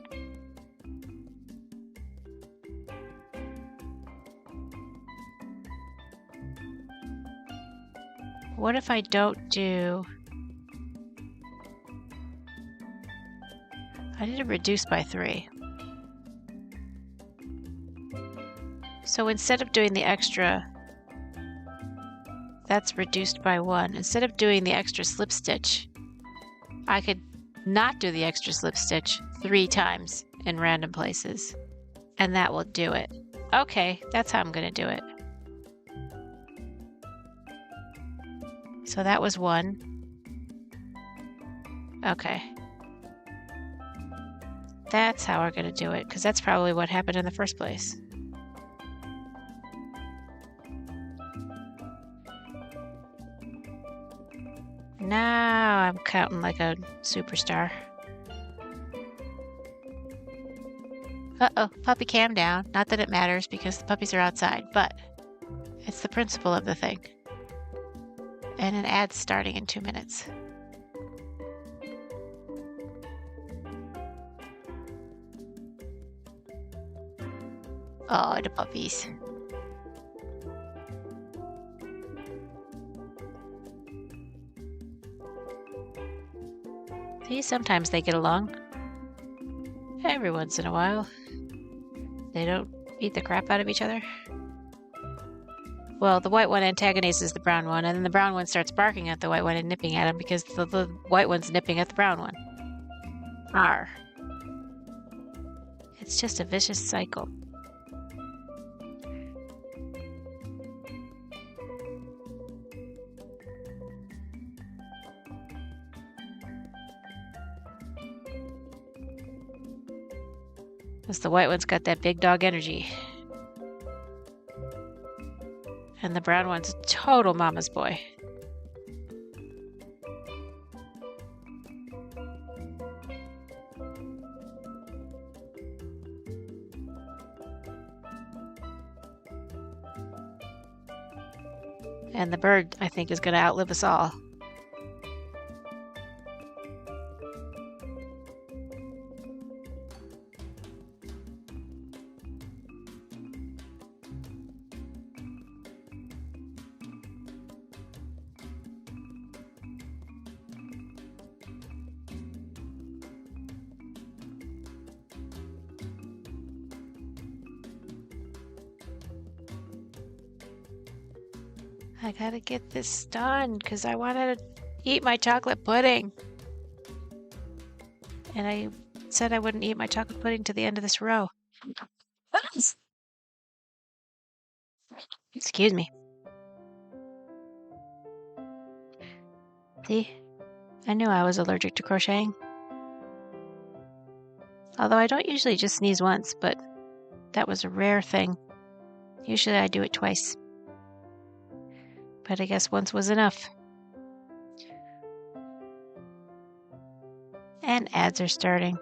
What if I don't do... I need to reduce by 3. So instead of doing the extra, that's reduced by 1. Instead of doing the extra slip stitch, I could not do the extra slip stitch 3 times in random places, and that will do it. Okay, that's how I'm going to do it. So that was 1. Okay. That's how we're going to do it, because that's probably what happened in the first place. Now I'm counting like a superstar. Uh-oh, puppy cam down. Not that it matters because the puppies are outside, but it's the principle of the thing. And an ad's starting in 2 minutes. Oh, the puppies. See, sometimes they get along. Every once in a while. They don't beat the crap out of each other. Well, the white one antagonizes the brown one, and then the brown one starts barking at the white one and nipping at him because the white one's nipping at the brown one. Arr. It's just a vicious cycle. Because the white one's got that big dog energy. And the brown one's a total mama's boy. And the bird, I think, is going to outlive us all. I gotta get this done because I wanted to eat my chocolate pudding. And I said I wouldn't eat my chocolate pudding to the end of this row. Excuse me. See? I knew I was allergic to crocheting. Although I don't usually just sneeze once, but that was a rare thing. Usually I do it twice. But I guess once was enough. And ads are starting.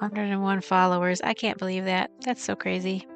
$101 followers. I can't believe that. That's so crazy.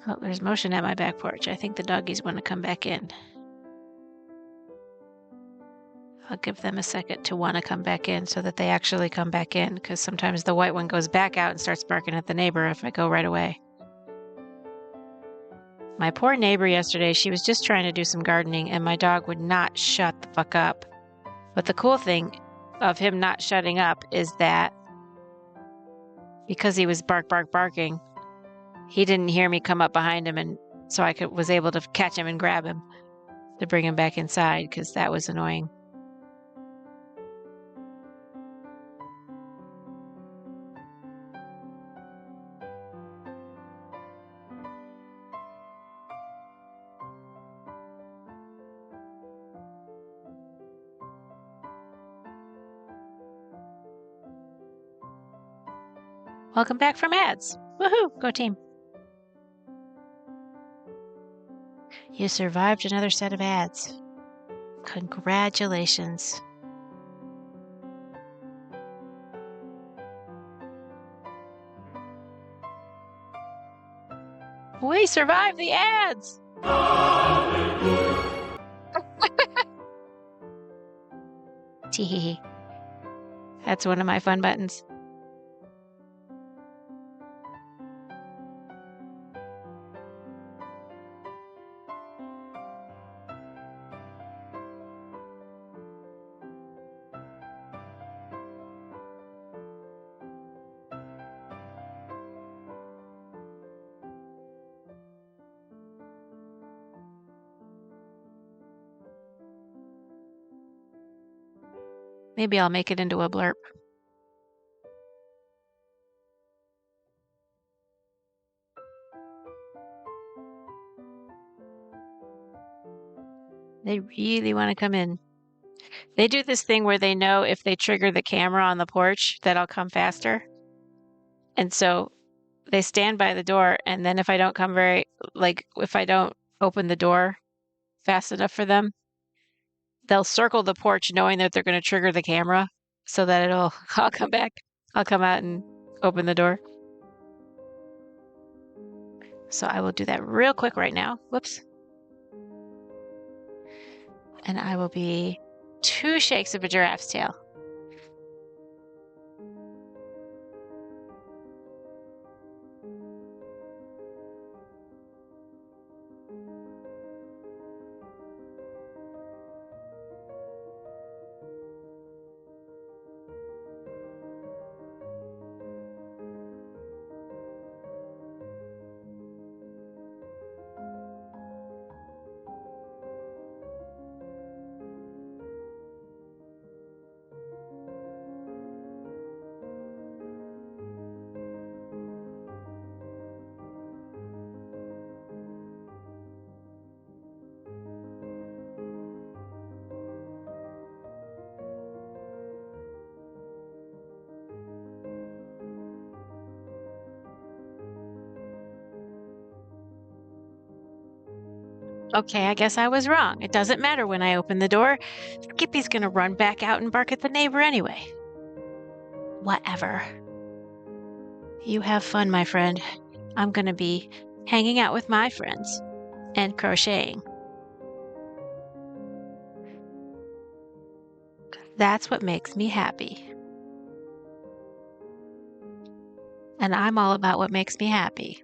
Oh, there's motion at my back porch. I think the doggies want to come back in. I'll give them a second to want to come back in so that they actually come back in, because sometimes the white one goes back out and starts barking at the neighbor if I go right away. My poor neighbor yesterday, she was just trying to do some gardening and my dog would not shut the fuck up. But the cool thing of him not shutting up is that because he was barking, he didn't hear me come up behind him, and so I was able to catch him and grab him to bring him back inside, because that was annoying. Welcome back from ads. Woohoo! Go team. You survived another set of ads. Congratulations. We survived the ads! Tee. That's one of my fun buttons. Maybe I'll make it into a blurb. They really want to come in. They do this thing where they know if they trigger the camera on the porch that I'll come faster. And so they stand by the door, and then if I don't if I don't open the door fast enough for them, they'll circle the porch knowing that they're going to trigger the camera so that I'll come back. I'll come out and open the door. So I will do that real quick right now. Whoops. And I will be 2 shakes of a giraffe's tail. Okay, I guess I was wrong. It doesn't matter when I open the door. Skippy's gonna run back out and bark at the neighbor anyway. Whatever. You have fun, my friend. I'm going to be hanging out with my friends and crocheting. That's what makes me happy. And I'm all about what makes me happy.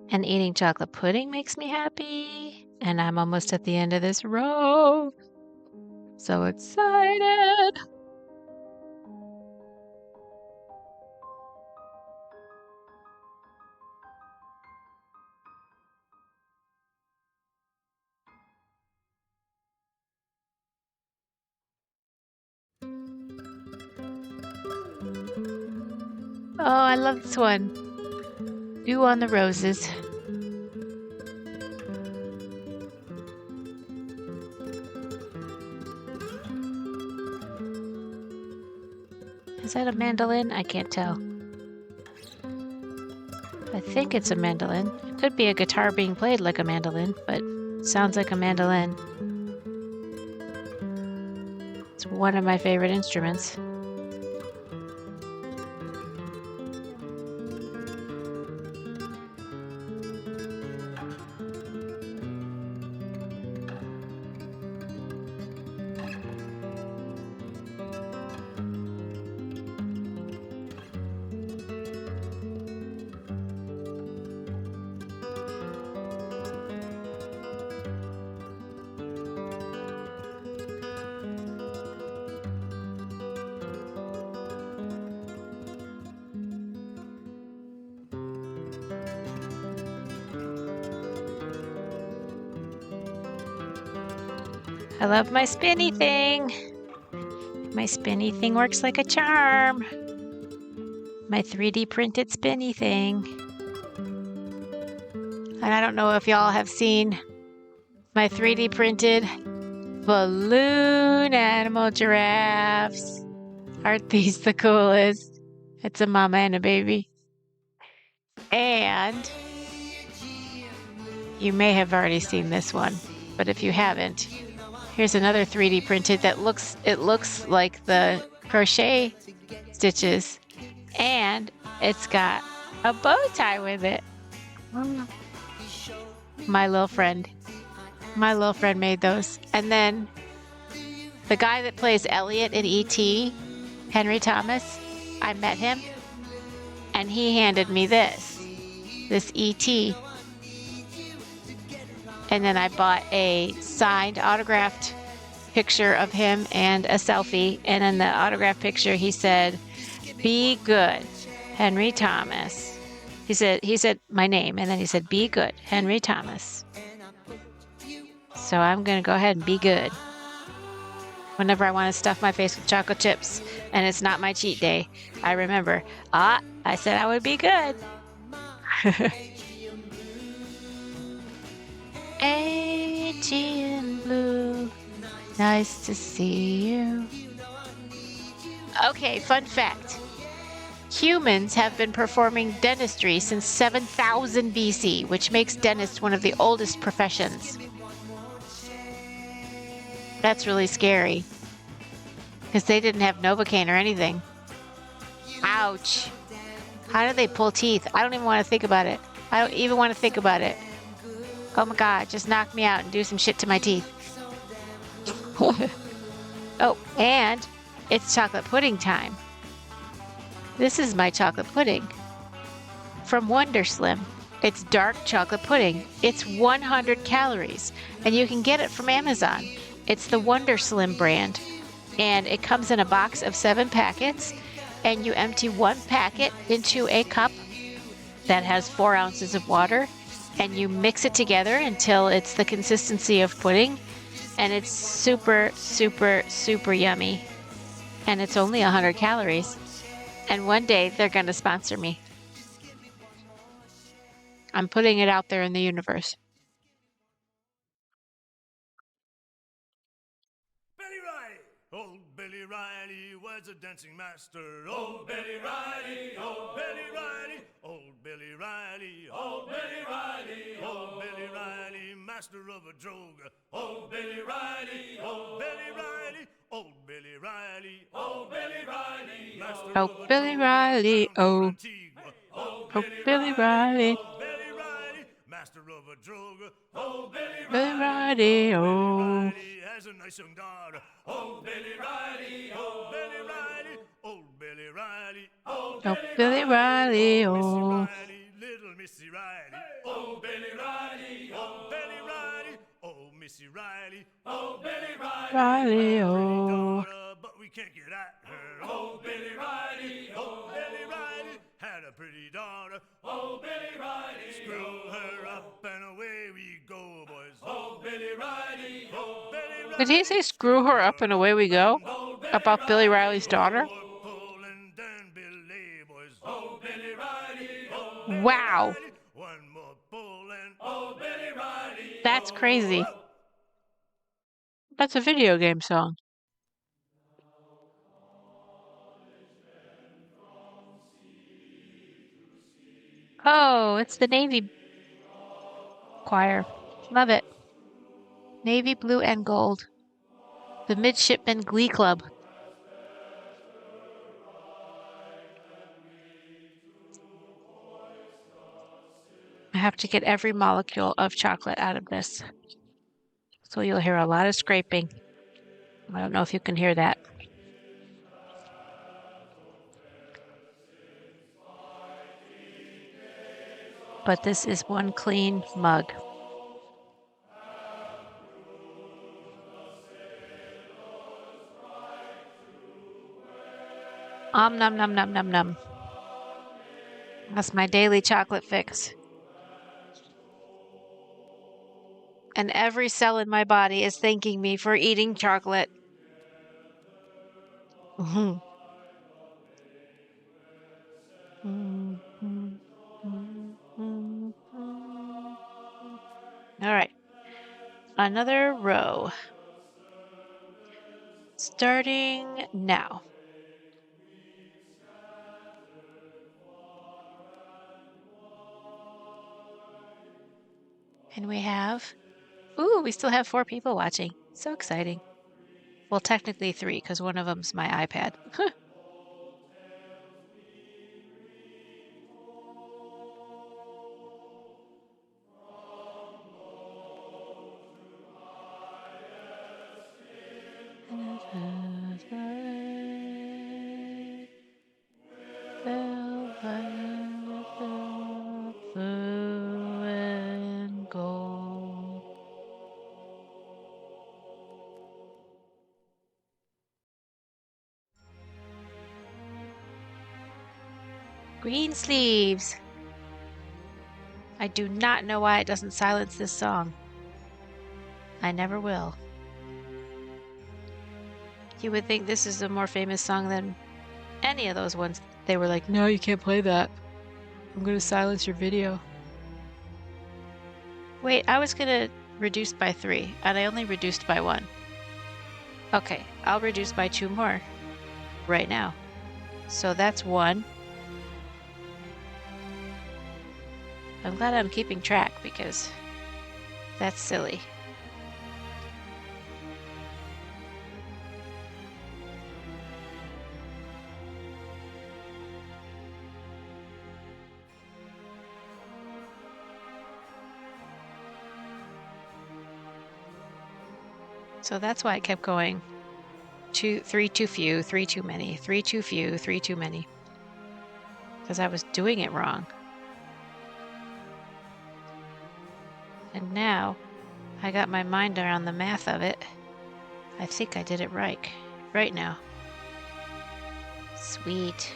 And eating chocolate pudding makes me happy. And I'm almost at the end of this row. So excited. Oh, I love this one. Dew on the roses. Is that a mandolin? I can't tell. I think it's a mandolin. It could be a guitar being played like a mandolin, but sounds like a mandolin. It's one of my favorite instruments. I love my spinny thing. My spinny thing works like a charm. My 3D printed spinny thing. And I don't know if y'all have seen my 3D printed balloon animal giraffes. Aren't these the coolest? It's a mama and a baby. And you may have already seen this one, but if you haven't, here's another 3D printed that looks like the crochet stitches, and it's got a bow tie with it. My little friend made those. And then the guy that plays Elliot in E.T., Henry Thomas, I met him, and he handed me this E.T. And then I bought a signed, autographed picture of him and a selfie. And in the autographed picture, he said, "Be good, Henry Thomas." He said my name, and then he said, "Be good, Henry Thomas." So I'm going to go ahead and be good. Whenever I want to stuff my face with chocolate chips and it's not my cheat day, I remember, I said I would be good. Asian Blue, nice to see you. Okay, fun fact. Humans have been performing dentistry since 7000 BC, which makes dentist one of the oldest professions. That's really scary, because they didn't have Novocaine or anything. Ouch. How do they pull teeth? I don't even want to think about it. I don't even want to think about it. Oh my God, just knock me out and do some shit to my teeth. Oh, and it's chocolate pudding time. This is my chocolate pudding from Wonder Slim. It's dark chocolate pudding. It's 100 calories, and you can get it from Amazon. It's the Wonder Slim brand, and it comes in a box of 7 packets, and you empty 1 packet into a cup that has 4 ounces of water, and you mix it together until it's the consistency of pudding, and it's super, super, super yummy. And it's only 100 calories. And one day they're going to sponsor me. I'm putting it out there in the universe. Billy Riley! Old Billy Riley was a dancing master. Old Billy Riley, old Billy Riley, old Billy Riley, old Billy Riley, old Billy Riley, master of a droga. Old Billy Riley, old Billy Riley, old Billy Riley, old Billy Riley, master Oh, of a Billy droga, Riley, bound for oh. Antigua. Oh, Billy Riley. Old Billy Riley, master of a droga. Old Billy Billy Riley, Riley, oh. Riley has a nice young daughter. Old Billy Riley, old Billy Riley, old Billy Riley, old Oh, Billy Riley, Missy oh. Riley, little Missy Riley. Old Billy Riley, old Billy Riley, old Missy Riley, old Billy Riley. Riley, oh. Daughter, but we can't get at her. Old Billy Riley, old Billy Riley, had a pretty daughter. Old Billy Riley, screw her up and away we go, boys. Old Billy Riley, old Billy Riley. Did he say screw her up and away we go? About Billy Riley's daughter? Wow. That's crazy. That's a video game song. Oh, it's the Navy choir. Love it. Navy blue and gold. The Midshipman Glee Club. I have to get every molecule of chocolate out of this. So you'll hear a lot of scraping. I don't know if you can hear that. But this is one clean mug. Nom nom nom nom nom. That's my daily chocolate fix. And every cell in my body is thanking me for eating chocolate. Mm-hmm. All right. Another row. Starting now. And we have, ooh, we still have 4 people watching. So exciting. Well, technically 3, because one of them's my iPad. Green sleeves. I do not know why it doesn't silence this song. I never will. You would think this is a more famous song than any of those ones. They were like, no, you can't play that. I'm going to silence your video. Wait, I was going to reduce by 3, and I only reduced by 1. Okay, I'll reduce by 2 more right now. So that's 1. I'm glad I'm keeping track because that's silly. So that's why I kept going 3 too few, 3 too many, 3 too few, 3 too many. Because I was doing it wrong. And now I got my mind around the math of it. I think I did it right now. Sweet.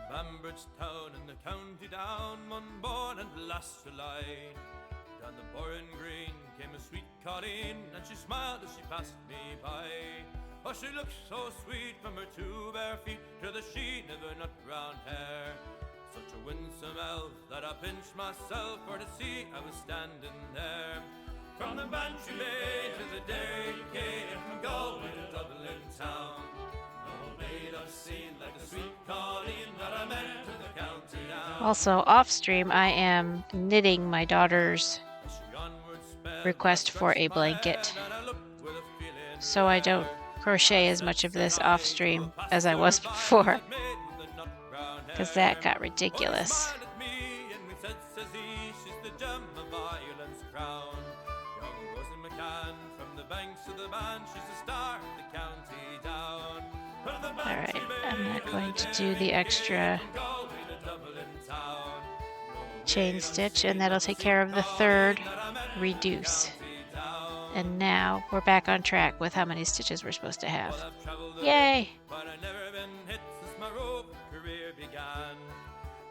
Bambridge town in the county down, one born and last July. Down the Burren Green came a sweet Colleen, and she smiled as she passed me by. Oh, she looked so sweet from her two bare feet to the sheen of her nut brown hair. Such a winsome elf that I pinched myself for to see I was standing there. From the Bantry Bay to the Derry came from Galway to Dublin town. No maid I've seen like the sweet Colleen that I met to the county down. Also, off stream, I am knitting my daughter's request for a blanket, so I don't crochet as much of this off stream as I was before, because that got ridiculous. Alright, I'm not going to do the extra chain stitch, and that'll take care of the third reduce. And now we're back on track with how many stitches we're supposed to have. Yay! But I never been hit since my rope career began.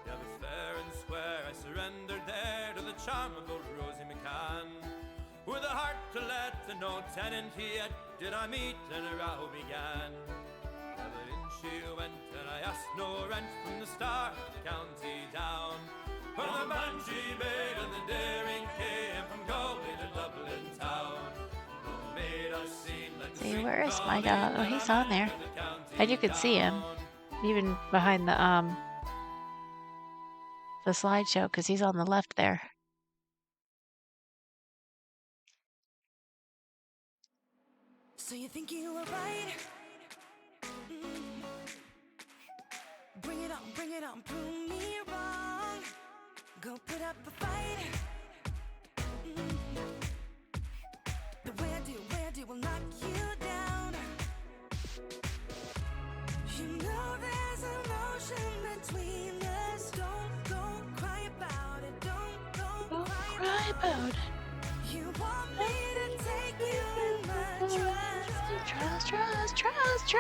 Yeah, but fair and square I surrendered there to the charm of old Rosie McCann. With a heart to let and no tenant yet did I meet and a row began. Yeah, but in she went and I asked no rent from the start of the county down. From the Bantry Bay to the Daring came from Galway to Dublin town. See, where is my dog? Oh, he's on there. And you could see him, even behind the slideshow, because he's on the left there. So you think you were right? Bring it on, prove me wrong. Go put up a fight. The way I do will knock you down. You know there's an ocean between us. Don't cry about it. Don't cry about it. You want me to take you in my trust. Trust.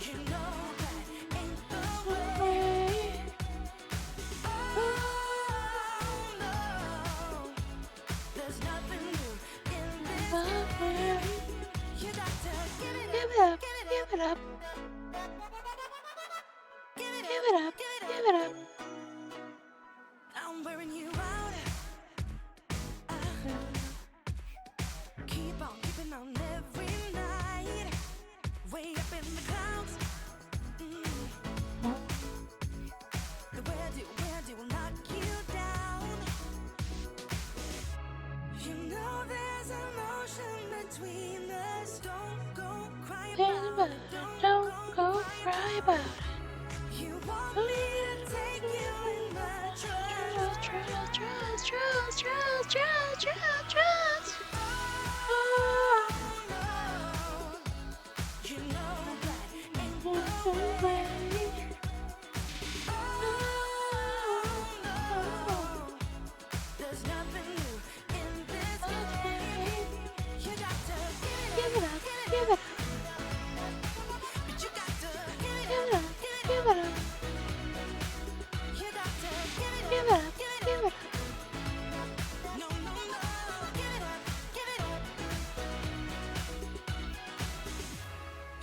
You know that ain't the way. There's nothing new in this game. You got to give it up. Give it up. I'm wearing you out. Keep on keeping on every night. Way up in the clouds. The way I do will knock you down. You know there's an ocean between us. Don't go cry about it. Don't go cry about it. You want me to take you in my trust. Trust. Oh, no. You know that ain't the way. Oh, no. There's nothing new in this game. You got to give it up. But you got to give it up. You got to give it up. No, give it up.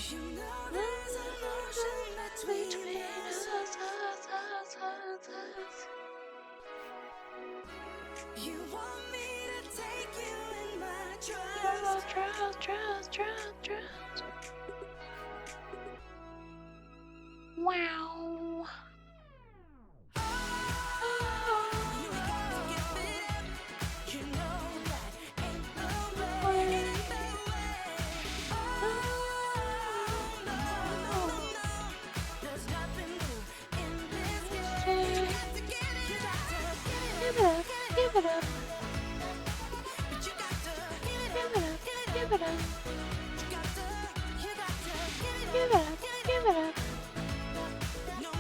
You know there's an ocean between us. You want me to take you in my trust. Wow. You know that ain't the way. Oh, no. There's nothing new in this game. You got to give it up. Give it up. But you got to give it up. You got to give it up. Give it up. No,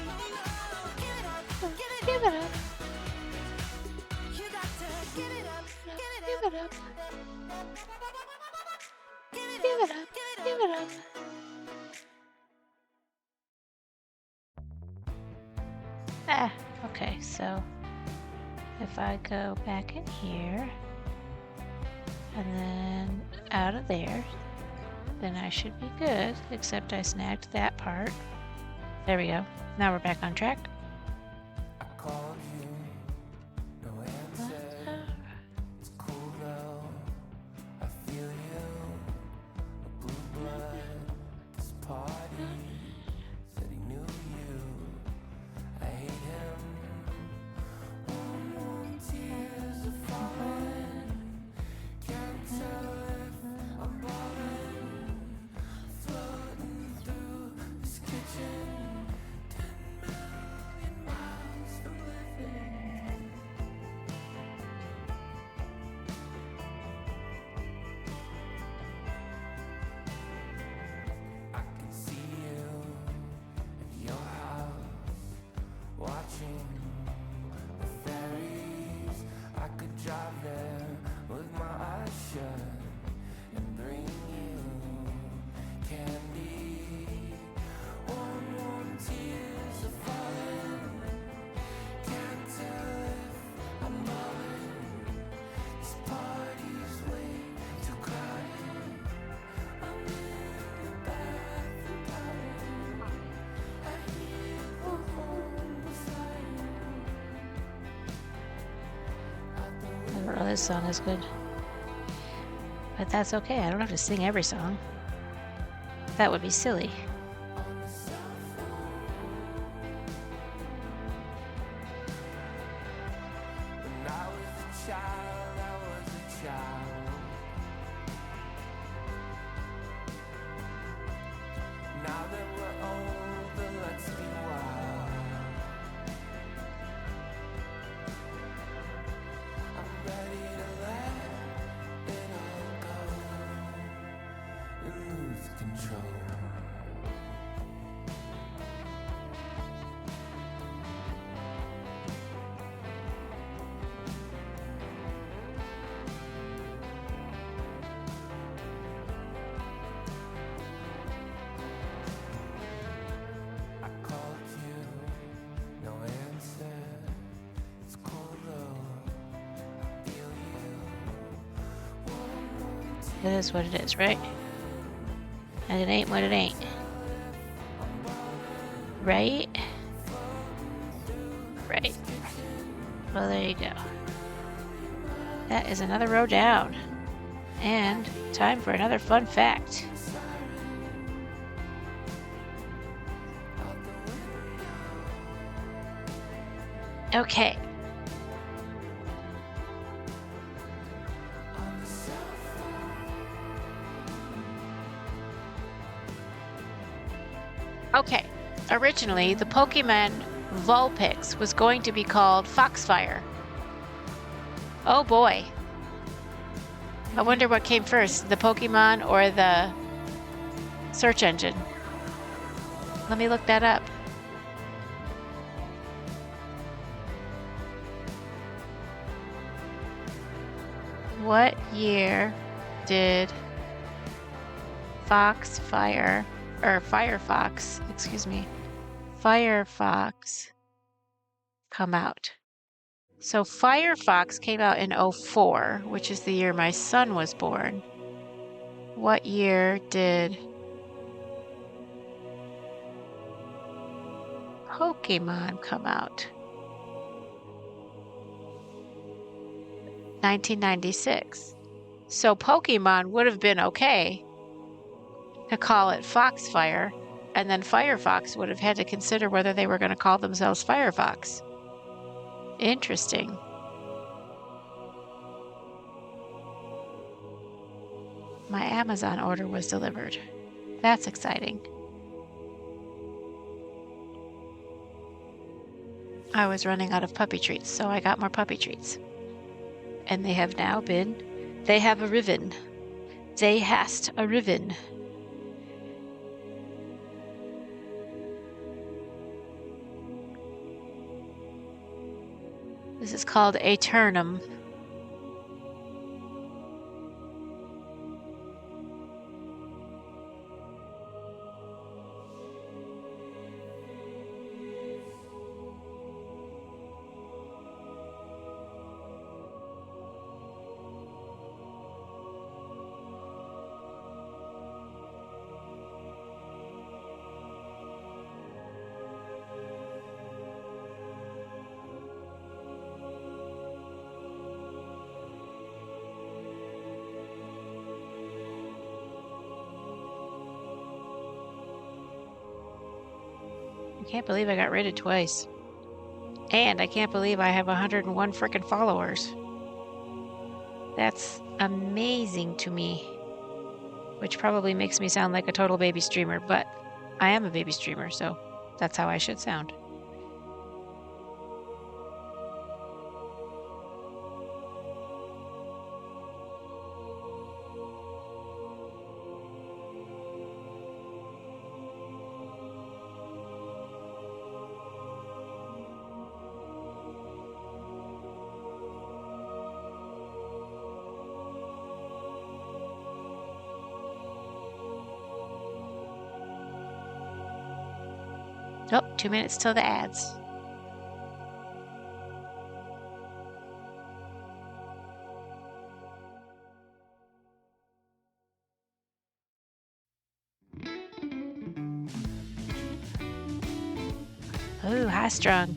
Okay, so if I go back in here and then out of there, then I should be good, except I snagged that part. There we go. Now we're back on track. I called you, no answer. It's cool though, I feel you. A blue blood, this party. Said he knew you, I hate him. Warm tears are falling. Can't tell if I'm balling. Floating through this kitchen. 10 million miles from living. I can see you at your house, watching the ferries. I could drive there with my eyes shut and bring you candy. Warm tears are falling. Can't tell if I'm falling. This party's way too crowded. I'm in the bathroom pouting. I hear the horn beside you. Oh, this song is good. But that's okay, I don't have to sing every song. That would be silly. When I was a child, I was a child. Now that we're older, let's be wild. I'm ready to let it all go and lose control. I called you, no answer. It's cool though, I feel you. It is what it is, right? And it ain't what it ain't. Right? Right. Well, there you go. That is another row down. And time for another fun fact. Okay. Okay. Originally, the Pokemon Vulpix was going to be called Foxfire. Oh boy. I wonder what came first, the Pokemon or the search engine. Let me look that up. What year did Firefox come out? So Firefox came out in 04, which is the year my son was born. What year did Pokemon come out? 1996. So Pokemon would have been okay to call it Foxfire, and then Firefox would have had to consider whether they were going to call themselves Firefox. Interesting. My Amazon order was delivered. That's exciting. I was running out of puppy treats, so I got more puppy treats. And they have now been, they have arriven. They hast arriven. This is called Aeternum. can't believe I got rated twice. And I can't believe I have 101 frickin' followers. That's amazing to me. Which probably makes me sound like a total baby streamer, but I am a baby streamer, so that's how I should sound. Oh, 2 minutes till the ads. Ooh, high strung.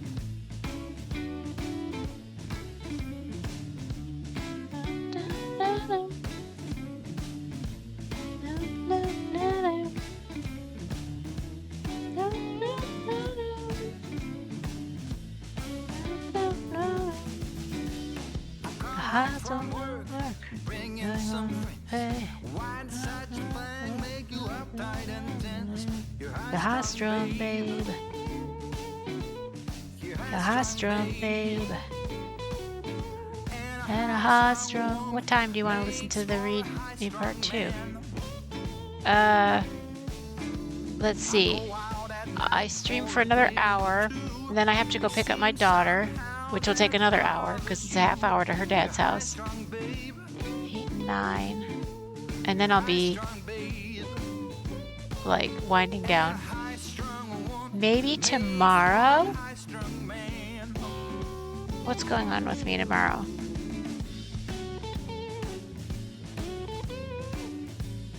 The high strung babe. The high strung babe. And a high strung. What time do you want to listen to the read me part 2? Let's see. I stream for another hour. Then I have to go pick up my daughter, which will take another hour because it's a half hour to her dad's house. 8, 9. And then I'll be like winding down. Maybe tomorrow? What's going on with me tomorrow?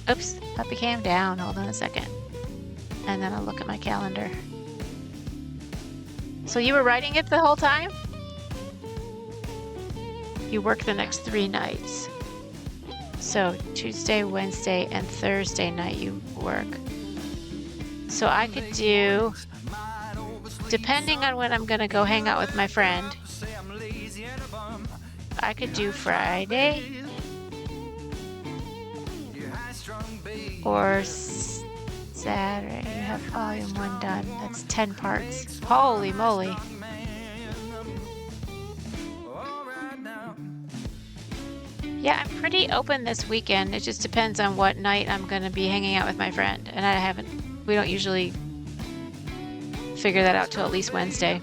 Oops, puppy cam down. Hold on a second. And then I'll look at my calendar. So you were writing it the whole time? You work the next 3 nights. So Tuesday, Wednesday, and Thursday night you work. So I could do, depending on when I'm gonna go hang out with my friend, I could do Friday or Saturday. You have volume 1 done. That's 10 parts. Holy moly. Yeah, I'm pretty open this weekend. It just depends on what night I'm gonna be hanging out with my friend. And we don't usually figure that out till at least Wednesday.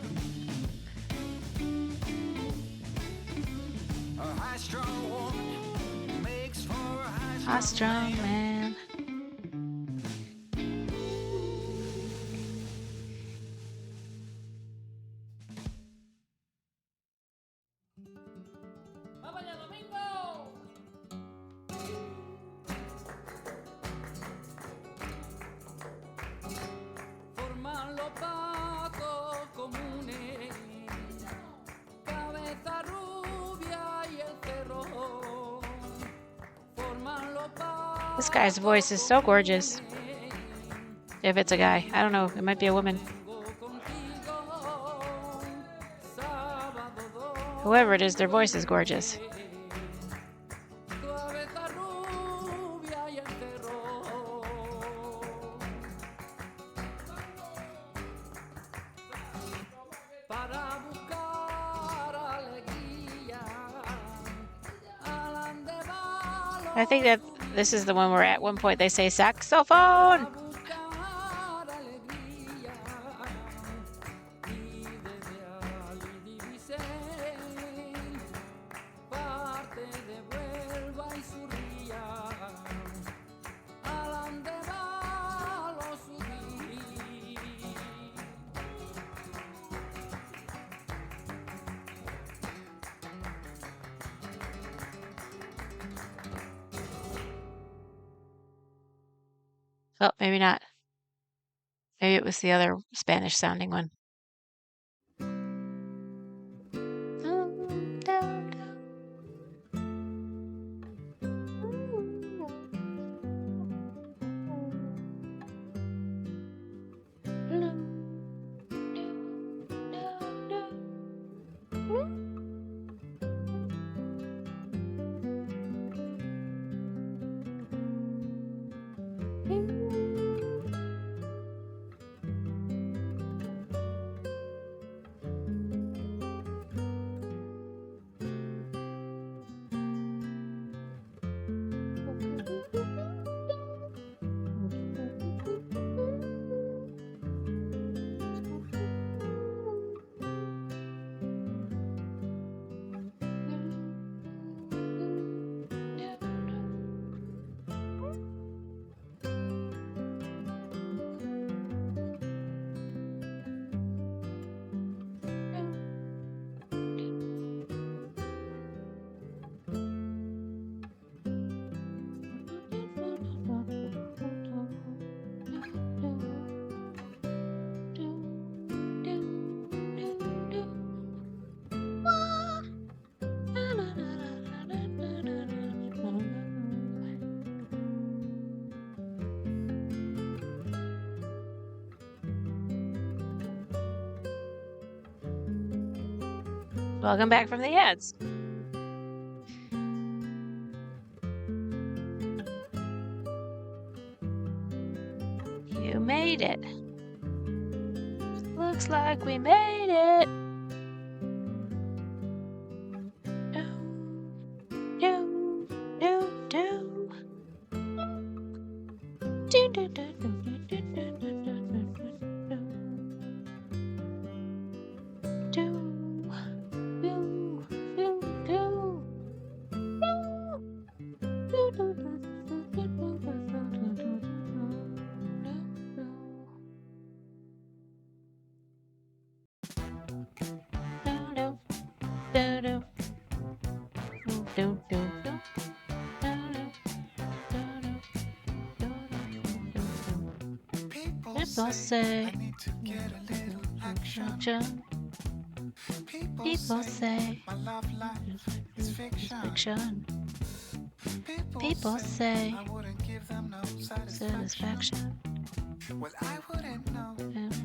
High strong man. This guy's voice is so gorgeous. If it's a guy. I don't know. It might be a woman. Whoever it is, their voice is gorgeous. I think that this is the one where at one point they say saxophone. Oh, maybe not. Maybe it was the other Spanish sounding one. Welcome back from the ads. You made it. Looks like we made it. Do, do, do, do. Do, do, do, do, do, do, do, do, do, do. Do, do, do, do. Do, do, do, do, do, do, do, do, do. People say, action. People say, fiction. People say, satisfaction. Well, I wouldn't know.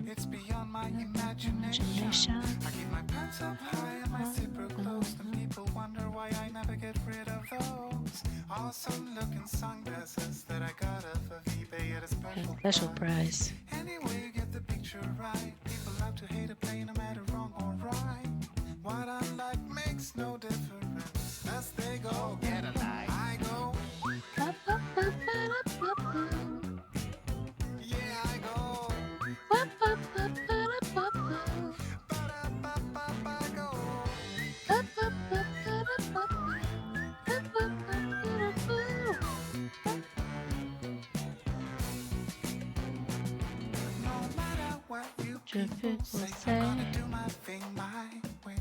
It's beyond my imagination. I keep my pants up high and my zipper closed, and people wonder why I never get rid of those awesome looking sunglasses that I got off of eBay at a Special prize. Anyway, you get the picture right. People love to hate a play no matter wrong or right. What I like makes no difference. As they go, get a life. I go. Yeah, I go. No matter what you people say, I'm gonna do my thing my way.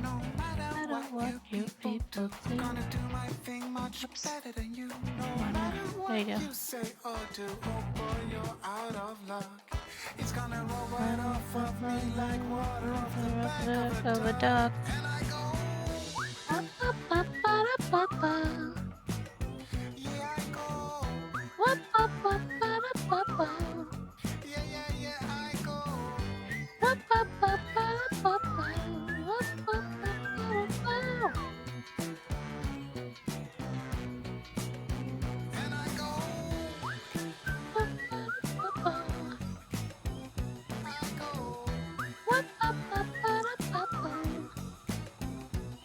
No matter what you people do, I'm gonna do my thing much better than you. No matter what you say or do, oh boy, you're out of luck. It's gonna roll right off of me like water off the back of a duck. And I go. Yeah, I go. Yeah, yeah, yeah, I go. And I go. I go.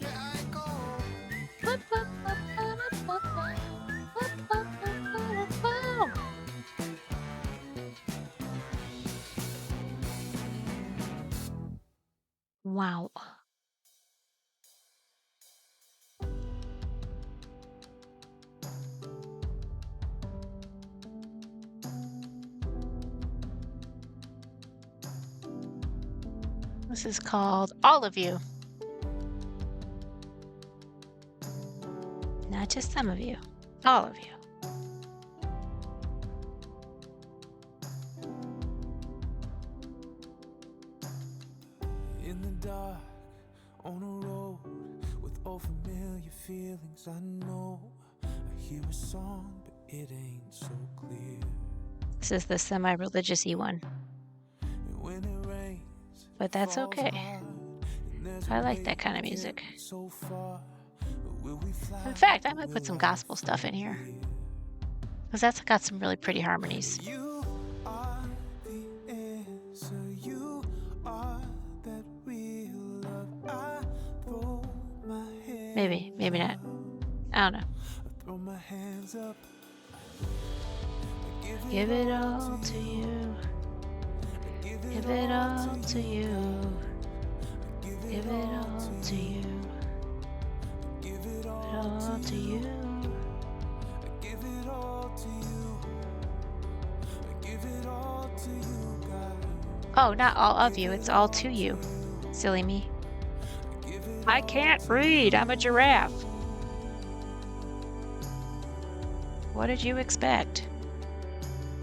Yeah, I go. Wow. This is called All of You. Not just some of you, all of you. In the dark, on a road with all familiar feelings, I know I hear a song, but it ain't so clear. This is the semi-religious-y one. And when it rains, But that's okay. I like that kind of music. so far, will we fly? In fact, I might put some gospel stuff in here. Because that's got some really pretty harmonies. You are the answer. You are that real love. I throw my hands Maybe, maybe not. I don't know. I throw my hands up. Give it all to you. Give it all to you. Give it all to you. Give it All to you. give it all to you. Give it all to you, God. Oh, not all of you. It's all to you. Silly me. I can't read. I'm a giraffe. What did you expect?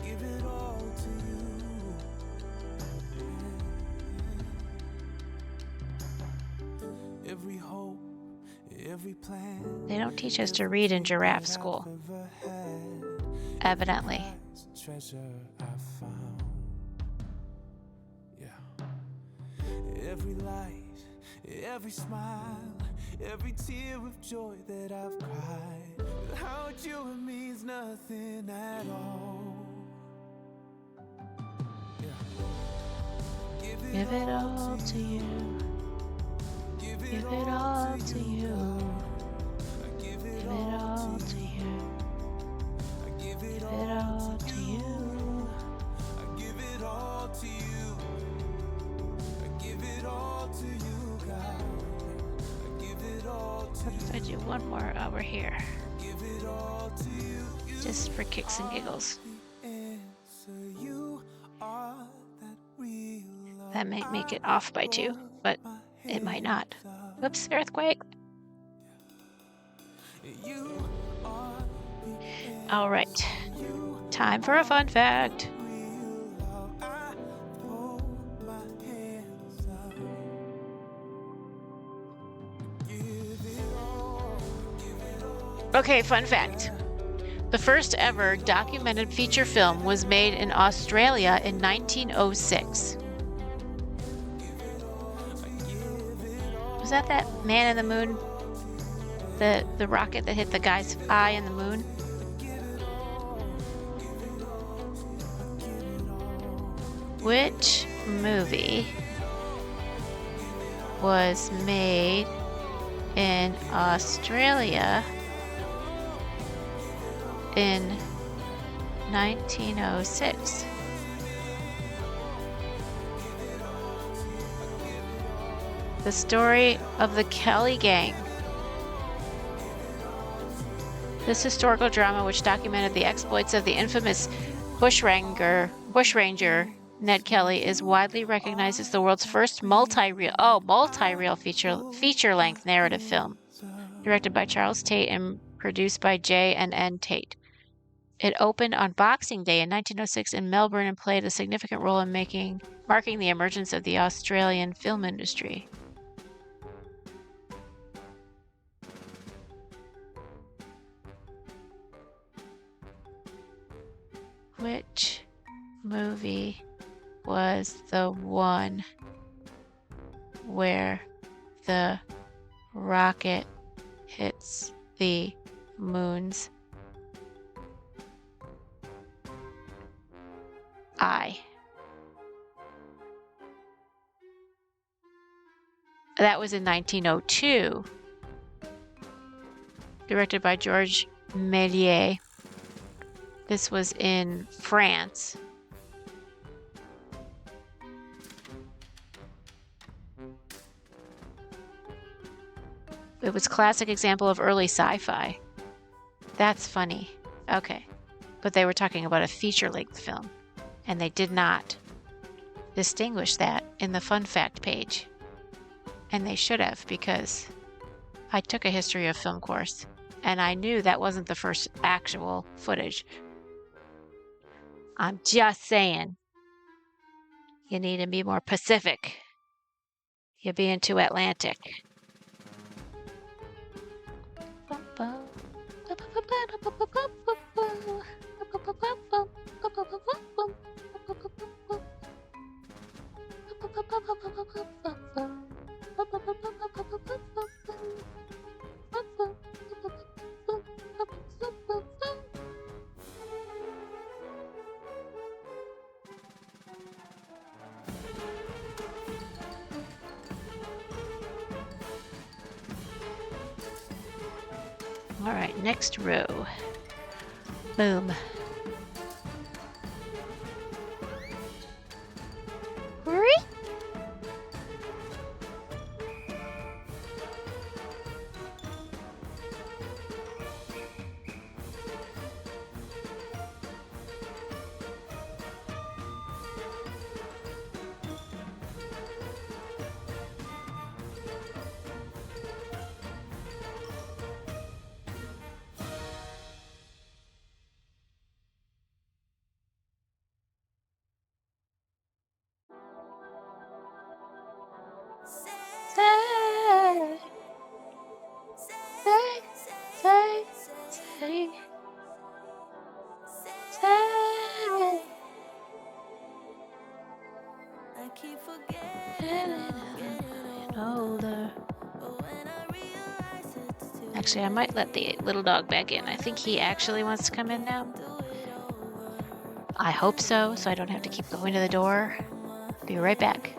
Give it all to you. Every hope, every plan. They don't teach us to read in giraffe school. Ever had. Evidently. Treasure I found. Yeah. Every light, every smile, every tear of joy that I've cried. Without you it means nothing at all. Give it all to you. Give it all to you. Give Give it all to you. give Give it all to you. I give it all to you. I give it all to you, God. I give it all to What if I do one more over here? give it all to you. Just for kicks and giggles. The answer, you are that real love. That might make it off by 2, but it might not. Whoops, earthquake. You are All right. Time for a fun fact. real love. I throw my hands up. Give it all, give it all. Okay, fun fact. The first ever documented feature film was made in Australia in 1906. Was that Man in the Moon? The rocket that hit the guy's eye in the moon? Which movie was made in Australia in 1906? The story of the Kelly Gang. This historical drama, which documented the exploits of the infamous bushranger Ned Kelly, is widely recognized as the world's first multi-reel feature-length narrative film, directed by Charles Tate and produced by J and N Tate. It opened on Boxing Day in 1906 in Melbourne and played a significant role in marking the emergence of the Australian film industry. Which movie was the one where the rocket hits the moon's eye? That was in 1902, directed by Georges Méliès. This was in France. It was a classic example of early sci-fi. That's funny. Okay. But they were talking about a feature-length film, and they did not distinguish that in the fun fact page. And they should have, because I took a history of film course, and I knew that wasn't the first actual footage. I'm just saying. You need to be more Pacific. You're being too Atlantic. All right, next row. Boom. Hurry. older. Actually, I might let the little dog back in. I think he actually wants to come in now. I hope so I don't have to keep going to the door. Be right back.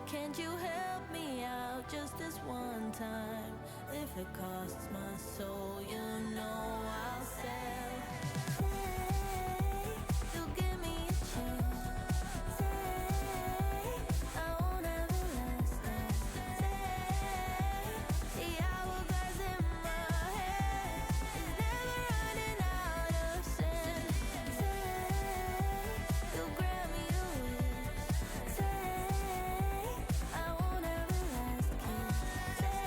Can't you help me out just this one time? If it costs my soul, you know I'll sell. Say you'll give me a chance. Say I won't have the last dance. Say the hourglass in my head is never running out of sand. Say you'll grant me a wish. Say I won't have the last kiss. Say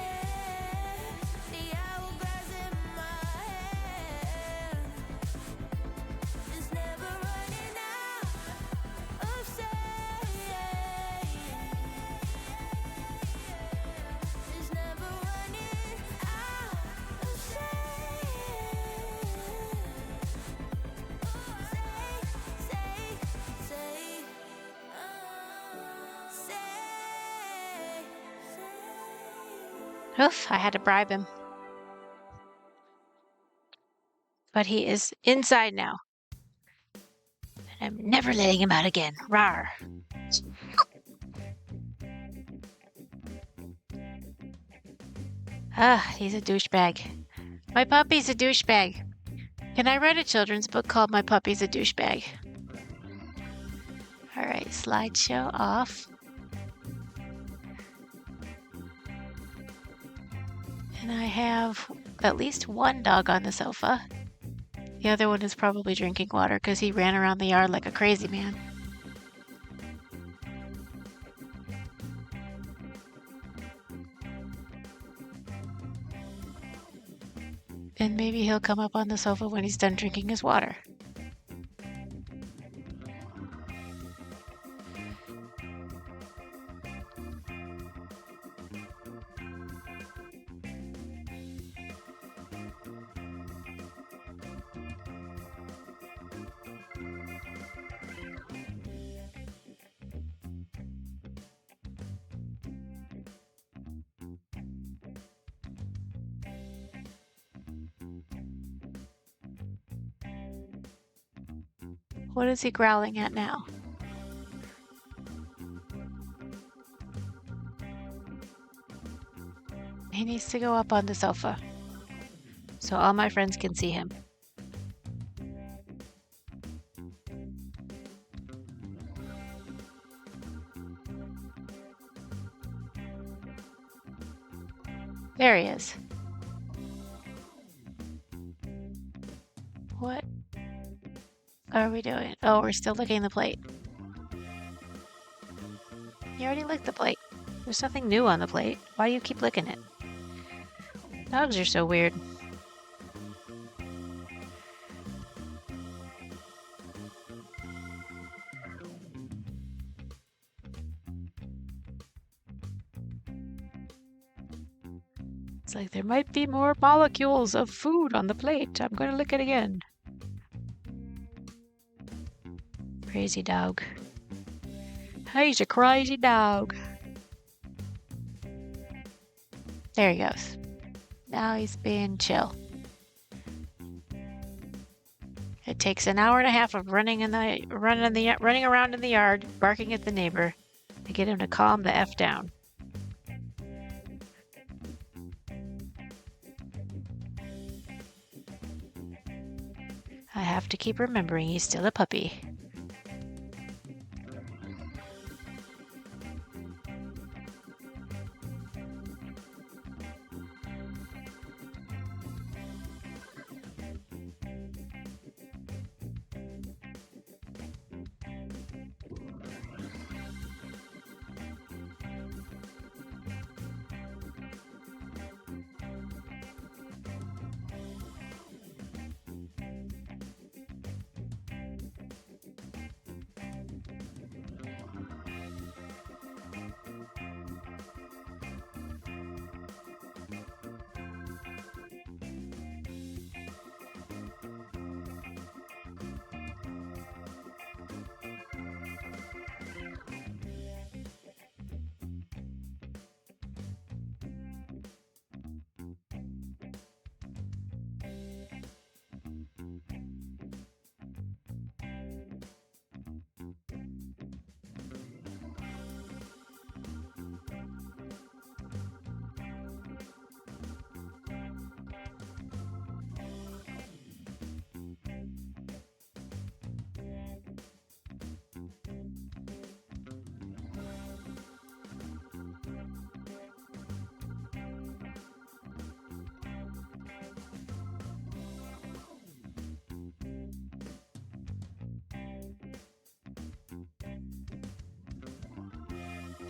the hourglass in my head is never running out of sand. It's never running out of sand. Oof, I had to bribe him. But he is inside now. And I'm never letting him out again. Rawr. He's a douchebag. My puppy's a douchebag. Can I write a children's book called My Puppy's a Douchebag? Alright, slideshow off. And I have at least one dog on the sofa. The other one is probably drinking water because he ran around the yard like a crazy man. And maybe he'll come up on the sofa when he's done drinking his water. What is he growling at now? He needs to go up on the sofa so all my friends can see him. There he is. What are we doing? Oh, we're still licking the plate. You already licked the plate. There's nothing new on the plate. Why do you keep licking it? Dogs are so weird. It's like there might be more molecules of food on the plate. I'm gonna lick it again. Crazy dog. He's a crazy dog. There he goes. Now he's being chill. It takes an hour and a half of running around in the yard, barking at the neighbor, to get him to calm the F down. I have to keep remembering he's still a puppy.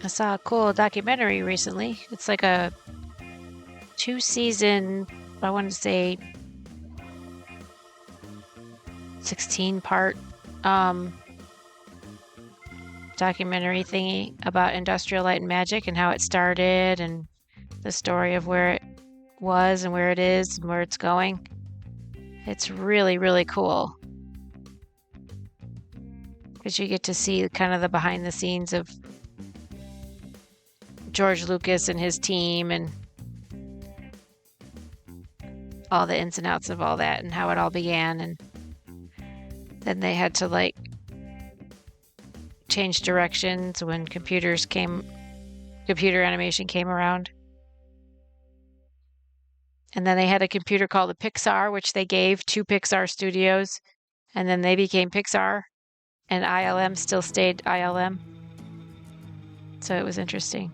I saw a cool documentary recently. It's like a 2-season, I want to say 16-part documentary thingy about Industrial Light and Magic and how it started and the story of where it was and where it is and where it's going. It's really, really cool. Because you get to see kind of the behind the scenes of George Lucas and his team and all the ins and outs of all that and how it all began. And then they had to like change directions when computer animation came around. And then they had a computer called the Pixar, which they gave to Pixar Studios. And then they became Pixar and ILM still stayed ILM. So it was interesting.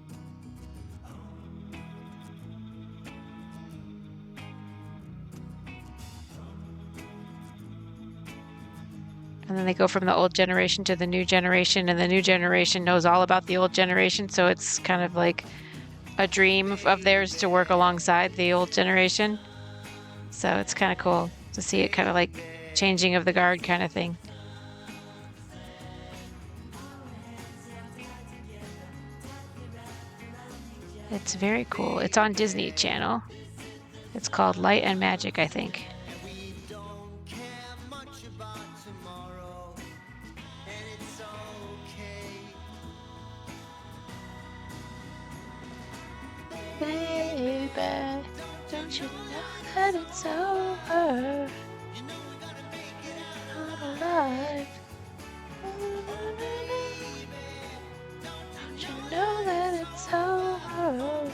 And then they go from the old generation to the new generation, and the new generation knows all about the old generation. So it's kind of like a dream of theirs to work alongside the old generation. So it's kind of cool to see it kind of like changing of the guard kind of thing. It's very cool. It's on Disney Channel. It's called Light and Magic, I think. Baby, don't you know that it's over? I'm alive. Don't you know that it's over?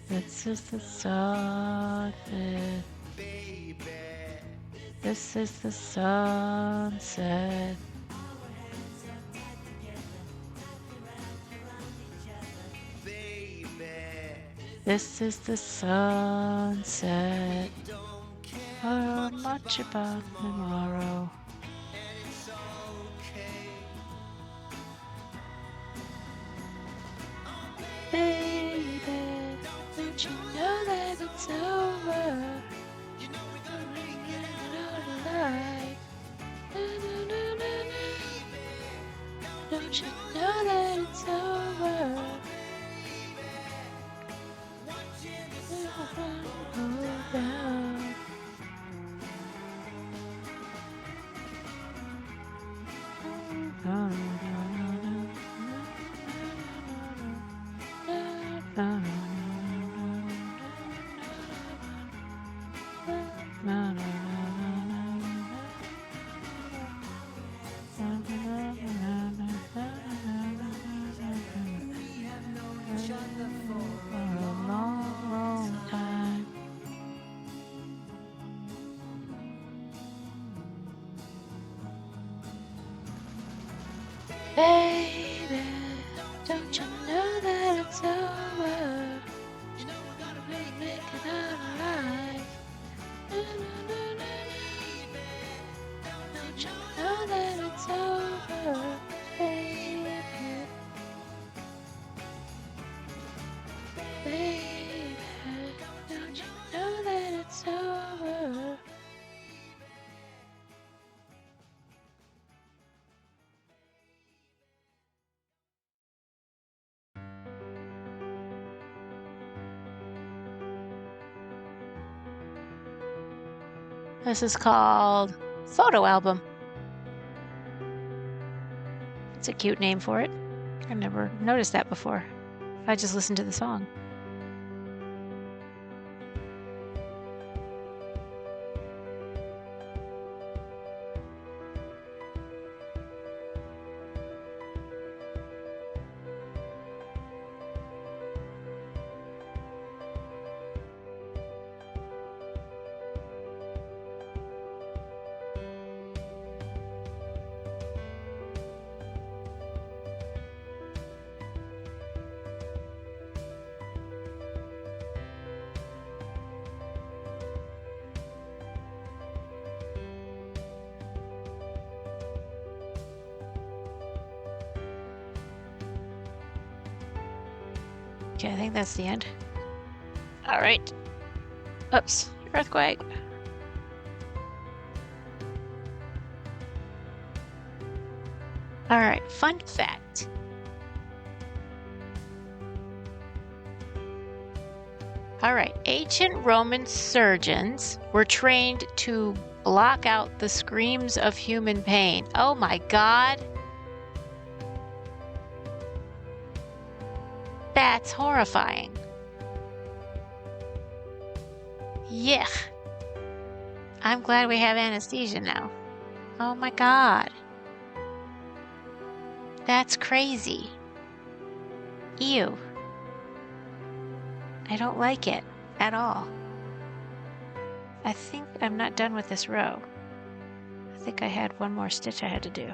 This is the sunset. This is the sunset. This is the sunset. I don't much about tomorrow. Baby, don't you know that it's over? Don't you know that it's over? Baby, don't you know that it's over? We'll make it out alive. Don't you know that it's over, baby? Baby, don't you know that it's over? This is called Photo Album. It's a cute name for it. I never noticed that before. I just listened to the song. Okay, I think that's the end. All right. Oops, earthquake. All right, fun fact. All right, ancient Roman surgeons were trained to block out the screams of human pain. Oh my God. That's horrifying. Yuck. I'm glad we have anesthesia now. Oh my God. That's crazy. Ew. I don't like it at all. I think I'm not done with this row. I think I had one more stitch I had to do.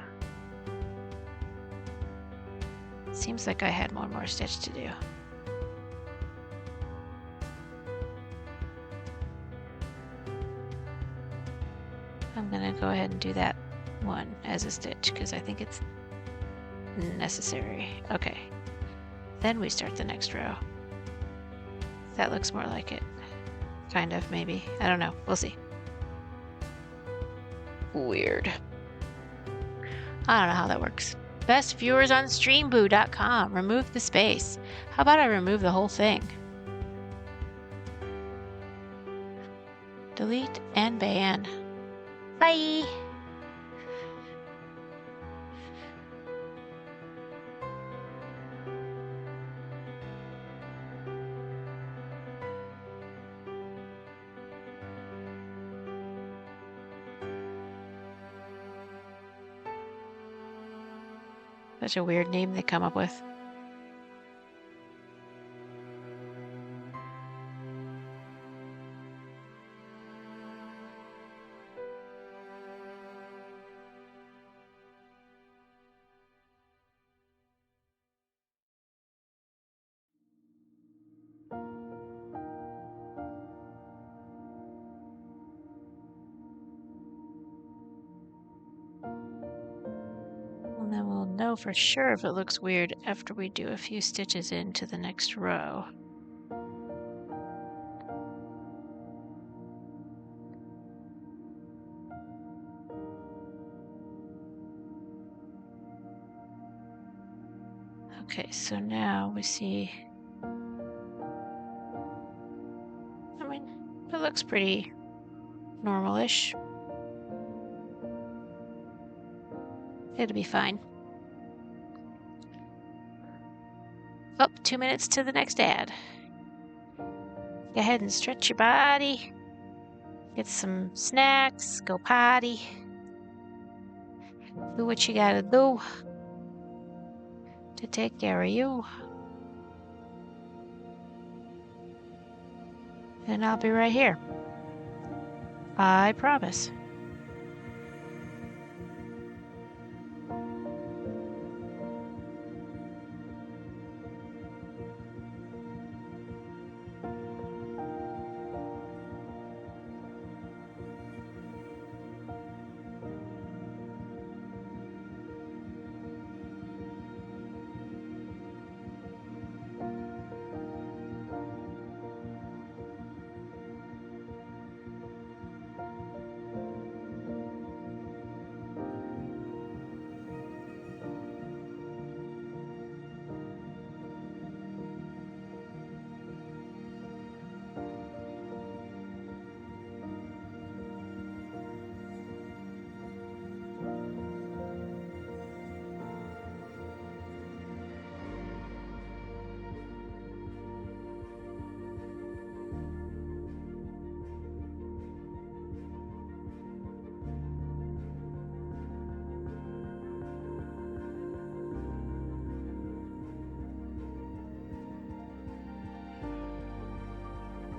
Seems like I had one more stitch to do. I'm gonna go ahead and do that one as a stitch because I think it's necessary. Okay. Then we start the next row. That looks more like it. Kind of, maybe. I don't know. We'll see. Weird. I don't know how that works. Best viewers on streamboo.com. Remove the space. How about I remove the whole thing? Delete and ban. Bye! Such a weird name they come up with. And then we'll know for sure if it looks weird after we do a few stitches into the next row. Okay, so now we see. I mean, it looks pretty normal-ish. It'll be fine. Oh, 2 minutes to the next ad. Go ahead and stretch your body. Get some snacks. Go potty. Do what you gotta do to take care of you. And I'll be right here. I promise.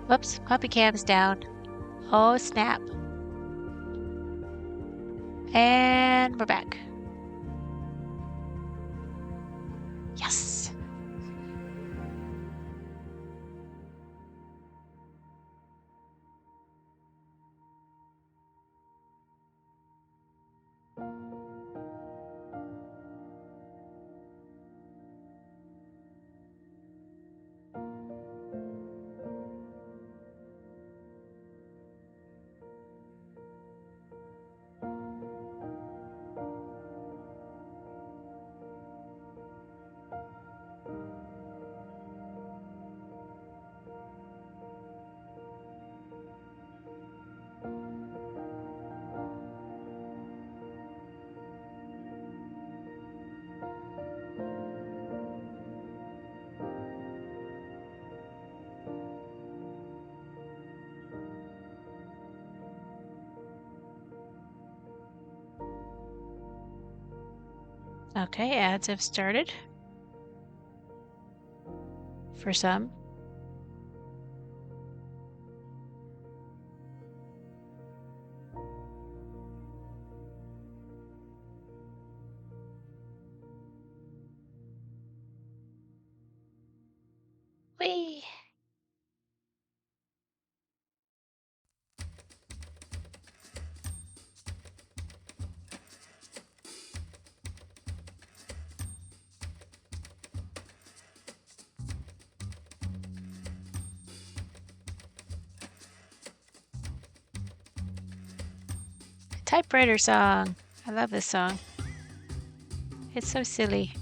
Whoops, puppy cam's down. Oh, snap. And we're back. Yes. Okay, ads have started. For some. Whee! Typewriter song. I love this song. It's so silly.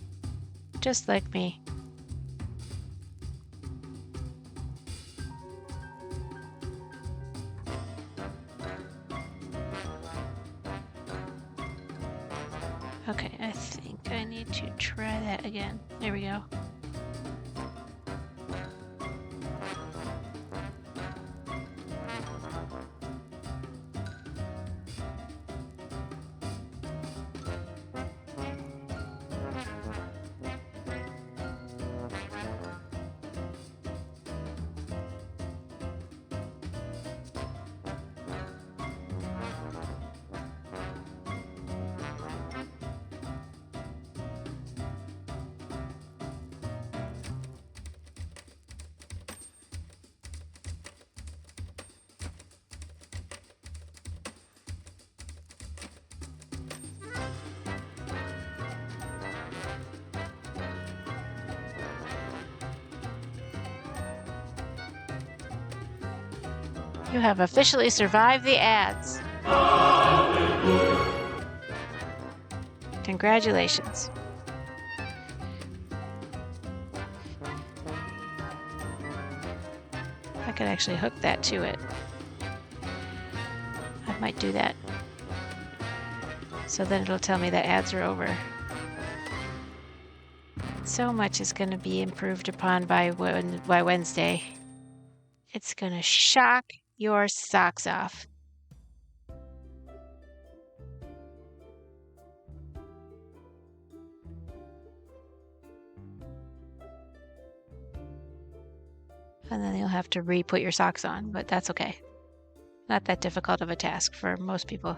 Just like me. Okay, I think I need to try that again. There we go. You have officially survived the ads. Congratulations. could actually hook that to it. I might do that. So then it'll tell me that ads are over. So much is going to be improved upon by Wednesday. It's going to shock your socks off. And then you'll have to re-put your socks on, but that's okay. Not that difficult of a task for most people.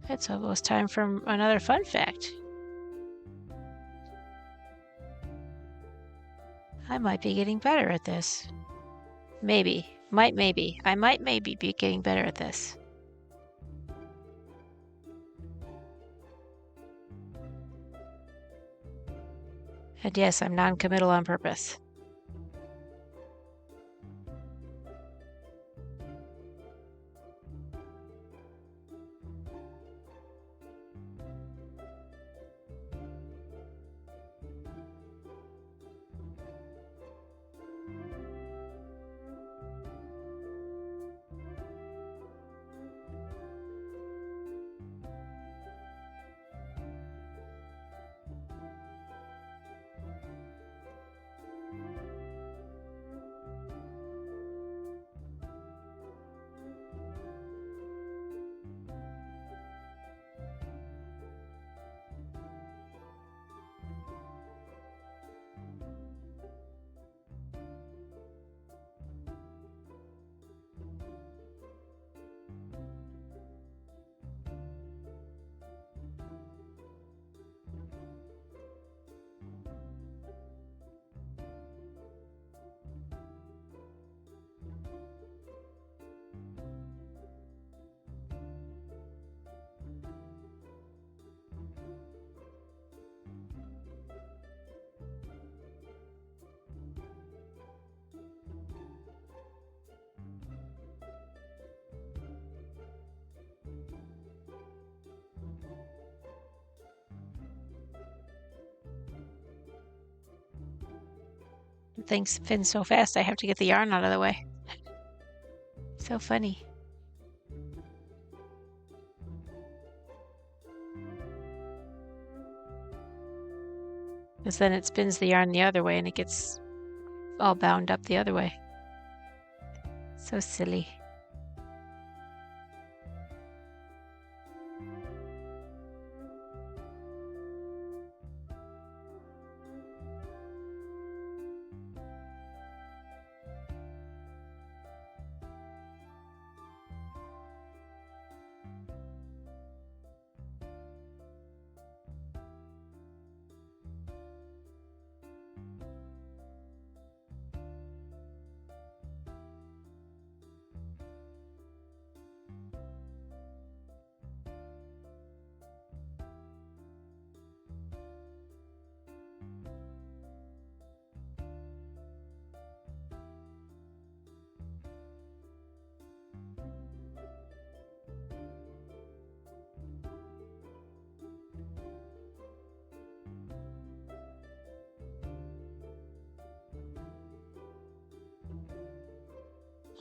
It's almost time for another fun fact. I might be getting better at this. Maybe. I might maybe be getting better at this. And yes, I'm non-committal on purpose. Things spin so fast I have to get the yarn out of the way. So funny. Because then it spins the yarn the other way and it gets all bound up the other way. So silly.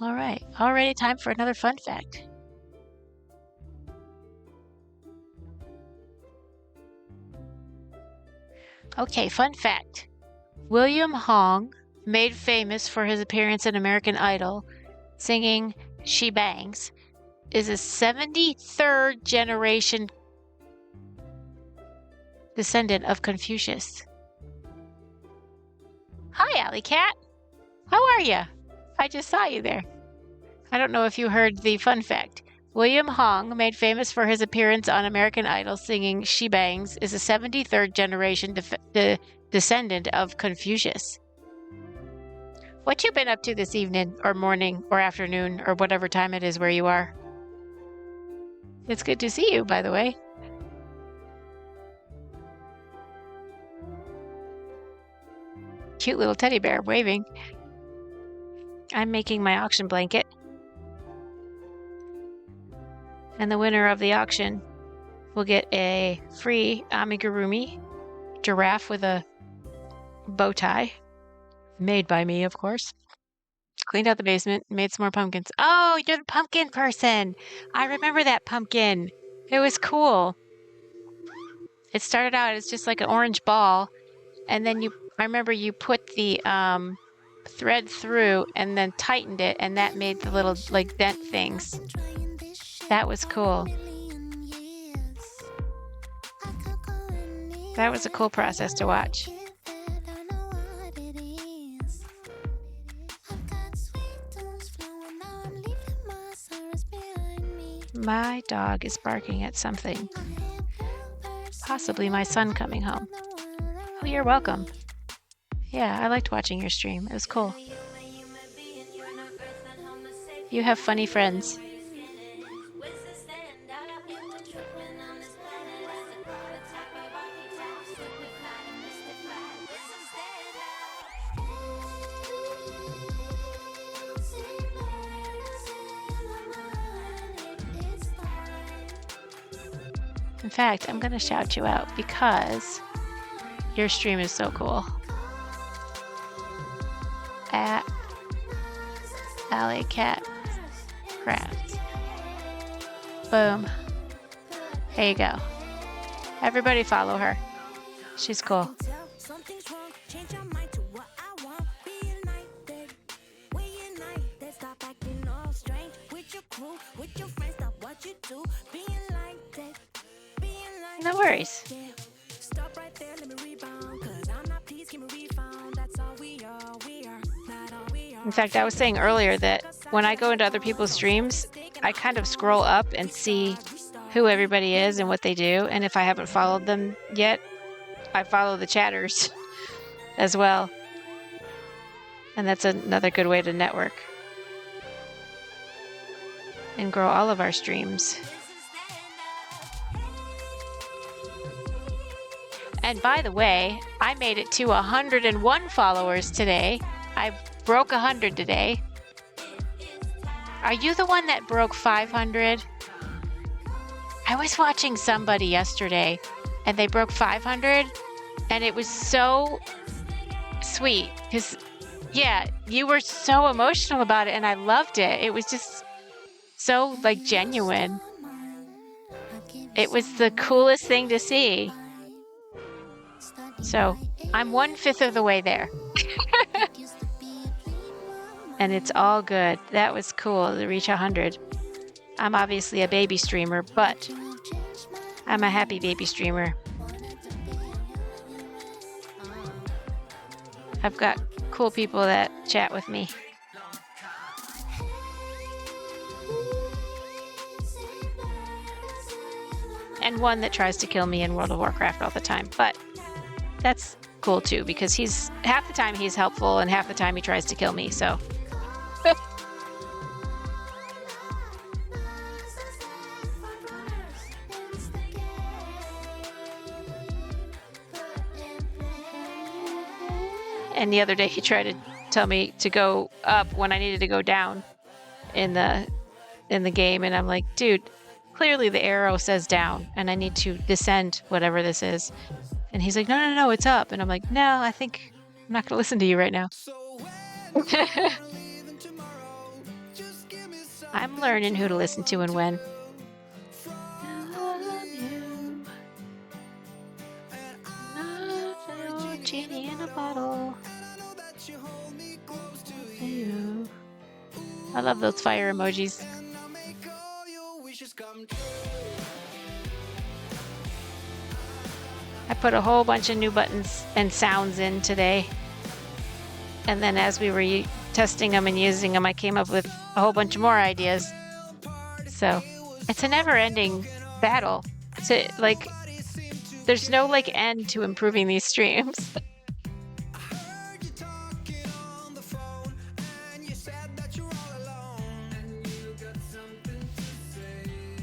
All right, already time for another fun fact. Okay, fun fact. William Hong, made famous for his appearance in American Idol, singing She Bangs, is a 73rd generation descendant of Confucius. Hi, Alley Cat. How are you? I just saw you there. I don't know if you heard the fun fact. William Hong, made famous for his appearance on American Idol singing She Bangs, is a 73rd generation descendant of Confucius. What you been up to this evening or morning or afternoon or whatever time it is where you are? It's good to see you, by the way. Cute little teddy bear waving. I'm making my auction blanket. And the winner of the auction will get a free amigurumi giraffe with a bow tie. Made by me, of course. Cleaned out the basement, made some more pumpkins. Oh, you're the pumpkin person. I remember that pumpkin. It was cool. It started out as just like an orange ball. And then I remember you put the thread through and then tightened it. And that made the little like dent things. That was cool. That was a cool process to watch. My dog is barking at something. Possibly my son coming home. Oh, you're welcome. Yeah, I liked watching your stream. It was cool. You have funny friends. In fact, I'm going to shout you out because your stream is so cool. At Alley Cat Crafts. Boom. There you go. Everybody follow her. She's cool. No worries. In fact, I was saying earlier that when I go into other people's streams, I kind of scroll up and see who everybody is and what they do. And if I haven't followed them yet, I follow the chatters as well. And that's another good way to network and grow all of our streams. And by the way, I made it to 101 followers today. I broke 100 today. Are you the one that broke 500? I was watching somebody yesterday and they broke 500 and it was so sweet because, yeah, you were so emotional about it and I loved it. It was just so like genuine. It was the coolest thing to see. So I'm 1/5 of the way there. And it's all good. That was cool to reach 100. I'm obviously a baby streamer, but I'm a happy baby streamer. I've got cool people that chat with me. And one that tries to kill me in World of Warcraft all the time, but that's cool too because he's half the time he's helpful and half the time he tries to kill me, so and the other day he tried to tell me to go up when I needed to go down in the game, and I'm like, dude, clearly the arrow says down and I need to descend whatever this is. And he's like, no, it's up. And I'm like, no, I think I'm not going to listen to you right now. I'm learning who to listen to and when. Genie in a bottle. I love those fire emojis. I put a whole bunch of new buttons and sounds in today. And then as we were testing them and using them, I came up with a whole bunch of more ideas. So it's a never-ending battle. There's no end to improving these streams.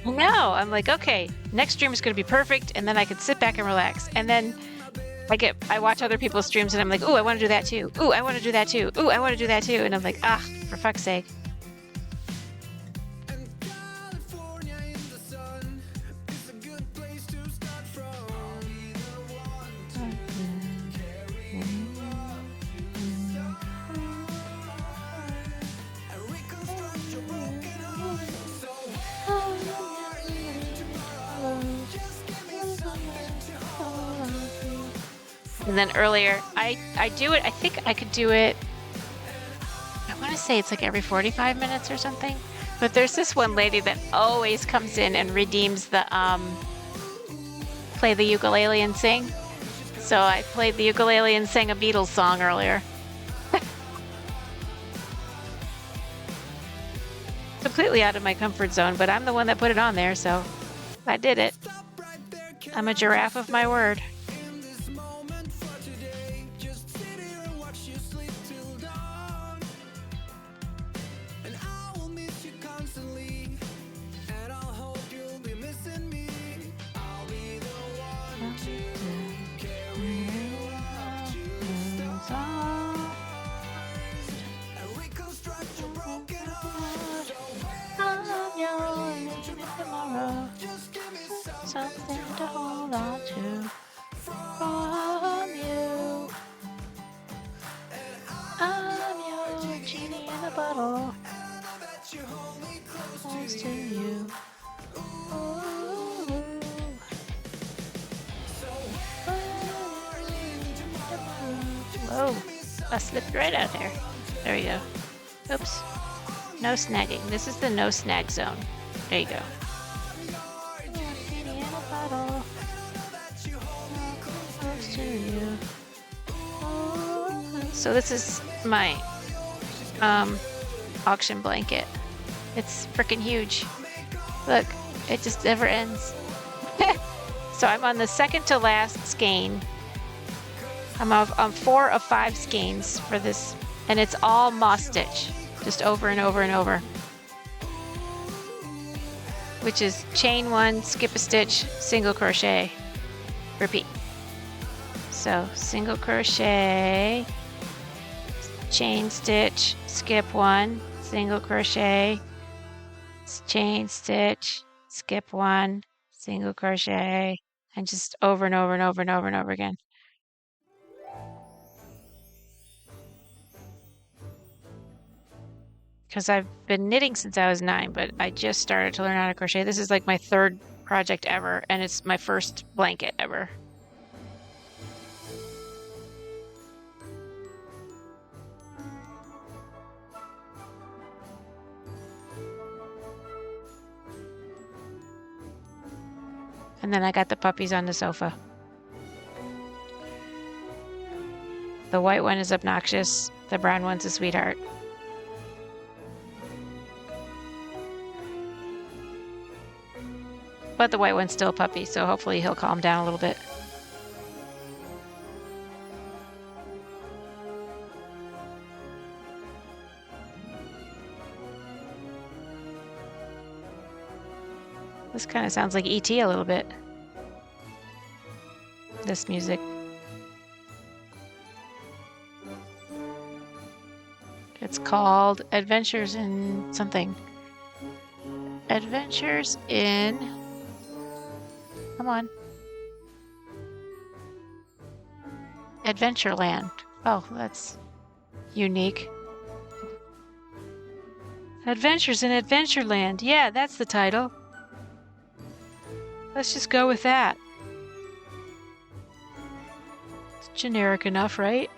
No, I'm like, okay, next stream is going to be perfect, and then I can sit back and relax. And then I watch other people's streams, and I'm like, ooh, I want to do that too. Ooh, I want to do that too. Ooh, I want to do that too. And I'm like, ah, for fuck's sake. And then earlier, I do it, I think I could do it, I want to say it's like every 45 minutes or something. But there's this one lady that always comes in and redeems the, play the ukulele and sing. So I played the ukulele and sang a Beatles song earlier. Completely out of my comfort zone, but I'm the one that put it on there, so I did it. I'm a giraffe of my word. Something to hold on to from you. I'm your genie in a bottle. Close to you. Whoa, I slipped right out there. There we go. Oops. No snagging. This is the no snag zone. There you go. So this is my auction blanket. It's freaking huge. Look, it just never ends. So I'm on the second to last skein. I'm on 4 of 5 skeins for this, and it's all moss stitch, just over and over and over. Which is chain 1, skip a stitch, single crochet, repeat. So single crochet, chain stitch, skip 1, single crochet, chain stitch, skip 1, single crochet, and just over and over and over and over and over again. Because I've been knitting since I was 9, but I just started to learn how to crochet. This is like my 3rd project ever, and it's my first blanket ever. And then I got the puppies on the sofa. The white one is obnoxious. The brown one's a sweetheart. But the white one's still a puppy, so hopefully he'll calm down a little bit. This kind of sounds like E.T. a little bit. This music. It's called Adventures in something. Adventures in... Come on. Adventureland. Oh, that's unique. Adventures in Adventureland. Yeah, that's the title. Let's just go with that. It's generic enough, right?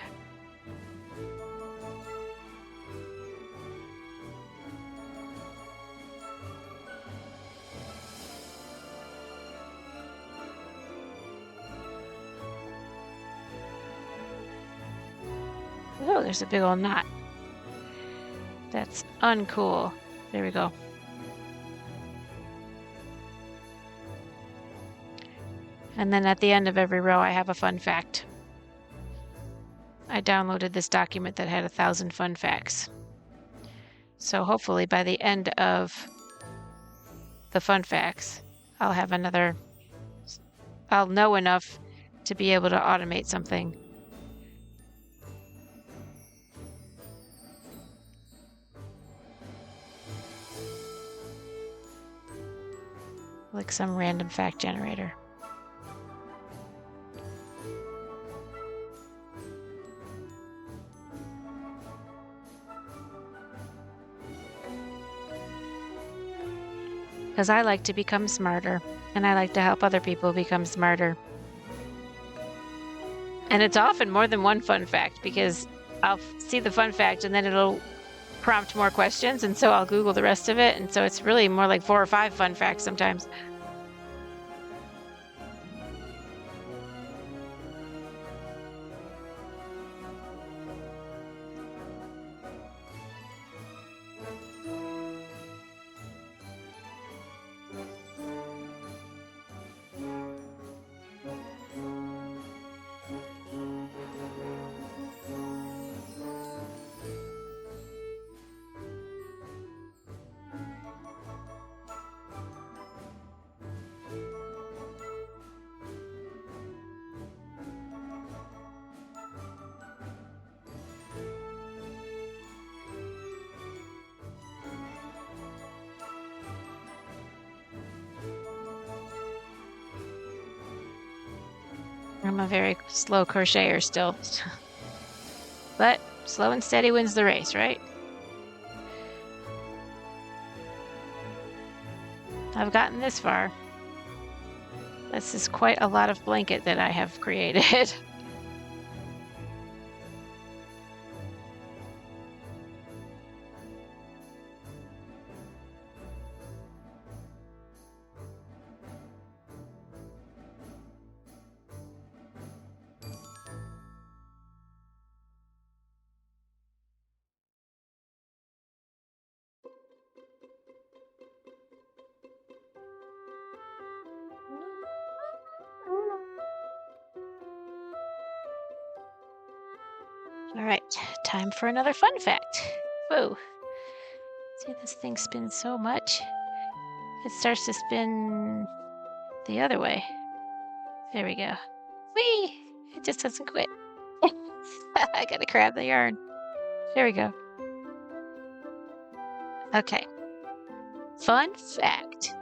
Oh, there's a big old knot. That's uncool. There we go. And then at the end of every row, I have a fun fact. I downloaded this document that had 1,000 fun facts. So hopefully by the end of the fun facts, I'll have another. I'll know enough to be able to automate something. Like some random fact generator. Because I like to become smarter, and I like to help other people become smarter. And it's often more than one fun fact, because I'll see the fun fact and then it'll prompt more questions, and so I'll Google the rest of it, and so it's really more like 4 or 5 fun facts sometimes. I'm a very slow crocheter still. But slow and steady wins the race, right? I've gotten this far. This is quite a lot of blanket that I have created. All right, time for another fun fact. Whoa. See, this thing spins so much. It starts to spin the other way. There we go. Whee! It just doesn't quit. I gotta grab the yarn. There we go. Okay. Fun fact.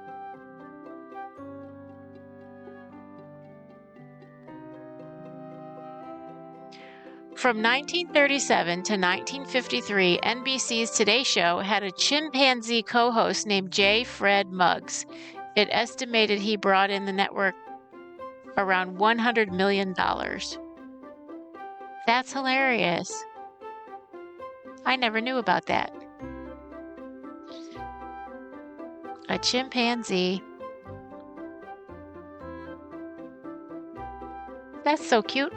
From 1937 to 1953, NBC's Today Show had a chimpanzee co-host named J. Fred Muggs. It estimated he brought in the network around $100 million. That's hilarious. I never knew about that. A chimpanzee. That's so cute.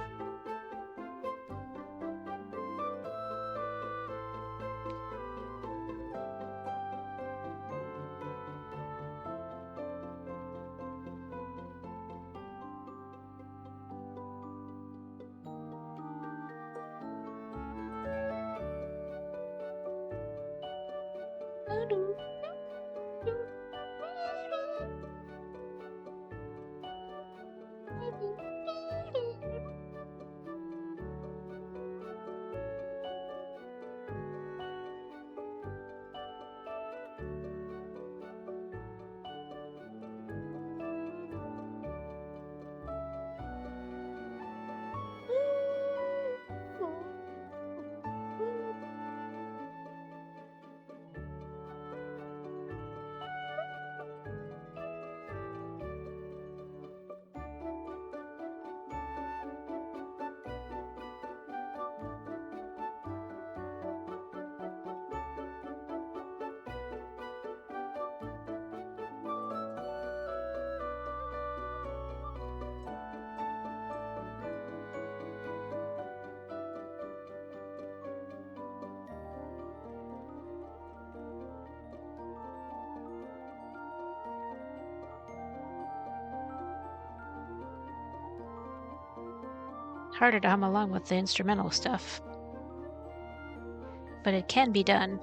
Harder to hum along with the instrumental stuff. But it can be done.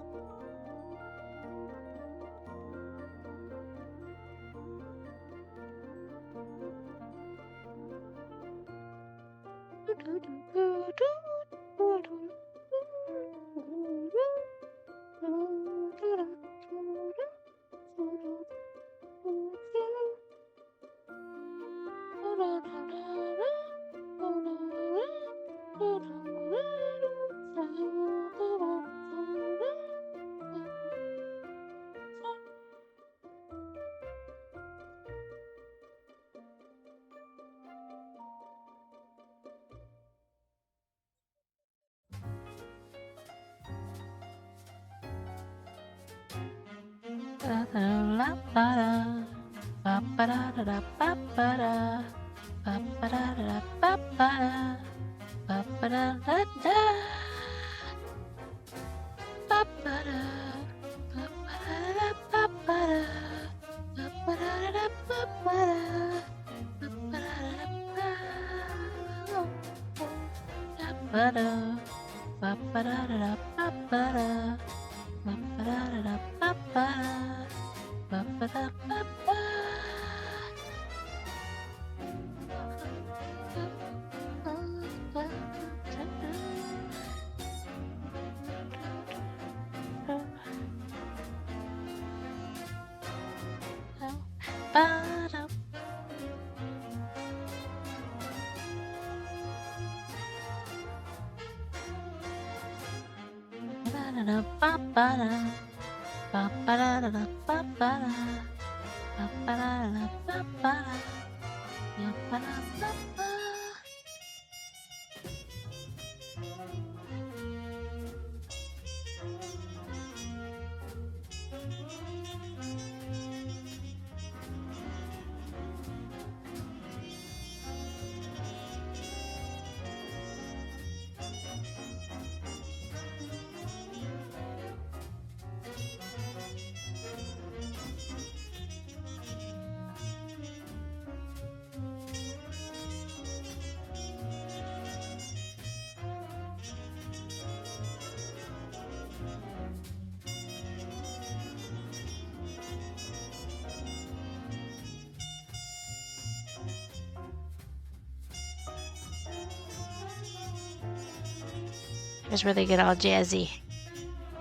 Just really get all jazzy,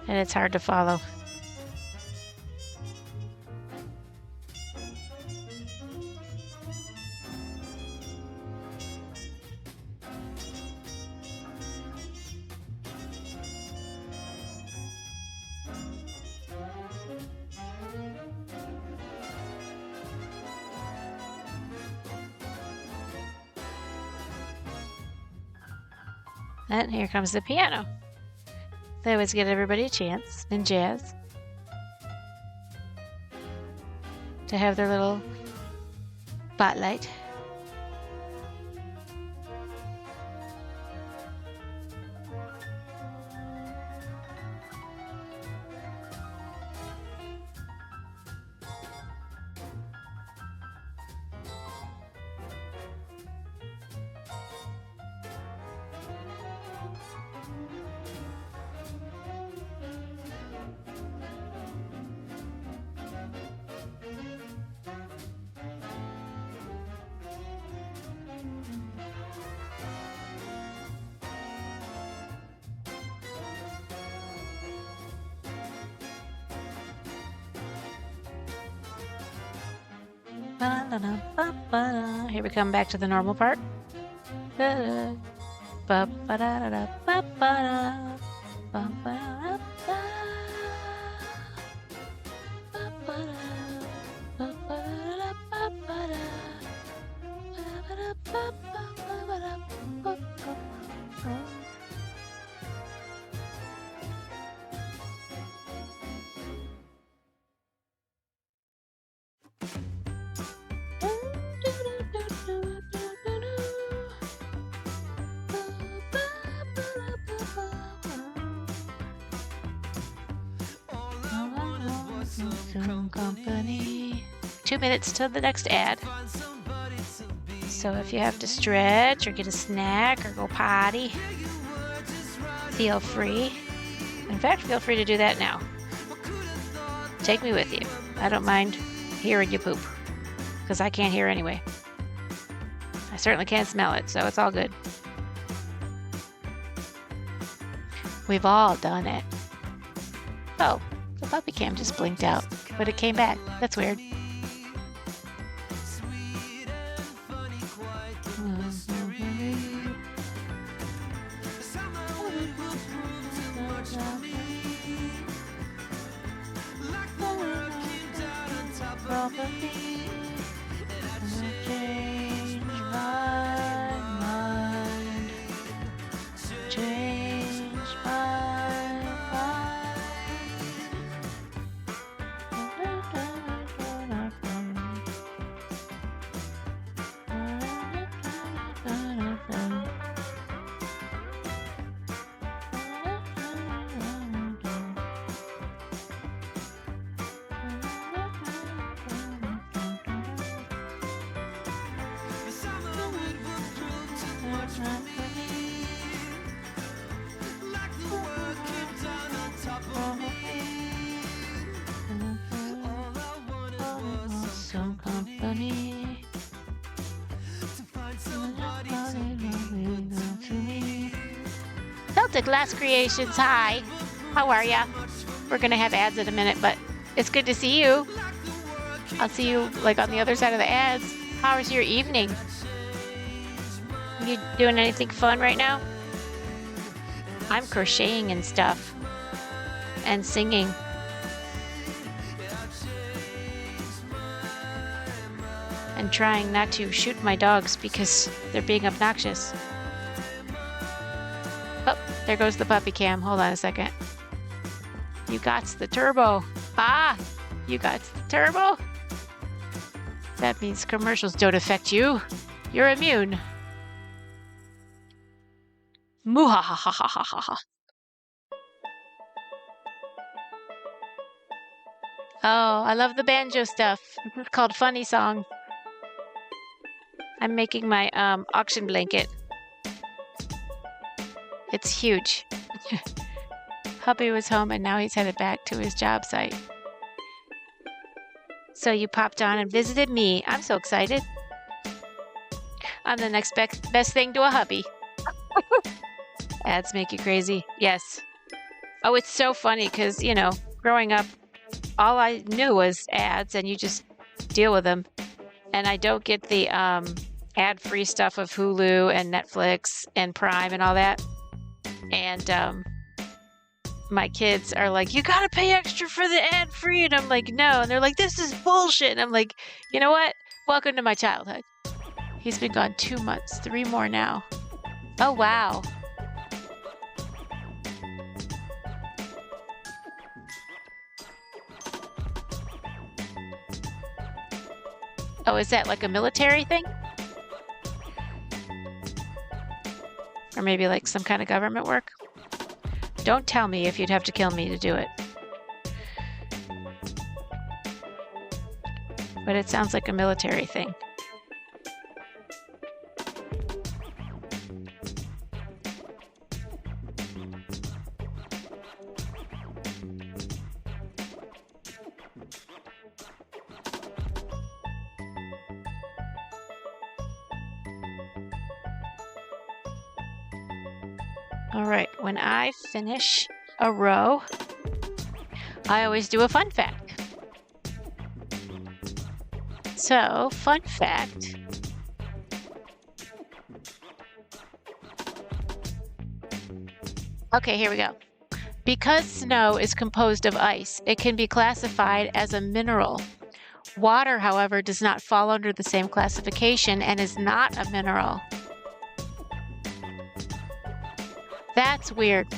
and it's hard to follow. And here comes the piano. They always give everybody a chance in jazz to have their little spotlight. Here we come back to the normal part. Company. 2 minutes till the next ad. So if you have to stretch or get a snack or go potty, feel free. In fact, feel free to do that now. Take me with you. I don't mind hearing you poop, because I can't hear anyway. I certainly can't smell it, so it's all good. We've all done it. Oh, the puppy cam just blinked out, but it came back. That's weird. Celtic Glass Creations, hi. How are ya? We're gonna have ads in a minute, but it's good to see you. I'll see you like on the other side of the ads. How was your evening? You doing anything fun right now? I'm crocheting and stuff. And singing. And trying not to shoot my dogs because they're being obnoxious. Oh, there goes the puppy cam. Hold on a second. You got the turbo. Ah, you got the turbo. That means commercials don't affect you. You're immune. Muhahahahaha. Oh, I love the banjo stuff. It's called Funny Song. I'm making my auction blanket. It's huge. Hubby was home and now he's headed back to his job site. So you popped on and visited me. I'm so excited. I'm the next best thing to a hubby. Ads make you crazy. Yes. Oh, it's so funny because, you know, growing up, all I knew was ads and you just deal with them. And I don't get the ad-free stuff of Hulu and Netflix and Prime and all that. And my kids are like, you gotta pay extra for the ad-free. And I'm like, no. And they're like, this is bullshit. And I'm like, you know what? Welcome to my childhood. He's been gone 2 months, 3 more now. Oh, wow. Oh, is that like a military thing? Or maybe like some kind of government work? Don't tell me if you'd have to kill me to do it. But it sounds like a military thing. All right, when I finish a row, I always do a fun fact. So, fun fact. Okay, here we go. Because snow is composed of ice, it can be classified as a mineral. Water, however, does not fall under the same classification and is not a mineral. That's weird.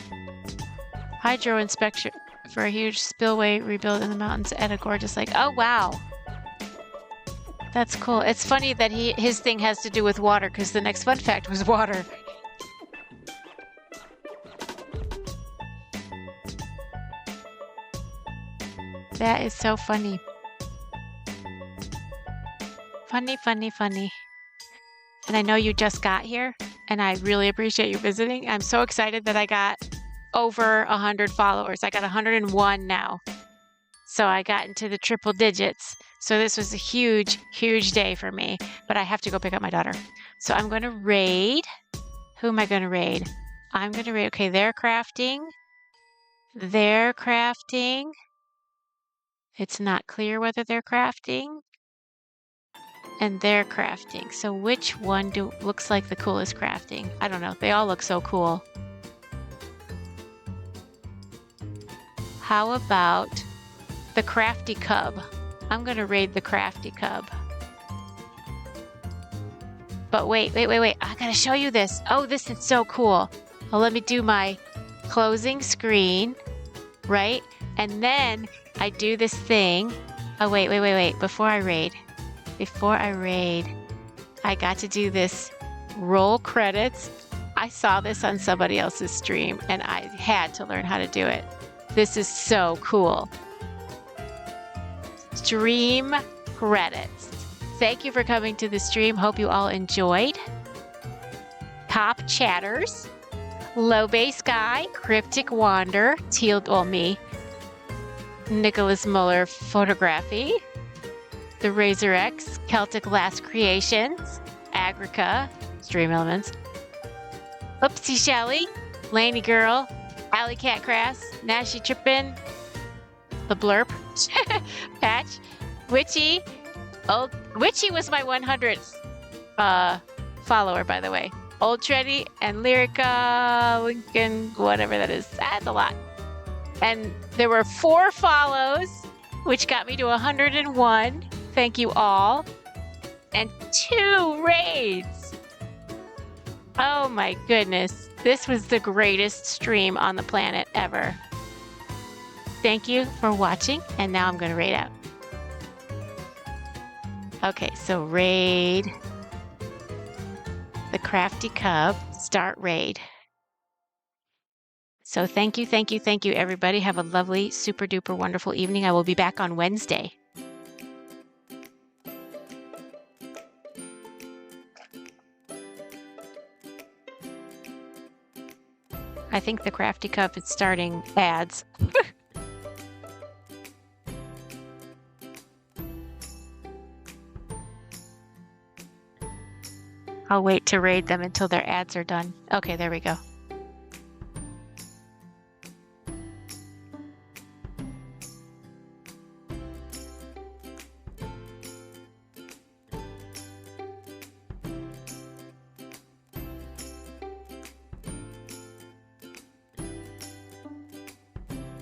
Hydro inspection for a huge spillway rebuilt in the mountains at a gorgeous lake. Oh, wow. That's cool. It's funny that his thing has to do with water because the next fun fact was water. That is so funny. Funny, funny, funny. And I know you just got here. And I really appreciate you visiting. I'm so excited that I got over 100 followers. I got 101 now. So I got into the triple digits. So this was a huge, huge day for me. But I have to go pick up my daughter. So I'm going to raid. Who am I going to raid? I'm going to raid. Okay, they're crafting. They're crafting. It's not clear whether they're crafting. And they're crafting. So which one looks like the coolest crafting? I don't know. They all look so cool. How about the Crafty Cub? I'm going to raid the Crafty Cub. But wait. I got to show you this. Oh, this is so cool. Well, let me do my closing screen, right? And then I do this thing. Oh, wait. Before I raid, I got to do this roll credits. I saw this on somebody else's stream and I had to learn how to do it. This is so cool. Stream credits. Thank you for coming to the stream. Hope you all enjoyed. Top chatters. Low Base Guy, Cryptic Wander, me, Nicholas Muller Photography, The Razor X, Celtic Last Creations, Agrica, Stream Elements, Oopsie Shelly, Laney Girl, Alley Cat Crass, Nashy Trippin', The Blurp, Patch, Witchy. Oh, Witchy was my 100th follower, by the way. Old Treddy and Lyrica, Lincoln, whatever that is. That's a lot. And there were 4 follows, which got me to 101. Thank you all. And 2 raids. Oh my goodness. This was the greatest stream on the planet ever. Thank you for watching. And now I'm going to raid out. Okay, so raid. The Crafty Cub, start raid. So thank you, everybody. Have a lovely, super duper wonderful evening. I will be back on Wednesday. I think the Crafty Cub is starting ads. I'll wait to raid them until their ads are done. Okay, there we go.